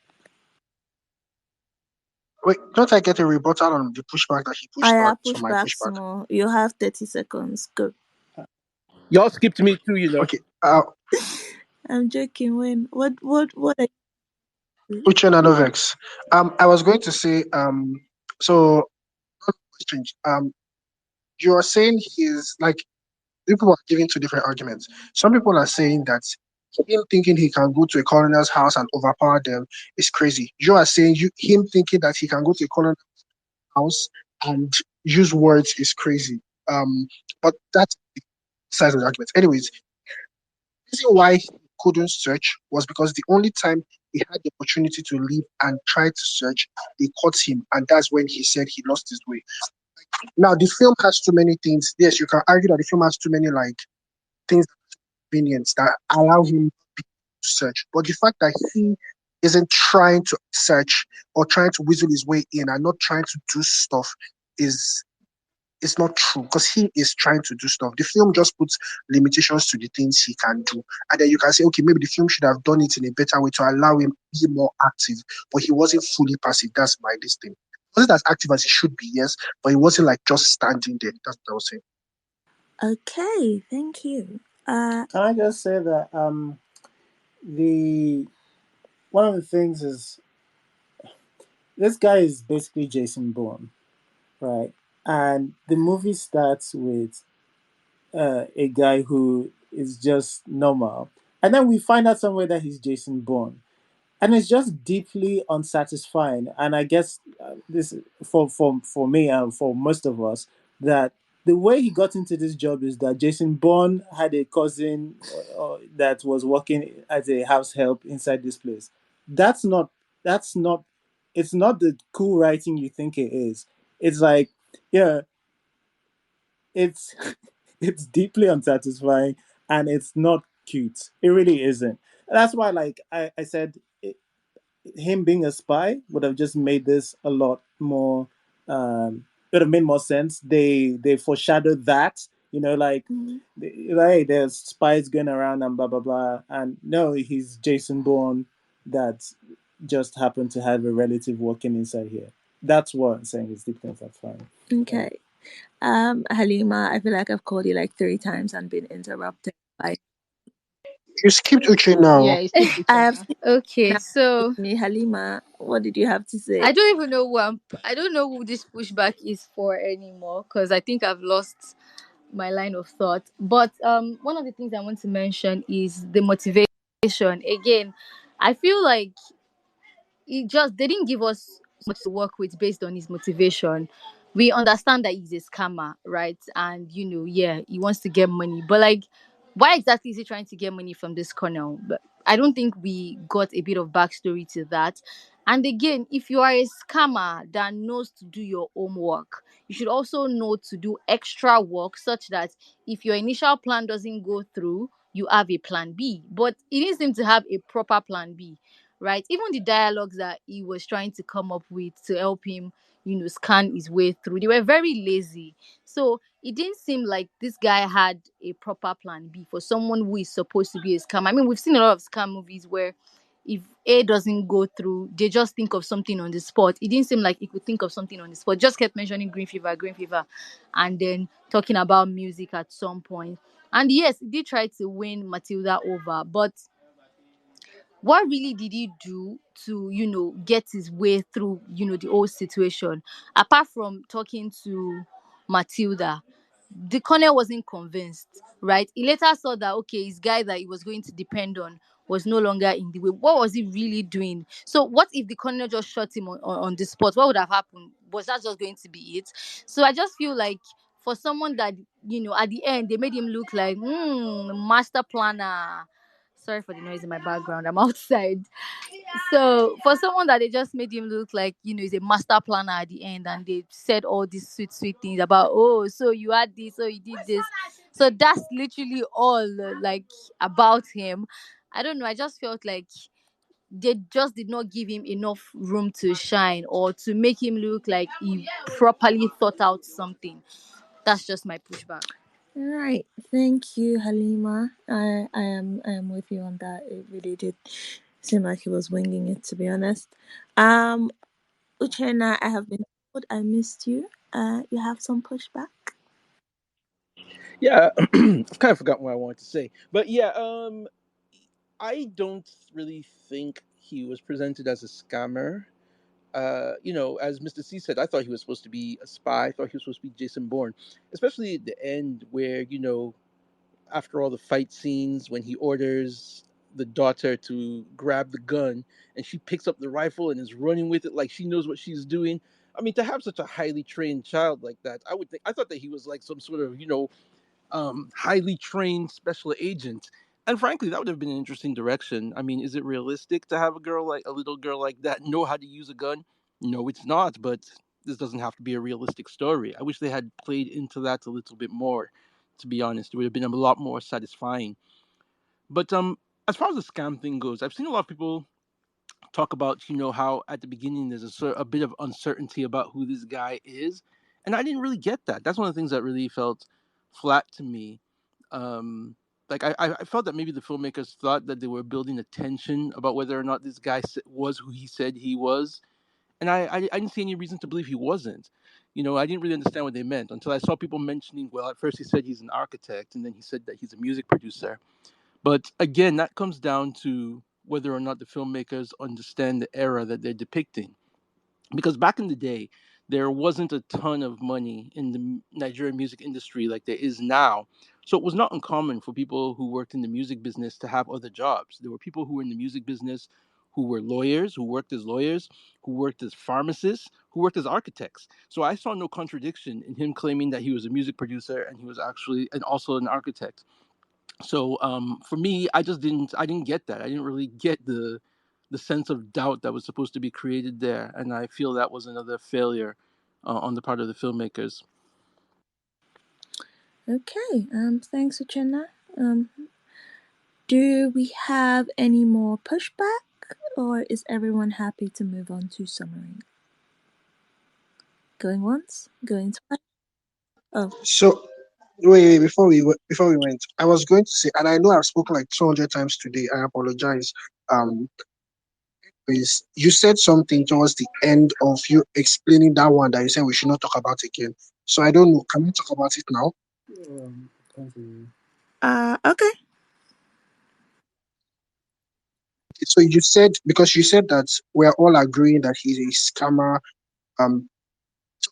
[SPEAKER 6] wait, don't I get a rebuttal on the pushback that he pushed
[SPEAKER 2] I
[SPEAKER 6] back
[SPEAKER 2] have
[SPEAKER 6] to
[SPEAKER 2] pushed
[SPEAKER 6] my
[SPEAKER 2] back
[SPEAKER 6] pushback?
[SPEAKER 2] small. You have 30 seconds. Go.
[SPEAKER 5] Y'all skipped me too, you know.
[SPEAKER 6] Okay,
[SPEAKER 2] I'm joking. When? What are you?
[SPEAKER 6] Uche Nanovex. I was going to say, so strange. You are saying he's like people are giving two different arguments. Some people are saying that him thinking he can go to a coroner's house and overpower them is crazy. You are saying him thinking that he can go to a coroner's house and use words is crazy. But that's the size of the argument. Anyways, the reason why he couldn't search was because the only time he had the opportunity to leave and try to search. They caught him, and that's when he said he lost his way. Now the film has too many things. Yes, you can argue that the film has too many like things convenience that allow him to search. But the fact that he isn't trying to search or trying to whistle his way in and not trying to do stuff is not true because he is trying to do stuff. The film just puts limitations to the things he can do. And then you can say, okay, maybe the film should have done it in a better way to allow him to be more active, but he wasn't fully passive. That's my this thing. He wasn't as active as he should be, yes, but he wasn't like just standing there. That's what I was saying.
[SPEAKER 2] Okay, thank you.
[SPEAKER 1] Can I just say that the one of the things is this guy is basically Jason Bourne, right? And the movie starts with a guy who is just normal, and then we find out somewhere that he's Jason Bourne, and it's just deeply unsatisfying. And I guess this for me and for most of us that the way he got into this job is that Jason Bourne had a cousin that was working as a house help inside this place. That's not. That's not. It's not the cool writing you think it is. It's like, yeah, it's it's deeply unsatisfying and it's not cute. It really isn't. That's why, like I said, him being a spy would have just made this a lot more. It would have made more sense. They foreshadowed that, like, hey, there's spies going around and blah blah blah, and no, he's Jason Bourne that just happened to have a relative working inside here. That's what I'm saying is deeply unsatisfying.
[SPEAKER 2] Okay. Halima, I feel like I've called you like 3 times and been interrupted by.
[SPEAKER 6] You skipped Uche
[SPEAKER 9] Yeah,
[SPEAKER 6] now.
[SPEAKER 9] you skipped each
[SPEAKER 2] I have
[SPEAKER 9] other.
[SPEAKER 2] seen
[SPEAKER 4] Okay,
[SPEAKER 2] now
[SPEAKER 4] so
[SPEAKER 2] me, Halima. What did you have to say?
[SPEAKER 4] I don't even know I don't know who this pushback is for anymore because I think I've lost my line of thought. But one of the things I want to mention is the motivation. Again, I feel like they didn't give us much to work with based on his motivation. We understand that he's a scammer, right? And yeah, he wants to get money, but like, why exactly is he trying to get money from this colonel? But I don't think we got a bit of backstory to that. And again, if you are a scammer that knows to do your homework, you should also know to do extra work such that if your initial plan doesn't go through, you have a plan B. But he didn't seem to have a proper plan B, right? Even the dialogues that he was trying to come up with to help him, scan his way through, they were very lazy. So it didn't seem like this guy had a proper plan B for someone who is supposed to be a scam. I mean, we've seen a lot of scam movies where if A doesn't go through, they just think of something on the spot. It didn't seem like he could think of something on the spot. Just kept mentioning green fever, and then talking about music at some point. And yes, he did try to win Matilda over, but what really did he do to get his way through the whole situation, apart from talking to Matilda? The colonel wasn't convinced, right? He later saw that okay, his guy that he was going to depend on was no longer in the way. What was he really doing? So what if the colonel just shot him on the spot? What would have happened? Was that just going to be it? So I just feel like for someone that at the end they made him look like master planner. Sorry for the noise in my background, I'm outside. So for someone that they just made him look like he's a master planner at the end, and they said all these sweet things about, oh, so you had this, so you did this. So that's literally all like about him. I don't know, I just felt like they just did not give him enough room to shine or to make him look like he properly thought out something. That's just my pushback.
[SPEAKER 2] All right, thank you, Halima. I am with you on that. It really did seem like he was winging it, to be honest. Uchenna, I have been told I missed you. You have some pushback.
[SPEAKER 5] Yeah, I've kind of forgotten what I wanted to say, but yeah, I don't really think he was presented as a scammer. As Mr. C said, I thought he was supposed to be a spy. I thought he was supposed to be Jason Bourne, especially at the end where, after all the fight scenes, when he orders the daughter to grab the gun and she picks up the rifle and is running with it like she knows what she's doing. I mean, to have such a highly trained child like that, I thought that he was like some sort of, highly trained special agent. And frankly, that would have been an interesting direction. I mean, is it realistic to have a little girl like that know how to use a gun? No, it's not, but this doesn't have to be a realistic story. I wish they had played into that a little bit more, to be honest. It would have been a lot more satisfying. But as far as the scam thing goes, I've seen a lot of people talk about, how at the beginning there's a bit of uncertainty about who this guy is. And I didn't really get that. That's one of the things that really felt flat to me. Um, like I felt that maybe the filmmakers thought that they were building a tension about whether or not this guy was who he said he was, and I didn't see any reason to believe he wasn't. I didn't really understand what they meant until I saw people mentioning. Well, at first he said he's an architect, and then he said that he's a music producer. But again, that comes down to whether or not the filmmakers understand the era that they're depicting, because back in the day there wasn't a ton of money in the Nigerian music industry like there is now. So it was not uncommon for people who worked in the music business to have other jobs. There were people who were in the music business who were lawyers, who worked as lawyers, who worked as pharmacists, who worked as architects. So I saw no contradiction in him claiming that he was a music producer and he was actually and also an architect. So for me, I didn't get that. I didn't really get the sense of doubt that was supposed to be created there, and I feel that was another failure on the part of the filmmakers.
[SPEAKER 2] Okay. Thanks, Uchenna. Do we have any more pushback, or is everyone happy to move on to summary? Going once, going twice. Oh,
[SPEAKER 6] So wait, before we went, I was going to say, and I know I've spoken like 200 times today. I apologize. Um, is you said something towards the end of you explaining that one that you said we should not talk about again. So I don't know. Can we talk about it now?
[SPEAKER 2] okay.
[SPEAKER 6] So you said, because you said that we're all agreeing that he's a scammer. Um,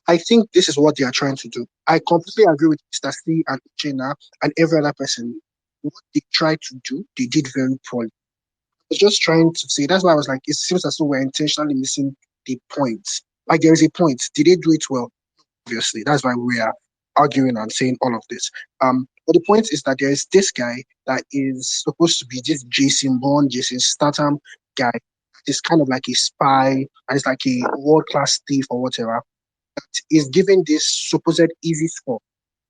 [SPEAKER 6] I think this is what they are trying to do. I completely agree with Mr. C and Jenna and every other person. What they tried to do, they did very poorly. I was just trying to say, that's why I was like, it seems as though we're intentionally missing the point. Like there is a point. Did they do it well? Obviously. That's why we are arguing and saying all of this. But the point is that there is this guy that is supposed to be this Jason Bourne, Jason Statham guy. It's kind of like a spy and it's like a world class thief or whatever. That is given this supposed easy score,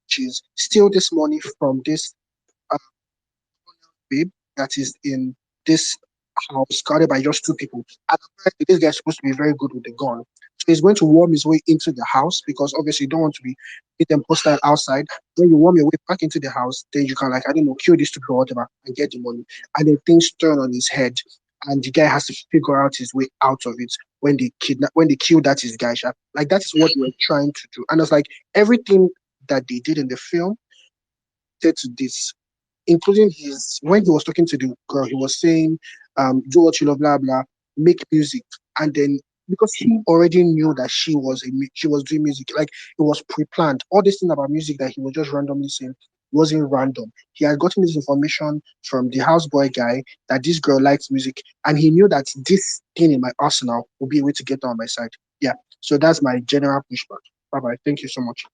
[SPEAKER 6] which is steal this money from this uh, babe that is in this house guarded by just two people. And apparently, this guy is supposed to be very good with the gun. So he's going to worm his way into the house because obviously you don't want to be hit them hostile outside. When you worm your way back into the house, then you can, like, I don't know, kill these two people or whatever and get the money. And then things turn on his head. And the guy has to figure out his way out of it when they kill that his guy. Like that is what we're trying to do. And it's like everything that they did in the film said to this, including his when he was talking to the girl, he was saying, "Do what you love, blah blah, make music," and then because he already knew that she was doing music, like it was pre-planned. All this thing about music that he was just randomly saying wasn't random. He had gotten this information from the houseboy guy that this girl likes music, and he knew that this thing in my arsenal would be a way to get her on my side. Yeah, so that's my general pushback. Bye bye. Thank you so much.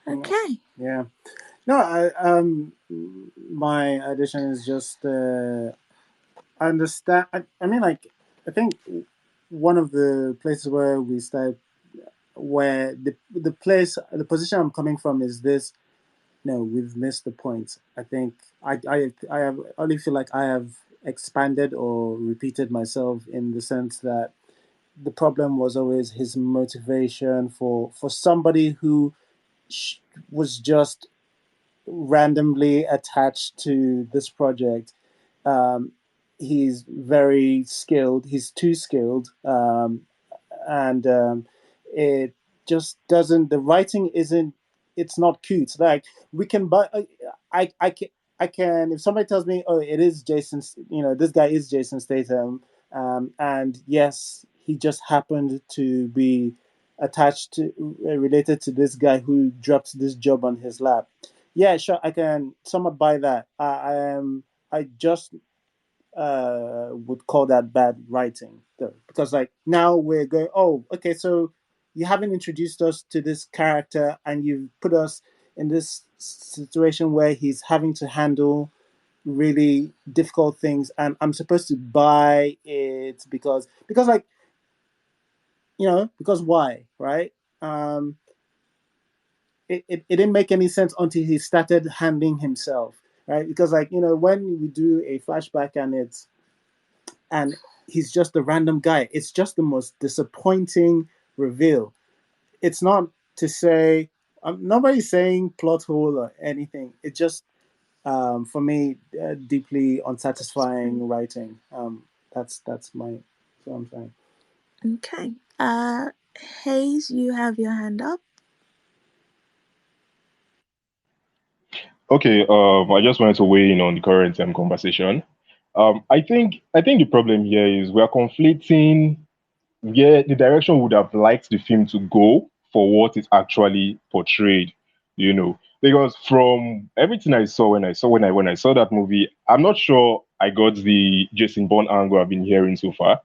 [SPEAKER 2] Okay.
[SPEAKER 1] Yeah. No, my addition is just understand. I mean, like, I think one of the places where we start, where the position I'm coming from is this. No, we've missed the point. I think I only feel like I have expanded or repeated myself in the sense that the problem was always his motivation for somebody who was just randomly attached to this project. Um, he's very skilled. He's too skilled, and it just doesn't. The writing isn't. It's not cute. Like we can, but I can. I can. If somebody tells me, "Oh, it is Jason," this guy is Jason Statham, and yes, he just happened to be attached to, related to this guy who dropped this job on his lap. Yeah, sure, I can somewhat buy that. I just would call that bad writing, though, because like now we're going, oh, okay, so you haven't introduced us to this character, and you've put us in this situation where he's having to handle really difficult things, and I'm supposed to buy it because like, because why, right? Um, it didn't make any sense until he started handling himself, right? Because like, when we do a flashback and he's just a random guy, it's just the most disappointing reveal. It's not to say, nobody's saying plot hole or anything. It just, for me, deeply unsatisfying writing. That's what I'm saying.
[SPEAKER 2] Okay. Hayes, you have your hand up.
[SPEAKER 11] Okay, I just wanted to weigh in on the current conversation. I think the problem here is we are conflating where the direction would have liked the film to go for what it actually portrayed, because from everything I saw when I saw that movie, I'm not sure I got the Jason Bourne angle I've been hearing so far.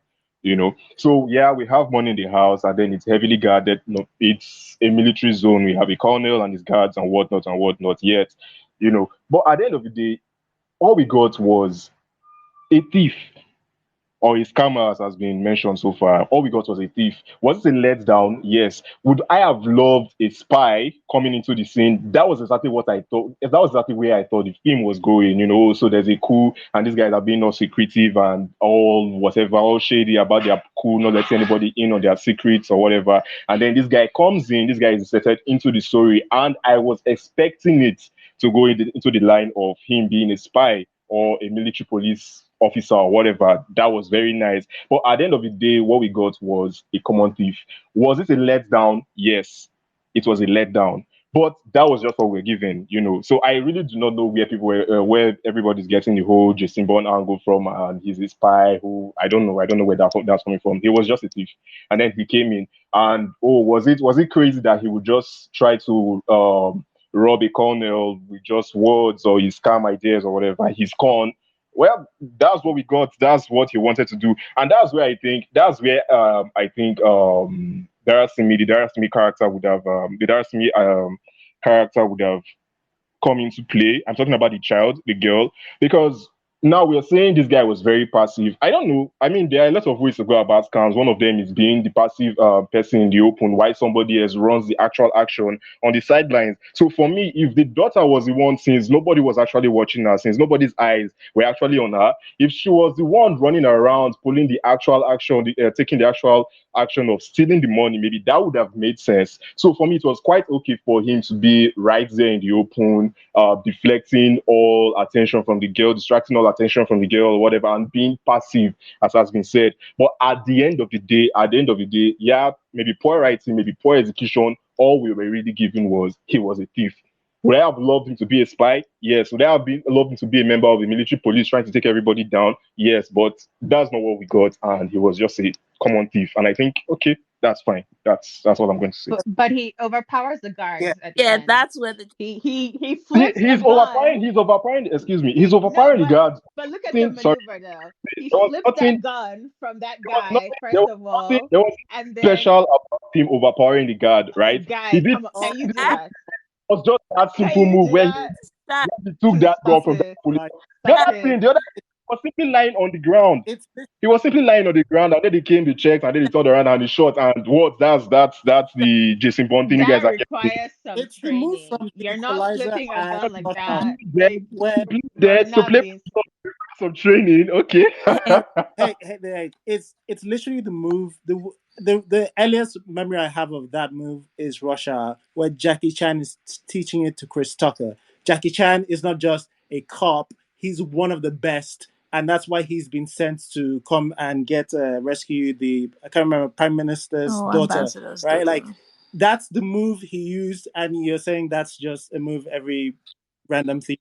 [SPEAKER 11] So yeah, we have money in the house, and then it's heavily guarded. No, it's a military zone. We have a colonel and his guards and whatnot and whatnot. Yet, but at the end of the day, all we got was a thief or a scammer, as has been mentioned so far. All we got was a thief. Was it a letdown? Yes. Would I have loved a spy coming into the scene? That was exactly what I thought. That was exactly where I thought the film was going. So there's a coup, and these guys are being all secretive and all whatever, all shady about their coup, not letting anybody in on their secrets or whatever. And then this guy comes in. This guy is inserted into the story, and I was expecting it to go into the line of him being a spy or a military police officer or whatever. That was very nice. But at the end of the day, what we got was a common thief. Was it a letdown? Yes, it was a letdown. But that was just what we're given. So I really do not know where people were, where everybody's getting the whole Jason Bourne angle from, and he's a spy who I don't know. I don't know where that's coming from. He was just a thief, and then he came in, and was it crazy that he would just try to rob a colonel with just words or his scam ideas or whatever? He's gone. Well, that's what we got. That's what he wanted to do, and that's where I think the Darasimi character would have come into play. I'm talking about the child, the girl, because now we're saying this guy was very passive. I don't know. I mean, there are a lot of ways to go about scams. One of them is being the passive person in the open, while somebody else runs the actual action on the sidelines. So for me, if the daughter was the one, since nobody was actually watching her, since nobody's eyes were actually on her, if she was the one running around, pulling the actual action, taking the actual action of stealing the money, maybe that would have made sense. So for me, it was quite okay for him to be right there in the open, deflecting all attention from the girl, distracting all attention from the girl or whatever, and being passive, as has been said. But at the end of the day, yeah, maybe poor writing, maybe poor execution. All we were really given was he was a thief. Would I have loved him to be a spy? Yes. Would I have loved him to be a member of the military police trying to take everybody down? Yes. But that's not what we got, and he was just a common thief. And I think, okay, that's fine. That's all I'm going to say.
[SPEAKER 9] But he overpowers the
[SPEAKER 6] Yeah.
[SPEAKER 9] guards at the
[SPEAKER 2] Yeah,
[SPEAKER 9] end.
[SPEAKER 2] that's where the
[SPEAKER 9] He
[SPEAKER 11] He,
[SPEAKER 9] flips a
[SPEAKER 11] he's overpowering.
[SPEAKER 9] gun.
[SPEAKER 11] He's overpowering. Excuse me. He's
[SPEAKER 9] No,
[SPEAKER 11] overpowering the guards.
[SPEAKER 9] but look at the
[SPEAKER 11] Sorry,
[SPEAKER 9] maneuver though. He
[SPEAKER 11] there was
[SPEAKER 9] flips that
[SPEAKER 11] nothing.
[SPEAKER 9] gun from that
[SPEAKER 11] There was
[SPEAKER 9] guy
[SPEAKER 11] nothing. There
[SPEAKER 9] first
[SPEAKER 11] was
[SPEAKER 9] of
[SPEAKER 11] nothing.
[SPEAKER 9] all,
[SPEAKER 11] There was
[SPEAKER 9] and then
[SPEAKER 11] special about him overpowering the guard, right? He
[SPEAKER 9] guy,
[SPEAKER 11] did.
[SPEAKER 9] come on,
[SPEAKER 2] oh,
[SPEAKER 9] can you do
[SPEAKER 2] that
[SPEAKER 9] that?
[SPEAKER 11] Was just that
[SPEAKER 9] Can
[SPEAKER 11] simple
[SPEAKER 9] you
[SPEAKER 11] move
[SPEAKER 9] do
[SPEAKER 11] where
[SPEAKER 9] that?
[SPEAKER 2] that
[SPEAKER 11] he took
[SPEAKER 9] Please
[SPEAKER 11] that gun
[SPEAKER 9] stop
[SPEAKER 11] from that
[SPEAKER 9] it.
[SPEAKER 11] police.
[SPEAKER 1] like
[SPEAKER 11] The
[SPEAKER 9] Stop
[SPEAKER 11] other
[SPEAKER 9] it.
[SPEAKER 11] thing, the other thing was simply lying on the ground.
[SPEAKER 1] it's
[SPEAKER 11] He was simply lying on the ground, and then they came, they checked, and then they turned around and he shot. And what? That's the Jason Bond thing you
[SPEAKER 9] That
[SPEAKER 11] guys are getting.
[SPEAKER 9] requires some
[SPEAKER 1] it's the move
[SPEAKER 9] training.
[SPEAKER 1] from the
[SPEAKER 9] You're not
[SPEAKER 1] equalizer
[SPEAKER 9] flipping a
[SPEAKER 1] and
[SPEAKER 9] gun like
[SPEAKER 1] Russia,
[SPEAKER 9] that.
[SPEAKER 11] Dead,
[SPEAKER 9] Like
[SPEAKER 1] where
[SPEAKER 9] you're
[SPEAKER 11] dead. So
[SPEAKER 9] not
[SPEAKER 11] play
[SPEAKER 9] being.
[SPEAKER 11] some training, okay?
[SPEAKER 2] hey,
[SPEAKER 1] hey, it's literally the move. The earliest memory I have of that move is Russia, where Jackie Chan is teaching it to Chris Tucker. Jackie Chan is not just a cop; he's one of the best, and that's why he's been sent to come and get rescue the, I can't remember, Prime Minister's
[SPEAKER 2] oh,
[SPEAKER 1] daughter,
[SPEAKER 2] ambassador's
[SPEAKER 1] right? Like,
[SPEAKER 2] daughter.
[SPEAKER 1] that's the move he used, and you're saying that's just a move every random thing.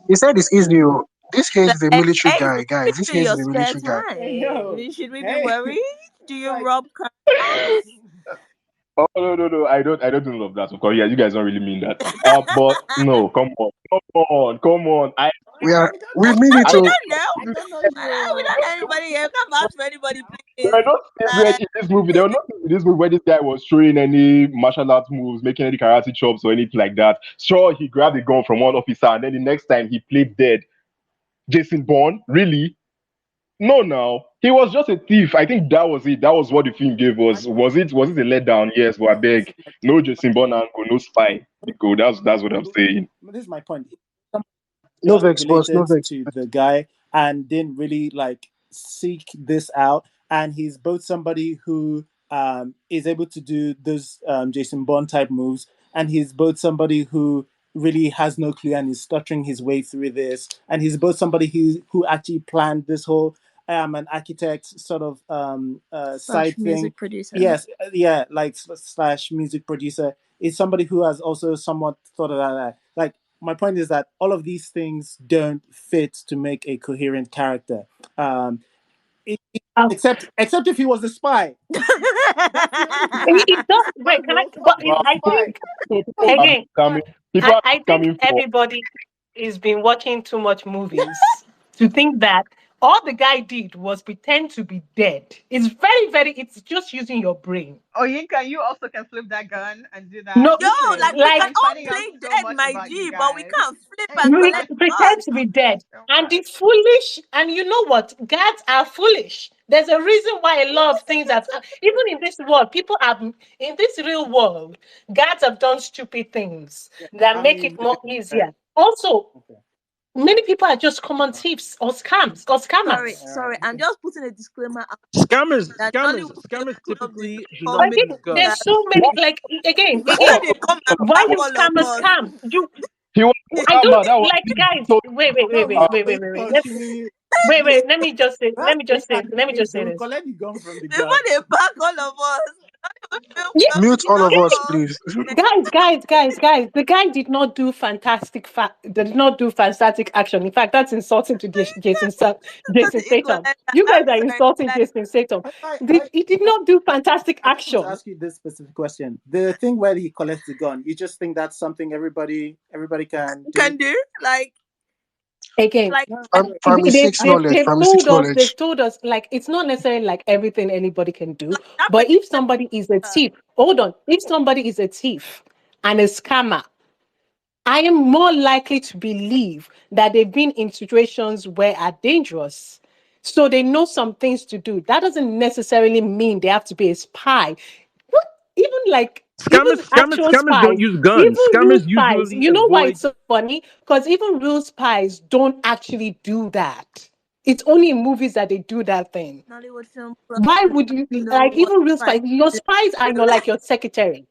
[SPEAKER 6] He said it's easy. Oh. This case
[SPEAKER 2] So,
[SPEAKER 6] is a
[SPEAKER 2] hey,
[SPEAKER 6] military
[SPEAKER 2] hey,
[SPEAKER 6] guy,
[SPEAKER 2] what do you
[SPEAKER 6] guys. This
[SPEAKER 2] do in
[SPEAKER 6] case
[SPEAKER 2] your
[SPEAKER 6] is a
[SPEAKER 2] spare
[SPEAKER 6] military guy.
[SPEAKER 1] I know.
[SPEAKER 2] time? Should we be
[SPEAKER 1] Hey,
[SPEAKER 2] worried? Do you
[SPEAKER 1] like,
[SPEAKER 2] rob cars?
[SPEAKER 11] Oh no, I don't do love that. Of course, yeah, you guys don't really mean that. But no, come on. I
[SPEAKER 6] We are
[SPEAKER 1] we don't
[SPEAKER 6] we
[SPEAKER 1] know.
[SPEAKER 6] mean it
[SPEAKER 11] I
[SPEAKER 2] We
[SPEAKER 6] to
[SPEAKER 2] don't know.
[SPEAKER 1] I don't know
[SPEAKER 2] We
[SPEAKER 1] you.
[SPEAKER 2] don't know anybody here. Come out for anybody,
[SPEAKER 11] There
[SPEAKER 2] please.
[SPEAKER 11] are no scenes where
[SPEAKER 2] Uh,
[SPEAKER 11] in this movie. There were no scenes in this movie where this guy was throwing any martial arts moves, making any karate chops or anything like that. Sure, he grabbed a gun from one officer, and then the next time he played dead. Jason Bourne, really? No, now he was just a thief. I think that was it. That was what the film gave us. Was it a letdown? Yes, but I beg, no Jason Bourne and no spy. Because that's what I'm saying.
[SPEAKER 12] This is my point.
[SPEAKER 6] No
[SPEAKER 12] Just
[SPEAKER 6] vex, boss. No
[SPEAKER 12] related
[SPEAKER 6] vex.
[SPEAKER 12] to the guy and didn't really like seek this out. And he's both somebody who is able to do those Jason Bourne type moves, and he's both somebody who really has no clue and is stuttering his way through this. And he's both somebody who actually planned this whole an architect sort of
[SPEAKER 2] Slash
[SPEAKER 12] side
[SPEAKER 2] music
[SPEAKER 12] thing.
[SPEAKER 2] producer.
[SPEAKER 12] Yes, yeah, like slash music producer is somebody who has also somewhat thought of that. Like my point is that all of these things don't fit to make a coherent character. Um,
[SPEAKER 8] Um,
[SPEAKER 12] except if he was a spy. That's the only thing.
[SPEAKER 8] it does.
[SPEAKER 12] Spy
[SPEAKER 8] Wait, can I?
[SPEAKER 12] role.
[SPEAKER 8] But
[SPEAKER 12] He's a
[SPEAKER 8] I
[SPEAKER 12] spy.
[SPEAKER 8] think
[SPEAKER 12] He's a
[SPEAKER 8] again,
[SPEAKER 12] spy.
[SPEAKER 11] People are
[SPEAKER 8] I think
[SPEAKER 11] coming for.
[SPEAKER 8] everybody has been watching too much movies to think that all the guy did was pretend to be dead. It's very, very. It's just using your brain.
[SPEAKER 9] Oh, you also can flip that gun and do that.
[SPEAKER 8] No,
[SPEAKER 2] Yo,
[SPEAKER 9] Listen,
[SPEAKER 2] like we can
[SPEAKER 8] like
[SPEAKER 9] I'm
[SPEAKER 2] all
[SPEAKER 9] finding out
[SPEAKER 2] play
[SPEAKER 9] so
[SPEAKER 2] dead,
[SPEAKER 9] much
[SPEAKER 2] my
[SPEAKER 9] about you
[SPEAKER 2] G, but we
[SPEAKER 9] guys.
[SPEAKER 2] can't flip
[SPEAKER 9] I'm
[SPEAKER 2] and
[SPEAKER 8] we
[SPEAKER 2] collect
[SPEAKER 8] pretend
[SPEAKER 2] guns.
[SPEAKER 8] to be
[SPEAKER 9] learning
[SPEAKER 8] dead,
[SPEAKER 9] so
[SPEAKER 8] and
[SPEAKER 9] much.
[SPEAKER 8] the foolish. And you know what? Guards are foolish. There's a reason why a lot of things have, even in this world, people have, in this real world, guards have done stupid things
[SPEAKER 12] Yeah,
[SPEAKER 8] that
[SPEAKER 12] I
[SPEAKER 8] make it
[SPEAKER 12] mean,
[SPEAKER 8] more easier. Also,
[SPEAKER 12] okay.
[SPEAKER 8] many people are just common thieves or scams or
[SPEAKER 2] Sorry,
[SPEAKER 8] scammers.
[SPEAKER 2] sorry. I'm just putting a disclaimer out
[SPEAKER 5] Scammers,
[SPEAKER 2] that
[SPEAKER 5] scammers,
[SPEAKER 2] Nollywood Film
[SPEAKER 5] scammers
[SPEAKER 2] Club did
[SPEAKER 5] typically do
[SPEAKER 2] not
[SPEAKER 5] not
[SPEAKER 2] make
[SPEAKER 8] Again,
[SPEAKER 5] use
[SPEAKER 8] there's
[SPEAKER 2] that.
[SPEAKER 5] guns.
[SPEAKER 8] so many, like, again,
[SPEAKER 2] Before
[SPEAKER 8] again,
[SPEAKER 2] they come and
[SPEAKER 8] why
[SPEAKER 2] pack
[SPEAKER 8] would
[SPEAKER 2] all of
[SPEAKER 8] scammers
[SPEAKER 2] us.
[SPEAKER 8] scam?
[SPEAKER 11] He was a
[SPEAKER 8] I don't
[SPEAKER 11] scammer.
[SPEAKER 8] think,
[SPEAKER 11] That was
[SPEAKER 8] like,
[SPEAKER 11] he
[SPEAKER 8] guys,
[SPEAKER 11] told.
[SPEAKER 12] No,
[SPEAKER 8] wait.
[SPEAKER 12] actually,
[SPEAKER 8] Wait. Let me just say,
[SPEAKER 12] that's
[SPEAKER 8] let me just
[SPEAKER 12] they
[SPEAKER 8] say
[SPEAKER 12] will
[SPEAKER 8] this.
[SPEAKER 12] collect the gun from the
[SPEAKER 2] Before
[SPEAKER 12] guard.
[SPEAKER 2] they pack all of us. Nollywood Film
[SPEAKER 8] Yeah,
[SPEAKER 2] Club
[SPEAKER 6] Mute
[SPEAKER 2] did
[SPEAKER 6] all
[SPEAKER 2] not
[SPEAKER 6] of us,
[SPEAKER 2] come.
[SPEAKER 6] please.
[SPEAKER 8] guys. The guy did not do did not do fantastic action. In fact, that's insulting to Jason Statham.
[SPEAKER 2] Equalizer.
[SPEAKER 8] You
[SPEAKER 2] I'm
[SPEAKER 8] guys are
[SPEAKER 2] sorry.
[SPEAKER 8] insulting
[SPEAKER 2] Like,
[SPEAKER 8] Jason Statham.
[SPEAKER 12] I,
[SPEAKER 8] He did not do fantastic
[SPEAKER 12] I just want to
[SPEAKER 8] action.
[SPEAKER 12] ask you this specific question. The thing where he collects the gun, you just think that's something everybody can do?
[SPEAKER 2] can do.
[SPEAKER 8] Again,
[SPEAKER 2] Like
[SPEAKER 12] No,
[SPEAKER 2] I,
[SPEAKER 6] Primary six knowledge. Primary six
[SPEAKER 8] they've
[SPEAKER 6] knowledge.
[SPEAKER 8] told us, like, it's not necessarily like everything anybody can do.
[SPEAKER 2] like that
[SPEAKER 8] But if
[SPEAKER 2] particular
[SPEAKER 8] somebody is a thief, hold on, if somebody is a thief and a scammer, I am more likely to believe that they've been in situations where are dangerous. So they know some things to do. That doesn't necessarily mean they have to be a spy. What even actual
[SPEAKER 5] Scammers
[SPEAKER 8] spies,
[SPEAKER 5] don't use
[SPEAKER 8] even
[SPEAKER 5] guns.
[SPEAKER 8] real
[SPEAKER 5] Scammers
[SPEAKER 8] spies,
[SPEAKER 5] usually
[SPEAKER 8] you know why
[SPEAKER 5] avoid.
[SPEAKER 8] it's so funny? Because even real spies don't actually do that. It's only in movies that they do that thing.
[SPEAKER 2] Nollywood Film Club
[SPEAKER 8] Why
[SPEAKER 2] does
[SPEAKER 8] would you,
[SPEAKER 2] not know
[SPEAKER 8] like,
[SPEAKER 2] what
[SPEAKER 8] even real
[SPEAKER 2] spies
[SPEAKER 8] spies? Your
[SPEAKER 2] do
[SPEAKER 8] spies are,
[SPEAKER 2] in real
[SPEAKER 8] like
[SPEAKER 2] life.
[SPEAKER 8] your secretary.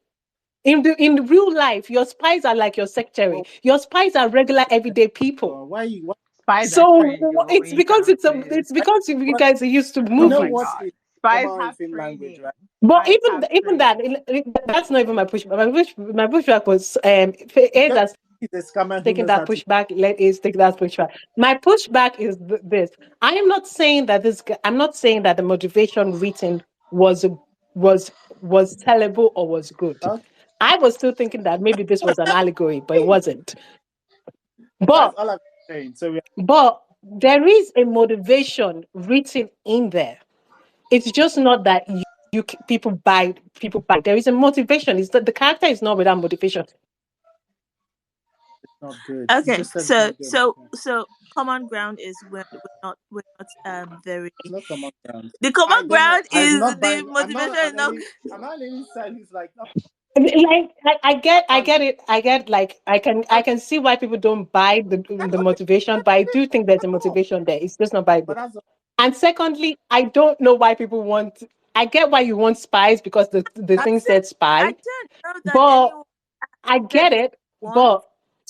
[SPEAKER 8] In real life, your spies are like your secretary.
[SPEAKER 12] well,
[SPEAKER 8] Your spies are regular everyday people.
[SPEAKER 12] why
[SPEAKER 9] Spies are
[SPEAKER 8] So
[SPEAKER 9] training.
[SPEAKER 8] it's
[SPEAKER 9] Please.
[SPEAKER 8] because you
[SPEAKER 12] what
[SPEAKER 8] guys are used to
[SPEAKER 12] you
[SPEAKER 9] Oh
[SPEAKER 12] know
[SPEAKER 9] my
[SPEAKER 12] what
[SPEAKER 8] movies.
[SPEAKER 9] God.
[SPEAKER 12] is
[SPEAKER 9] Spies
[SPEAKER 12] common in
[SPEAKER 9] have
[SPEAKER 12] film language,
[SPEAKER 9] training.
[SPEAKER 12] right?
[SPEAKER 8] But
[SPEAKER 9] Spies have
[SPEAKER 8] even that,
[SPEAKER 9] training.
[SPEAKER 8] that's not even my pushback. My pushback was A
[SPEAKER 12] Just
[SPEAKER 8] that's
[SPEAKER 12] he's a scammer who
[SPEAKER 8] taking
[SPEAKER 12] knows how
[SPEAKER 8] that
[SPEAKER 12] to.
[SPEAKER 8] pushback. Let is take that pushback. My pushback is this. I am not saying that I'm not saying that the motivation written was was was terrible or was good.
[SPEAKER 12] Okay,
[SPEAKER 8] I was still thinking that maybe this was an allegory, but it wasn't.
[SPEAKER 12] that's
[SPEAKER 8] But
[SPEAKER 12] all I'm saying. So we
[SPEAKER 8] but there is a motivation written in there. It's just not that people buy. There is a motivation. It's that the character is not without motivation.
[SPEAKER 12] it's not good. You
[SPEAKER 2] Okay,
[SPEAKER 12] just said it's not good. Okay.
[SPEAKER 2] so common ground is we're not very.
[SPEAKER 12] There's no common ground.
[SPEAKER 2] The common
[SPEAKER 12] I don't know.
[SPEAKER 2] ground
[SPEAKER 12] I'm
[SPEAKER 2] is
[SPEAKER 12] not
[SPEAKER 2] the
[SPEAKER 12] buying.
[SPEAKER 2] motivation is not.
[SPEAKER 12] I'm not leaning side who's like no.
[SPEAKER 8] Like I
[SPEAKER 12] Valid.
[SPEAKER 8] get it. I get, like, I
[SPEAKER 12] Okay,
[SPEAKER 8] can see why people don't buy the motivation, but I do think there's a
[SPEAKER 12] no,
[SPEAKER 8] motivation there. It's just not by
[SPEAKER 12] but
[SPEAKER 8] good.
[SPEAKER 12] that's
[SPEAKER 8] And secondly, I don't know why people want. I get why you want spies because the
[SPEAKER 2] I
[SPEAKER 8] thing
[SPEAKER 2] said
[SPEAKER 8] said
[SPEAKER 2] I
[SPEAKER 8] spy,
[SPEAKER 2] didn't know that
[SPEAKER 8] but
[SPEAKER 2] anyone
[SPEAKER 8] I
[SPEAKER 2] said
[SPEAKER 8] get
[SPEAKER 2] they
[SPEAKER 8] it.
[SPEAKER 2] want
[SPEAKER 8] But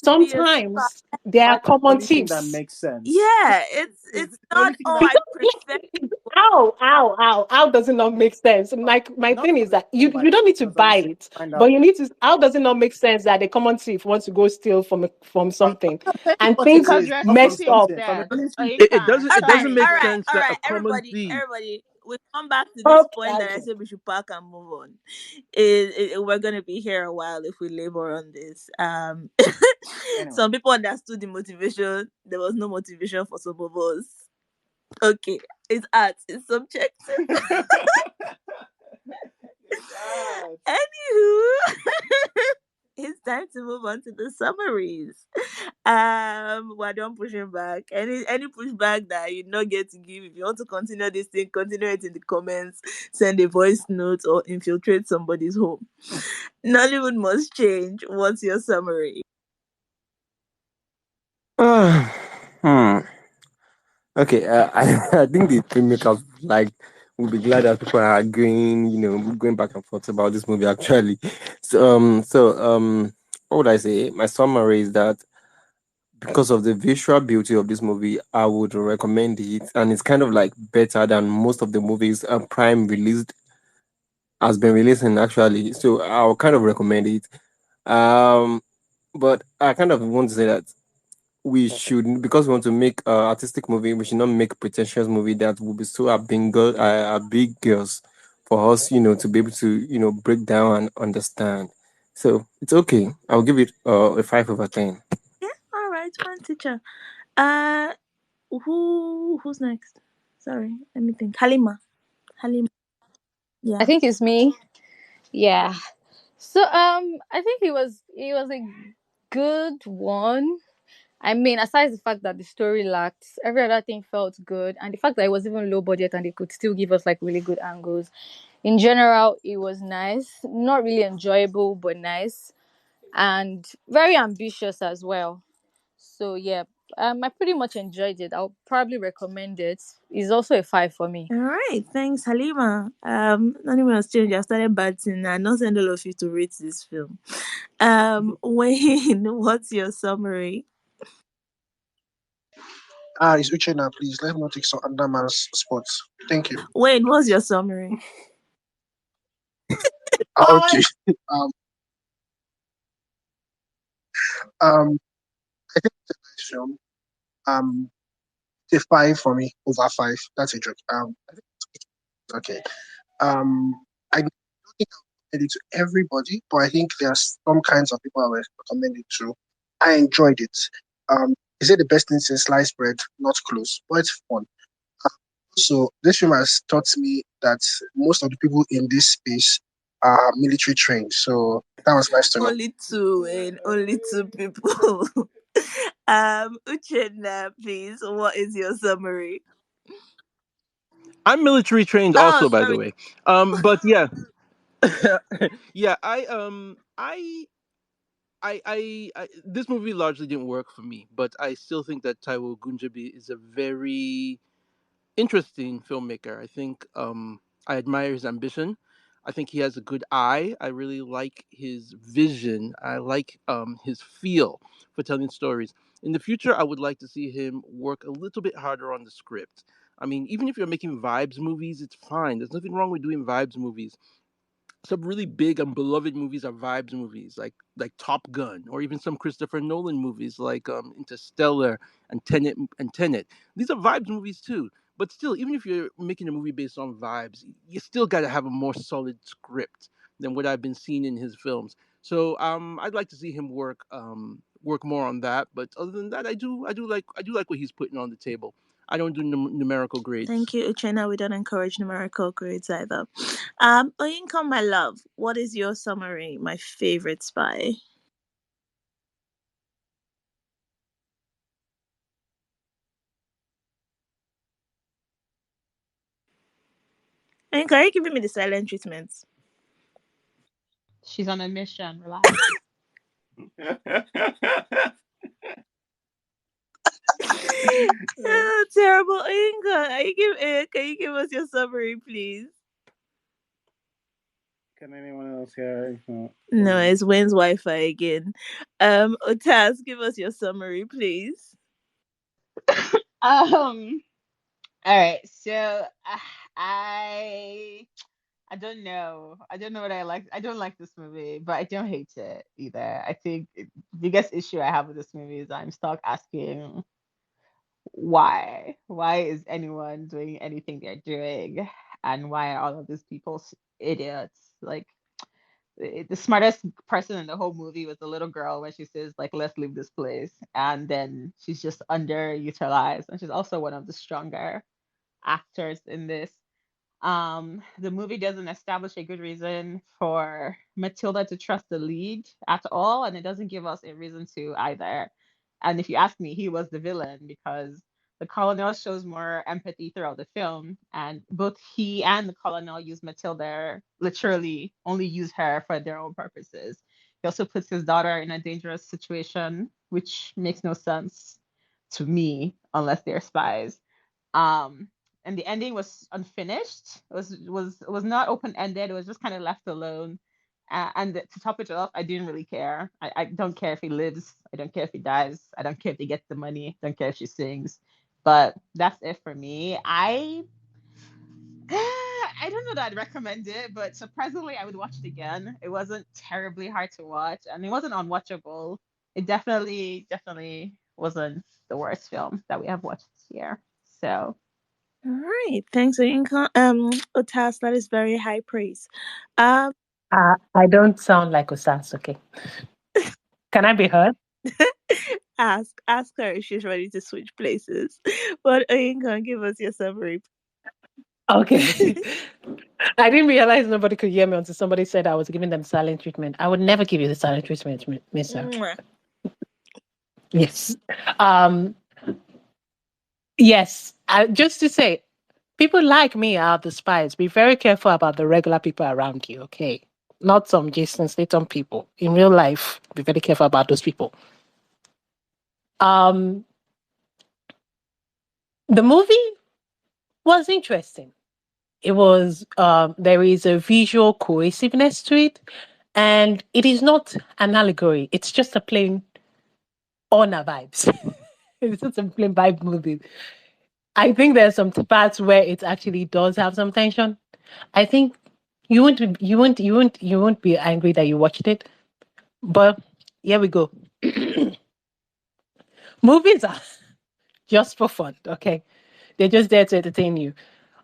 [SPEAKER 2] to be a spy.
[SPEAKER 8] sometimes there
[SPEAKER 12] why
[SPEAKER 8] are
[SPEAKER 12] is the
[SPEAKER 8] common
[SPEAKER 12] only thing that
[SPEAKER 8] thieves.
[SPEAKER 12] makes sense.
[SPEAKER 2] Yeah,
[SPEAKER 12] Is
[SPEAKER 2] it's
[SPEAKER 12] the only
[SPEAKER 2] not.
[SPEAKER 12] thing
[SPEAKER 2] Oh,
[SPEAKER 12] that
[SPEAKER 2] I
[SPEAKER 8] Because,
[SPEAKER 2] prefer.
[SPEAKER 8] how does it not make sense? My
[SPEAKER 12] not
[SPEAKER 8] thing is
[SPEAKER 12] everyone
[SPEAKER 8] that you
[SPEAKER 12] buys
[SPEAKER 8] don't need to
[SPEAKER 12] because
[SPEAKER 8] buy
[SPEAKER 12] obviously
[SPEAKER 8] it,
[SPEAKER 12] find
[SPEAKER 8] but
[SPEAKER 12] out.
[SPEAKER 8] you need to. How does it not make sense that a common thief wants to go steal from something,
[SPEAKER 12] I'm telling you
[SPEAKER 8] and
[SPEAKER 12] what it
[SPEAKER 8] things
[SPEAKER 9] Because
[SPEAKER 12] is,
[SPEAKER 9] you're
[SPEAKER 12] not from
[SPEAKER 8] messed
[SPEAKER 9] sleeping,
[SPEAKER 8] up?
[SPEAKER 12] something, from a
[SPEAKER 9] Seb.
[SPEAKER 12] military.
[SPEAKER 9] Ethan,
[SPEAKER 5] It doesn't make
[SPEAKER 2] All
[SPEAKER 9] sorry.
[SPEAKER 2] right,
[SPEAKER 5] sense
[SPEAKER 2] all
[SPEAKER 5] that
[SPEAKER 2] right.
[SPEAKER 5] a common thief.
[SPEAKER 2] Everybody. We come back to this point that I
[SPEAKER 8] Okay.
[SPEAKER 2] said we should park and move on. We're gonna be here a while if we labor on this.
[SPEAKER 12] Anyway,
[SPEAKER 2] Some people understood the motivation. There was no motivation for some of us. Okay, it's art. It's subjective. Anywho, it's time to move on to the summaries. We're done pushing back. Any pushback that you not get to give, if you want to continue this thing, continue it in the comments, send a voice note, or infiltrate somebody's home. Nollywood must change. What's your summary?
[SPEAKER 3] Hmm. Okay, I think the filmmakers like will be glad that people are going back and forth about this movie actually. What would I say? My summary is that because of the visual beauty of this movie, I would recommend it, and it's kind of like better than most of the movies Prime released has been releasing actually. So I'll kind of recommend it. Um, but I kind of want to say that we should, because we want to make artistic movie, we should not make pretentious movie that will be so big girls for us, to be able to, break down and understand. So it's okay. I'll give it a 5/10.
[SPEAKER 2] Yeah, all right, fine, teacher. Uh, who's next? Sorry, let me think. Halima. Halima.
[SPEAKER 4] I
[SPEAKER 2] Yeah.
[SPEAKER 4] think it's me. Yeah. So I think it was a good one. I mean, aside the fact that the story lacked, every other thing felt good, and the fact that it was even low budget and they could still give us like really good angles. In general, it was nice. Not really enjoyable, but nice, and very ambitious as well. So yeah, I pretty much enjoyed it. I'll probably recommend it. It's also a 5 for me.
[SPEAKER 2] All right, thanks, Halima. Nollywood must change. I started batting and not send all of you to rate this film. Wayne, what's your summary?
[SPEAKER 6] It's Uchenna, please. Let him not take some other man's spots. Thank you.
[SPEAKER 2] Wayne, what's your summary?
[SPEAKER 6] Okay. Um, I think it's a nice film. Um, it's a 5 for me, over 5. That's a joke. I think it's okay. Um, I don't think I would recommend it to everybody, but I think there are some kinds of people I would recommend it to. I enjoyed it. Is it the best thing since sliced bread? Not close, but it's fun. So this film has taught me that most of the people in this space are military trained. So that was nice to know.
[SPEAKER 2] Only two, Wayne. Only two people. Uchenna, please. What is your summary?
[SPEAKER 5] I'm military trained
[SPEAKER 2] Oh,
[SPEAKER 5] also, by the
[SPEAKER 2] sorry.
[SPEAKER 5] way. But yeah, yeah. This movie largely didn't work for me, but I still think that Taiwo Egunjobi is a very interesting filmmaker. I think I admire his ambition. I think he has a good eye. I really like his vision. I like his feel for telling stories. In the future, I would like to see him work a little bit harder on the script. I mean, even if you're making vibes movies, it's fine. There's nothing wrong with doing vibes movies. Some really big and beloved movies are vibes movies, like Top Gun, or even some Christopher Nolan movies like Interstellar and Tenet. These are vibes movies too. But still, even if you're making a movie based on vibes, you still got to have a more solid script than what I've been seeing in his films. So I'd like to see him work more on that. But other than that, I do like what he's putting on the table. I don't do numerical
[SPEAKER 2] Thank
[SPEAKER 5] grades.
[SPEAKER 2] you, Uchenna. We don't encourage numerical grades either. Oyinkan, my love, what is your summary? My favorite spy. Oyinka, are you giving me the silent treatment?
[SPEAKER 9] She's on a mission. Relax.
[SPEAKER 2] Oh, terrible. Oyinka, can you give us your summary, please?
[SPEAKER 12] Can anyone else hear? If not,
[SPEAKER 2] No, it's Wayne's Wi-Fi again. Otaz, give us your summary, please.
[SPEAKER 9] All right. So I I don't know. I don't know what I like. I don't like this movie, but I don't hate it either. I think the biggest issue I have with this movie is I'm stuck asking why. Why is anyone doing anything they're doing? And why are all of these people idiots? Like the smartest person in the whole movie was the little girl when she says like let's leave this place, and then she's just underutilized, and she's also one of the stronger actors in this. The movie doesn't establish a good reason for Matilda to trust the lead at all, and it doesn't give us a reason to either. And if you ask me, he was the villain because the colonel shows more empathy throughout the film, and both he and the colonel use Matilda, literally only use her for their own purposes. He also puts his daughter in a dangerous situation, which makes no sense to me unless they're spies. Um, and the ending was unfinished. It was not open ended. It was just kind of left alone. And to top it off, I didn't really care. I don't care if he lives. I don't care if he dies. I don't care if he gets the money. I don't care if she sings. But that's it for me. I don't know that I'd recommend it, but surprisingly, I would watch it again. It wasn't terribly hard to watch, and it wasn't unwatchable. It definitely wasn't the worst film that we have watched this year. So
[SPEAKER 2] All right. Thanks, Otas. That is very high praise. Um,
[SPEAKER 8] I don't sound like Osas, okay? Can I be heard?
[SPEAKER 2] ask her if she's ready to switch places. But Oyinkan, give us your summary.
[SPEAKER 8] Okay. I didn't realize nobody could hear me until somebody said I was giving them silent treatment. I would never give you the silent treatment, mister.
[SPEAKER 2] Mwah.
[SPEAKER 8] Yes. Um, yes. Just to say, people like me are the spies. Be very careful about the regular people around you, okay? Not some Jason Statham people. In real life, be very careful about those people. Um, the movie was interesting. It was there is a visual cohesiveness to it, and it is not an allegory. It's just a plain honor vibes. It's just a plain vibe movie. I think there's some parts where it actually does have some tension. I think you won't be angry that you watched it. But here we go. Movies are just for fun, okay? They're just there to entertain you.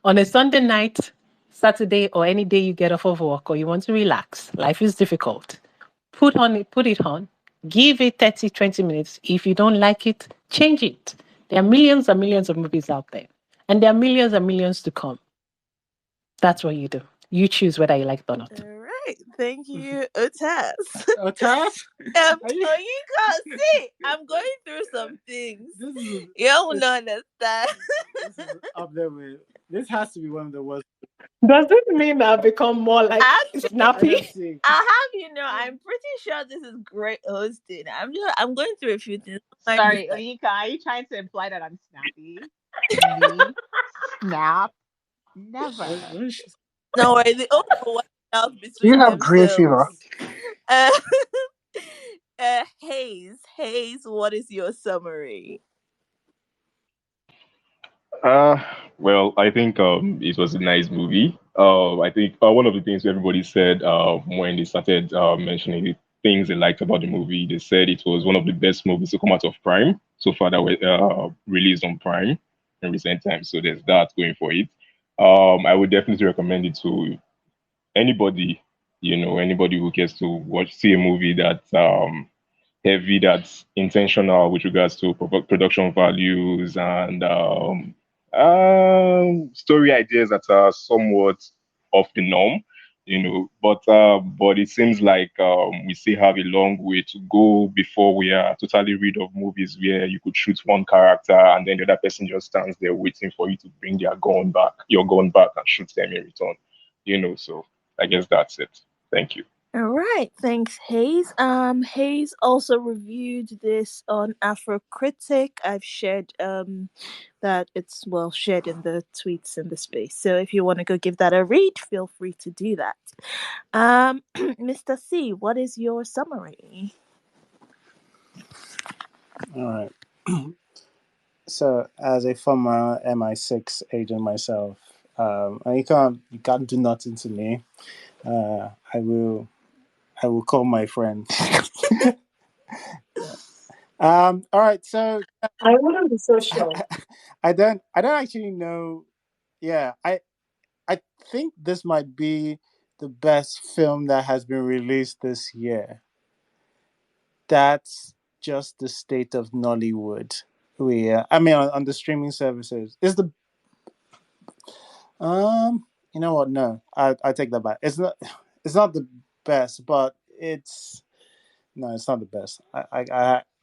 [SPEAKER 8] On a Sunday night, Saturday, or any day you get off of work or you want to relax, life is difficult. Put it on, give it 30, 20 minutes. If you don't like it, change it. There are millions and millions of movies out there, and there are millions and millions to come. That's what you do. You choose whether you like it or not.
[SPEAKER 2] All right. Thank you, Otas.
[SPEAKER 12] Otas?
[SPEAKER 2] Oh, you can't see. I'm going through some things.
[SPEAKER 12] This is
[SPEAKER 2] You don't
[SPEAKER 12] this,
[SPEAKER 2] understand.
[SPEAKER 12] this is up there with. This has to be one of the worst.
[SPEAKER 8] Does this mean I've become more like
[SPEAKER 2] Actually,
[SPEAKER 8] snappy?
[SPEAKER 12] Let's see.
[SPEAKER 2] I'll have you know, I'm pretty sure this is great hosting. I'm going through a few things. Like this,
[SPEAKER 9] sorry, Onika, are you trying to imply that I'm snappy? Me? Snap? Never.
[SPEAKER 12] What is she-
[SPEAKER 2] don't worry, they all know what out
[SPEAKER 6] Do you
[SPEAKER 2] between
[SPEAKER 6] have green fever?
[SPEAKER 2] themselves. Uh, Hayes, what is your summary?
[SPEAKER 11] Uh, well, I think it was a nice movie. I think one of the things everybody said when they started mentioning the things they liked about the movie, they said it was one of the best movies to come out of Prime so far that were released on Prime in recent times. So there's that going for it. I would definitely recommend it to anybody, anybody who gets to see a movie that heavy, that's intentional with regards to production values and story ideas that are somewhat off the norm, but it seems like we still have a long way to go before we are totally rid of movies where you could shoot one character and then the other person just stands there waiting for you to bring your gun back and shoot them in return. So I guess that's it. Thank you.
[SPEAKER 2] All right, thanks, Hayes. Hayes also reviewed this on Afrocritic. I've shared that it's well shared in the tweets in the space. So if you want to go give that a read, feel free to do that. Mr. C, what is your summary?
[SPEAKER 12] All right. So, as a former MI6 agent myself, and you can't do nothing to me. I will call my friend. All right. So
[SPEAKER 8] I wouldn't be so sure.
[SPEAKER 12] I don't actually know. Yeah, I think this might be the best film that has been released this year. That's just the state of Nollywood. I mean, on the streaming services, is the you know what? No, I take that back. It's not the best, but it's no, it's not the best.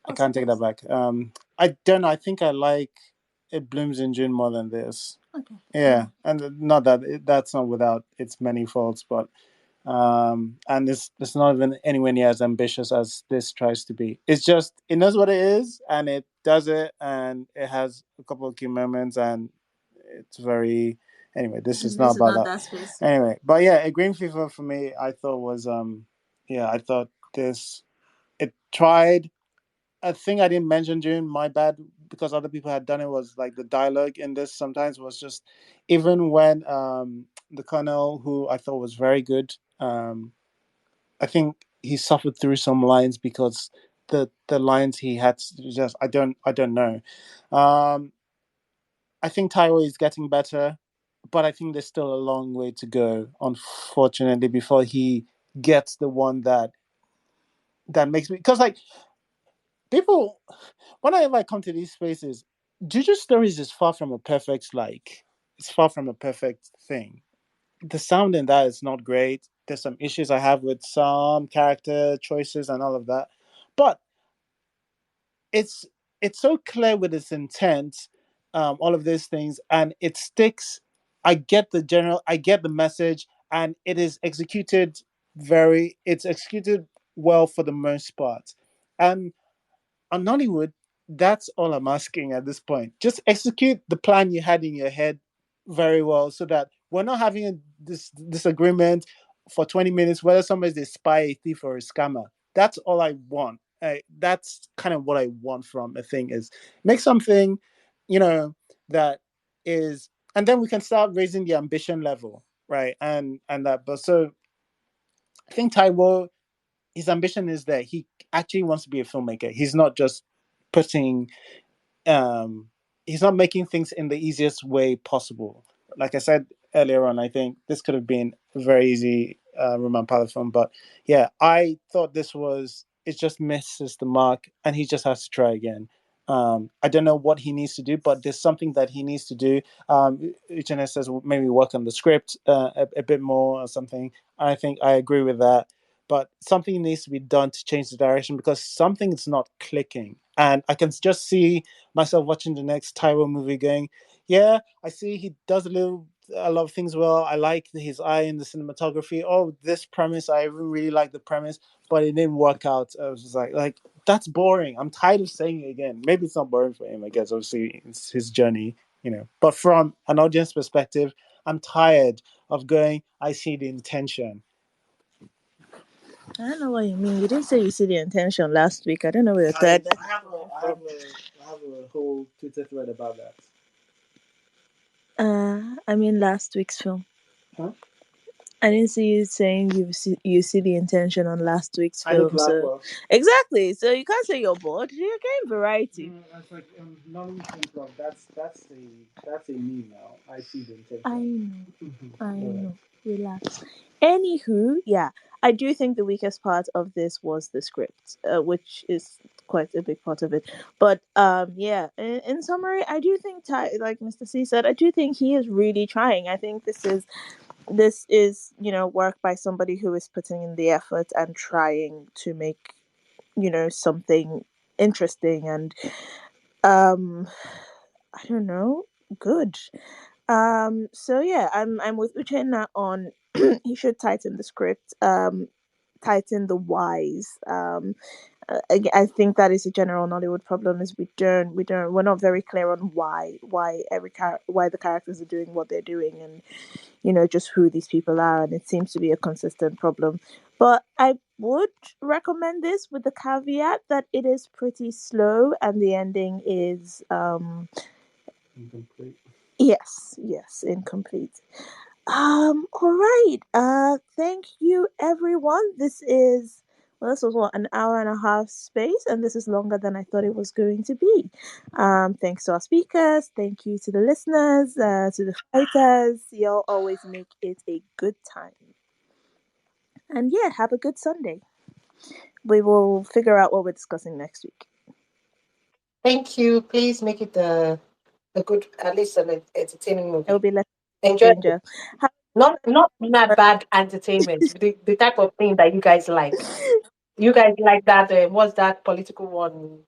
[SPEAKER 12] I can't take that back. I don't know. I think I like It Blooms in June more than this.
[SPEAKER 2] Okay.
[SPEAKER 12] Yeah, and not that that's not without its many faults, but and it's not even anywhere near as ambitious as this tries to be. It's just it knows what it is and it does it, and it has a couple of key moments, and it's very anyway. This is not
[SPEAKER 2] This is
[SPEAKER 12] about
[SPEAKER 2] not
[SPEAKER 12] that.
[SPEAKER 2] that space.
[SPEAKER 12] Anyway, but yeah, a Green Fever for me, I thought was yeah, I thought this it tried a thing I didn't mention during my bad because other people had done it was like the dialogue in this sometimes was just even when the colonel who I thought was very good I think he suffered through some lines because the lines he had just I don't know I think Taiwo is getting better but I think there's still a long way to go unfortunately before he gets the one that makes me because like people whenever I come to these spaces, Juju Stories is far from a perfect it's far from a perfect thing. The sound in that is not great. There's some issues I have with some character choices and all of that. But it's it's so clear with its intent, all of these things, and it sticks. I get the message, and it's executed well for the most part. And on Nollywood, that's all I'm asking at this point. Just execute the plan you had in your head very well so that we're not having this disagreement for 20 minutes whether somebody's a spy, a thief, or a scammer. That's all I want. That's kind of what I want from a thing is make something, you know, that is, and then we can start raising the ambition level, right? And that, but so I think Taiwo his ambition is that he actually wants to be a filmmaker. He's not just putting he's not making things in the easiest way possible. Like I said earlier on, I think this could have been a very easy Roman Pala film, but yeah, I thought this was it just misses the mark, and he just has to try again. I don't know what he needs to do, but there's something that he needs to do. Uchenna says maybe work on the script a bit more or something. I think I agree with that. But something needs to be done to change the direction because something's not clicking. And I can just see myself watching the next Taiwo movie going, yeah, I see he does a lot of things well. I like his eye in the cinematography. Oh, this premise, I really like the premise, but it didn't work out. I was just like that's boring. I'm tired of saying it again. Maybe it's not boring for him, I guess. Obviously, it's his journey, you know. But from an audience perspective, I'm tired of going, I see the intention.
[SPEAKER 2] I don't know what you mean. You didn't say you see the intention last week. I don't know where the third.
[SPEAKER 12] I have a whole Twitter thread about that.
[SPEAKER 2] I mean last week's film.
[SPEAKER 12] Huh?
[SPEAKER 2] I didn't see you saying you see the intention on last week's
[SPEAKER 12] I look
[SPEAKER 2] film. So
[SPEAKER 12] well.
[SPEAKER 2] exactly. So you can't say you're bored. You're getting variety.
[SPEAKER 12] That's like Nollywood Film Club. That's a meme now. I see the
[SPEAKER 2] I
[SPEAKER 12] intention.
[SPEAKER 2] know. I know. Relax. Anywho, yeah, I do think the weakest part of this was the script, which is quite a big part of it. But yeah, in summary, I do think, like Mr. C said, I do think he is really trying. I think this is work by somebody who is putting in the effort and trying to make something interesting and I don't know, good. So yeah, I'm with Uchenna on he should tighten the script, tighten the whys. I think that is a general Nollywood problem is we're not very clear on why why the characters are doing what they're doing and just who these people are, and it seems to be a consistent problem. But I would recommend this with the caveat that it is pretty slow and the ending is
[SPEAKER 12] Incomplete.
[SPEAKER 2] yes, incomplete. All right. Thank you, everyone. This was what, an hour and a half space, and this is longer than I thought it was going to be. Thanks to our speakers. Thank you to the listeners, to the fighters. Y'all always make it a good time. And yeah, have a good Sunday. We will figure out what we're discussing next week.
[SPEAKER 8] Thank you. Please make it a good, at least an entertaining
[SPEAKER 2] It will
[SPEAKER 8] movie.
[SPEAKER 2] be less
[SPEAKER 8] Enjoy it.
[SPEAKER 2] stranger.
[SPEAKER 8] Not bad entertainment. The type of thing that you guys like. You guys like that? What's that political one?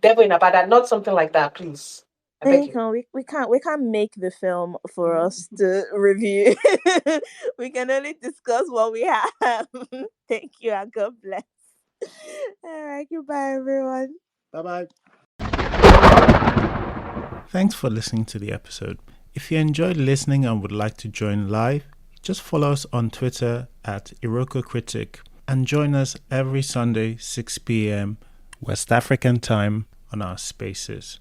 [SPEAKER 8] Devil in a Bad, not something like that, please. I beg you.
[SPEAKER 2] We can't make the film for us to review. We can only discuss what we have. Thank you and God bless. All right, goodbye everyone.
[SPEAKER 12] Bye-bye.
[SPEAKER 1] Thanks for listening to the episode. If you enjoyed listening and would like to join live, just follow us on Twitter at Iroko Critic and join us every Sunday 6 p.m. West African time on our spaces.